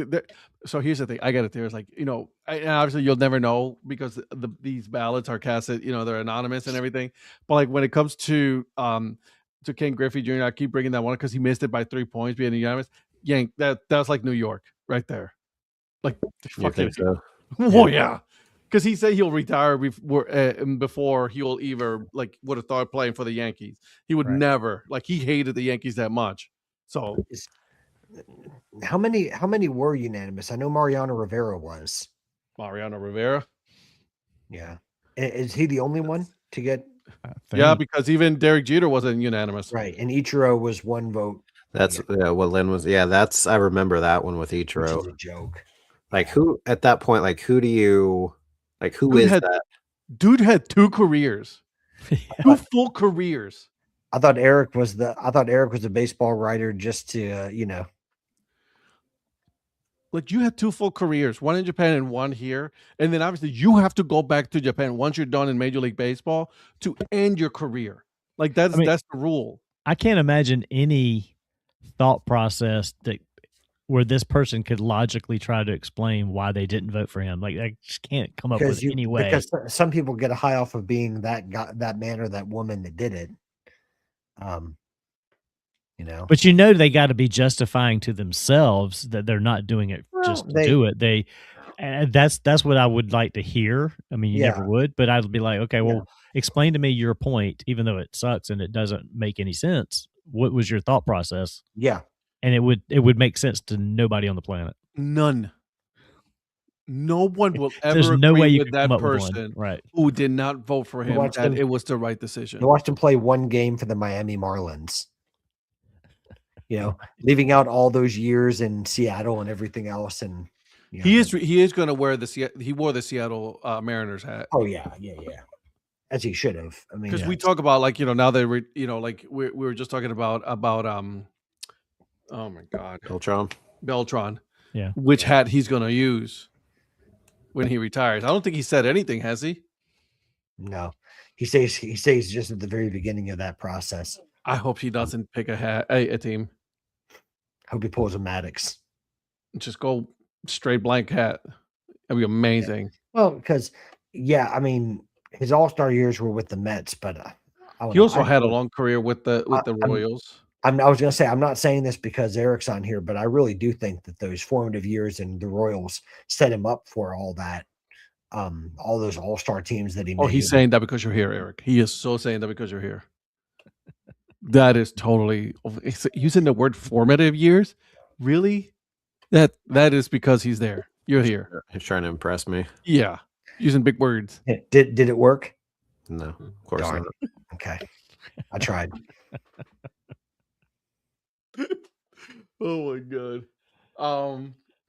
so here's the thing. I got it. There's like, and obviously you'll never know because these ballots are casted. They're anonymous and everything. But like when it comes to Ken Griffey Jr., I keep bringing that one because he missed it by 3 points, being unanimous. Yank, that's like New York right there. Like, You think so? Oh yeah, because he said he'll retire before he will either would have thought playing for the Yankees. He would never he hated the Yankees that much. So how many were unanimous? I know Mariano Rivera was. Mariano Rivera. Yeah, is he the only one to get? Yeah, because even Derek Jeter wasn't unanimous. Right, and Ichiro was 1 vote. That's what Lynn was. Yeah, that's I remember that one with Ichiro. Which is a joke. Like who at that point? Like who do you like? Who is that? Dude had 2 careers, 2 full careers. I thought Eric was a baseball writer just to Like you had 2 full careers, one in Japan and one here, and then obviously you have to go back to Japan once you're done in Major League Baseball to end your career. Like that's the rule. I can't imagine any thought process where this person could logically try to explain why they didn't vote for him. Like I just can't come up with any way. Because some people get a high off of being that guy, that man or that woman that did it. But they got to be justifying to themselves that they're not doing it just to do it. And that's what I would like to hear. I mean, you never would, but I'd be like, okay, well, explain to me your point, even though it sucks and it doesn't make any sense. What was your thought process? Yeah. And it would make sense to nobody on the planet. None. No one will ever There's no way you with that person who did not vote for him that it was the right decision. I watched him play 1 game for the Miami Marlins. Leaving out all those years in Seattle and everything else, and he is going to wear he wore the Seattle Mariners hat. Oh yeah, as he should have. I mean, because we talk about now that we were just talking about oh my god, Beltran, which hat he's going to use when he retires. I don't think he said anything, has he? No, he says just at the very beginning of that process. I hope he doesn't pick a team. Hope he pulls a Maddox. Just go straight blank hat. That'd be amazing. Yeah. Well, because I mean, his All-Star years were with the Mets, but he also had a long career with the Royals. I was going to say, I'm not saying this because Eric's on here, but I really do think that those formative years in the Royals set him up for all that. All those All-Star teams that he made. Oh, he's saying that because you're here, Eric. He is so saying that because you're here. That is totally using the word formative years. Really? That is because he's there. You're here. He's trying to impress me. Yeah. Using big words. Did it work? No, of course not. Okay. I tried. Oh my god.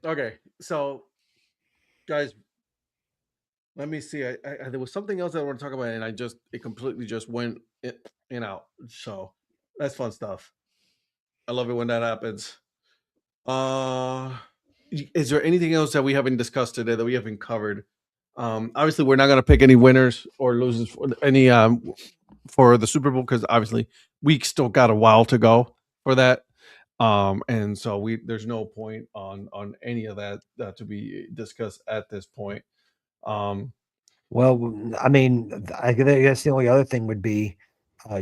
Okay. So guys, let me see. I there was something else I want to talk about, and it completely just went in and out. So that's fun stuff. I love it when that happens. Is there anything else that we haven't discussed today that we haven't covered? Obviously, we're not going to pick any winners or losers for any for the Super Bowl because obviously we still got a while to go for that. And so there's no point on any of that to be discussed at this point. Well, I mean, I guess the only other thing would be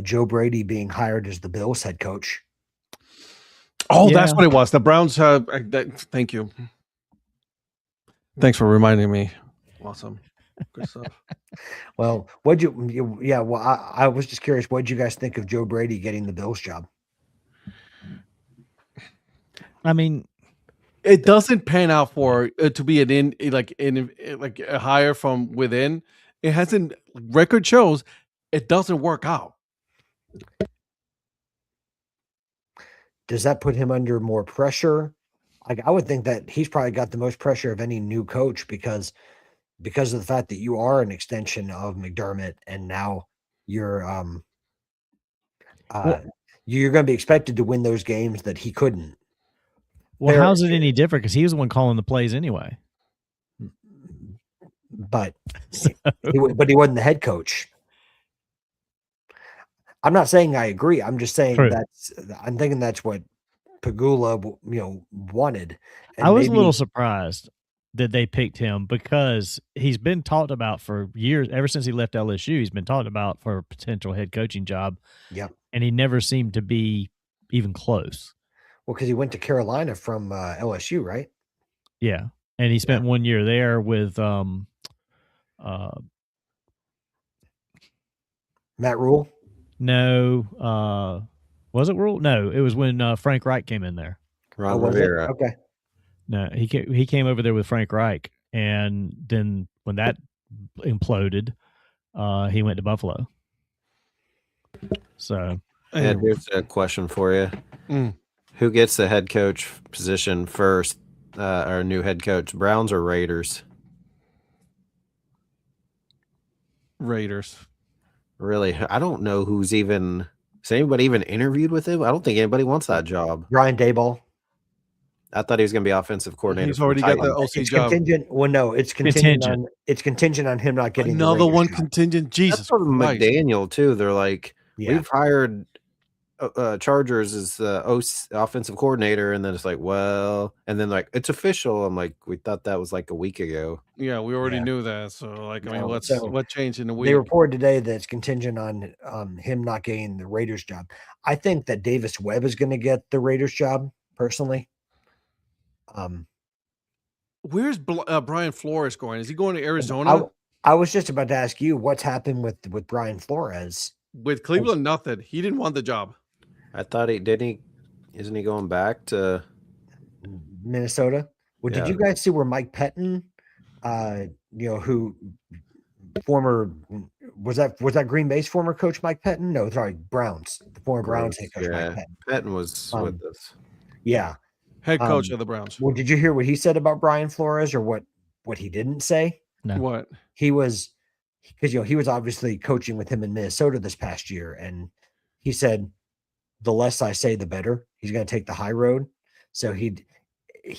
Joe Brady being hired as the Bills head coach. Oh, that's what it was. The Browns. Thank you. Thanks for reminding me. Awesome. Good stuff. Well, I was just curious. What did you guys think of Joe Brady getting the Bills job? I mean, it doesn't pan out for to be like a hire from within. It hasn't. Record shows it doesn't work out. Does that put him under more pressure? Like, I would think that he's probably got the most pressure of any new coach because of the fact that you are an extension of McDermott, and now you're you're going to be expected to win those games that he couldn't. Well, how's it any different? Because he was the one calling the plays anyway. But he wasn't the head coach. I'm not saying I agree. I'm just saying I'm thinking that's what Pegula, wanted. And I was a little surprised that they picked him because he's been talked about for years. Ever since he left LSU, he's been talked about for a potential head coaching job. Yep. And he never seemed to be even close. Well, because he went to Carolina from LSU, right? Yeah. And he spent 1 year there with Matt Rule. No, was it Rule? No, it was when Frank Reich came in there. Ron Rivera. Okay. No, he came over there with Frank Reich, and then when that imploded, he went to Buffalo. So, and here's a question for you: Who gets the head coach position first? Our new head coach, Browns or Raiders? Raiders. Really, I don't know who's even. Has anybody even interviewed with him? I don't think anybody wants that job. Brian Daboll. I thought he was going to be offensive coordinator. He's already got the OC job. Contingent. Well, no, it's contingent. It's contingent on him not getting another one. Job. Contingent. Jesus. That's from McDaniel too. They're like, we've hired Chargers as offensive coordinator, and then it's like, well, and then like it's official. I'm like, we thought that was like a week ago. Yeah, we already knew that. So like, I mean, what changed in a week? They reported today that it's contingent on him not getting the Raiders job. I think that Davis Webb is going to get the Raiders job personally. Where's Brian Flores going? Is he going to Arizona? I was just about to ask you what's happened with Brian Flores. With Cleveland, nothing. He didn't want the job. I thought isn't he going back to Minnesota? Well, did you guys see where Mike Pettin, who former was that Green Bay's former coach Mike Pettin? No, sorry, Browns, the former Browns head coach Mike Pettin. Pettin was with us. Yeah. Head coach of the Browns. Well, did you hear what he said about Brian Flores, or what he didn't say? No. What? He was, because he was obviously coaching with him in Minnesota this past year, and he said, the less I say, the better. He's going to take the high road. So he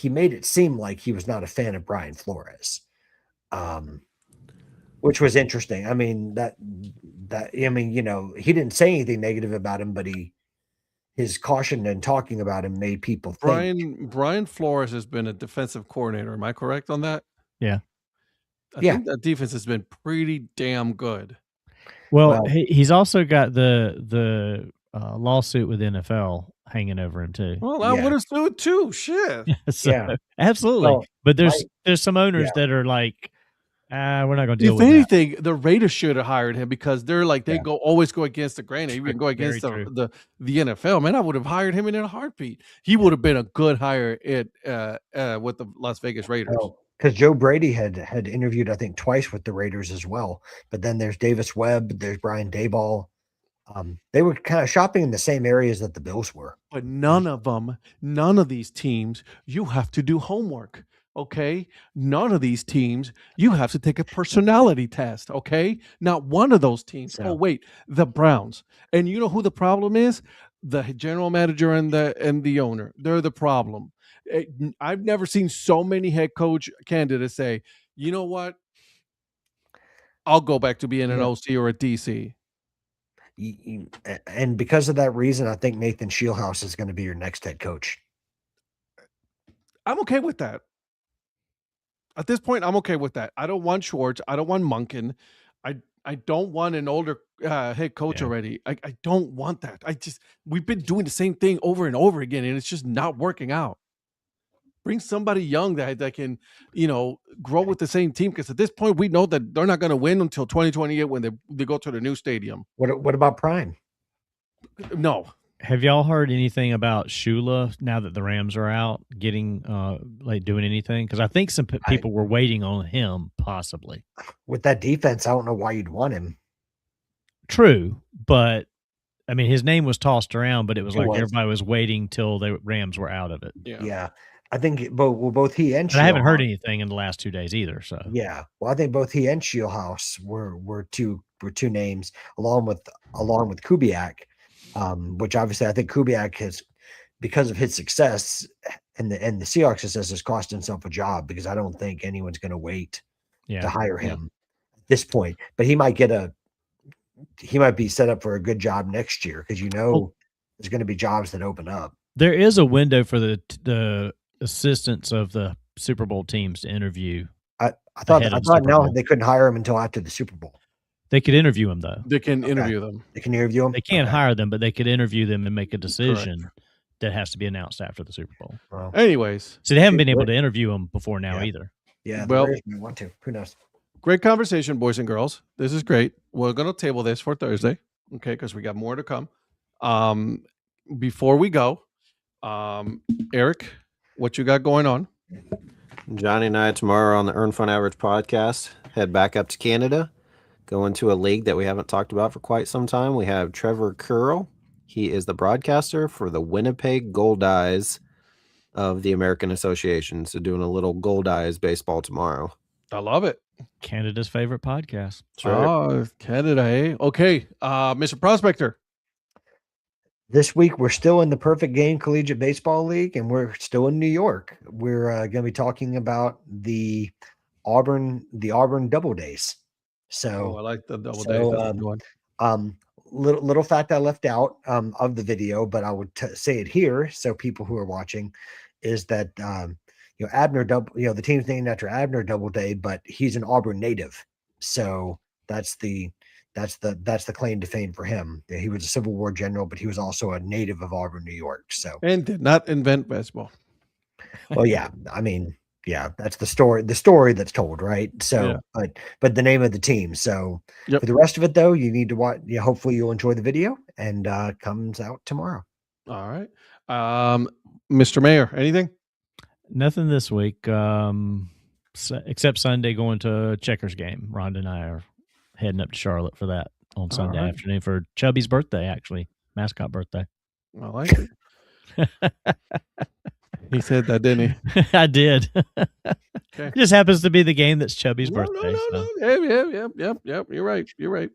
made it seem like he was not a fan of Brian Flores, which was interesting. I mean, he didn't say anything negative about him, but his caution and talking about him made people think. Brian Flores has been a defensive coordinator. Am I correct on that? Yeah. I think that defense has been pretty damn good. Well, he's also got the lawsuit with NFL hanging over him too. Well, I would have sued too. Shit. Absolutely. Well, but there's some owners that are like, we're not going to deal with that. If anything, the Raiders should have hired him because they're like they always go against the grain. They even go against the NFL. Man, I would have hired him in a heartbeat. He would have been a good hire with the Las Vegas Raiders. Because Joe Brady had interviewed, I think, twice with the Raiders as well. But then there's Davis Webb, there's Brian Daboll. They were kind of shopping in the same areas that the Bills were. But none of these teams, you have to do homework. Okay, none of these teams, you have to take a personality test. Okay, not one of those teams. So, the Browns, and you know who the problem is? The general manager and the owner. They're the problem. I've never seen so many head coach candidates say, "You know what? I'll go back to being an OC or a DC." And because of that reason, I think Nathan Shieldhouse is going to be your next head coach. I'm okay with that. At this point, I'm okay with that. I don't want Schwartz. I don't want Monken. I don't want an older head coach already. I don't want that. We've been doing the same thing over and over again, and it's just not working out. Bring somebody young that can, grow with the same team. Because at this point, we know that they're not going to win until 2028 when they go to the new stadium. What about Prime? No, Have y'all heard anything about Shula now that the Rams are out getting doing anything? Because I think some people were waiting on him possibly. With that defense, I don't know why you'd want him. True, but I mean his name was tossed around, but it was everybody was waiting till the Rams were out of it. Yeah. I think both he and I haven't heard anything in the last 2 days either. So yeah, well, I think both he and Shieldhouse were two names along with Kubiak, which obviously I think Kubiak has, because of his success and the Seahawks success, has cost himself a job, because I don't think anyone's going to wait to hire him at this point. But he might be set up for a good job next year, because there's going to be jobs that open up. There is a window for the assistants of the Super Bowl teams to interview. I thought now they couldn't hire him until after the Super Bowl. They could interview him though. They can interview them. They can interview them. They can't hire them, but they could interview them and make a decision that has to be announced after the Super Bowl. Well, anyways, so they haven't been able to interview them before now either. Yeah. Well, we want to. Who knows? Great conversation, boys and girls. This is great. We're going to table this for Thursday, okay? Because we got more to come. Before we go, Eric, what you got going on? Johnny and I tomorrow on the Earn Fun Average podcast head back up to Canada, go into a league that we haven't talked about for quite some time. We have Trevor Curl. He is the broadcaster for the Winnipeg Goldeyes of the American Association. So doing a little Goldeyes baseball tomorrow. I love it. Canada's favorite podcast. Oh, Canada, eh? Okay, Mr. Prospector. This week, we're still in the Perfect Game Collegiate Baseball League, and we're still in New York. We're going to be talking about the Auburn Double Days. So I like the Double Days. Little fact I left out of the video, but I would say it here, so people who are watching, is that Abner the team's named after Abner Doubleday, but he's an Auburn native, so that's the claim to fame for him. He was a Civil War general, but he was also a native of Auburn, New York. So, and did not invent baseball. Well, yeah, I mean, yeah, that's the story that's told, right? So, but the name of the team. So, for the rest of it, though, you need to watch. Yeah, hopefully you'll enjoy the video, and comes out tomorrow. All right, Mr. Mayor, anything? Nothing this week, except Sunday going to a Checkers game. Rhonda and I are heading up to Charlotte for that on Sunday afternoon for Chubby's birthday, actually. Mascot birthday. I like it. He said that, didn't he? I did. Okay. It just happens to be the game that's Chubby's birthday. No. Yep. You're right.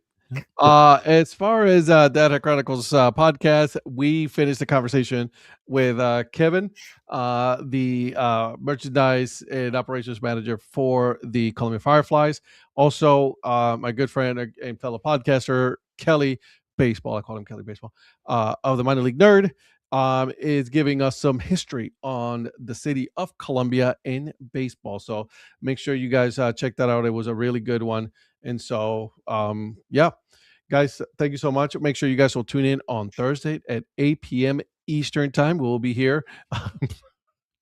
As far as Dad Hat Chronicles podcast, we finished the conversation with Kevin, the merchandise and operations manager for the Columbia Fireflies. Also, my good friend and fellow podcaster, Kelly Baseball, I call him Kelly Baseball, of the Minor League Nerd, is giving us some history on the city of Columbia in baseball. So make sure you guys check that out. It was a really good one. And so, guys, thank you so much. Make sure you guys will tune in on Thursday at 8 p.m. Eastern time. We'll be here.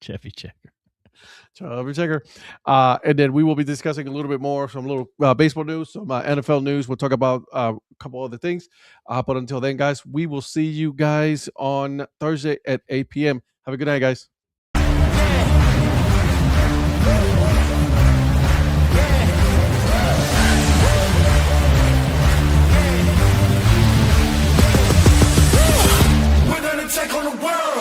Chevy Checker. And then we will be discussing a little bit more, some little baseball news, some NFL news. We'll talk about a couple other things. But until then, guys, we will see you guys on Thursday at 8 p.m. Have a good night, guys. We're gonna take on the world.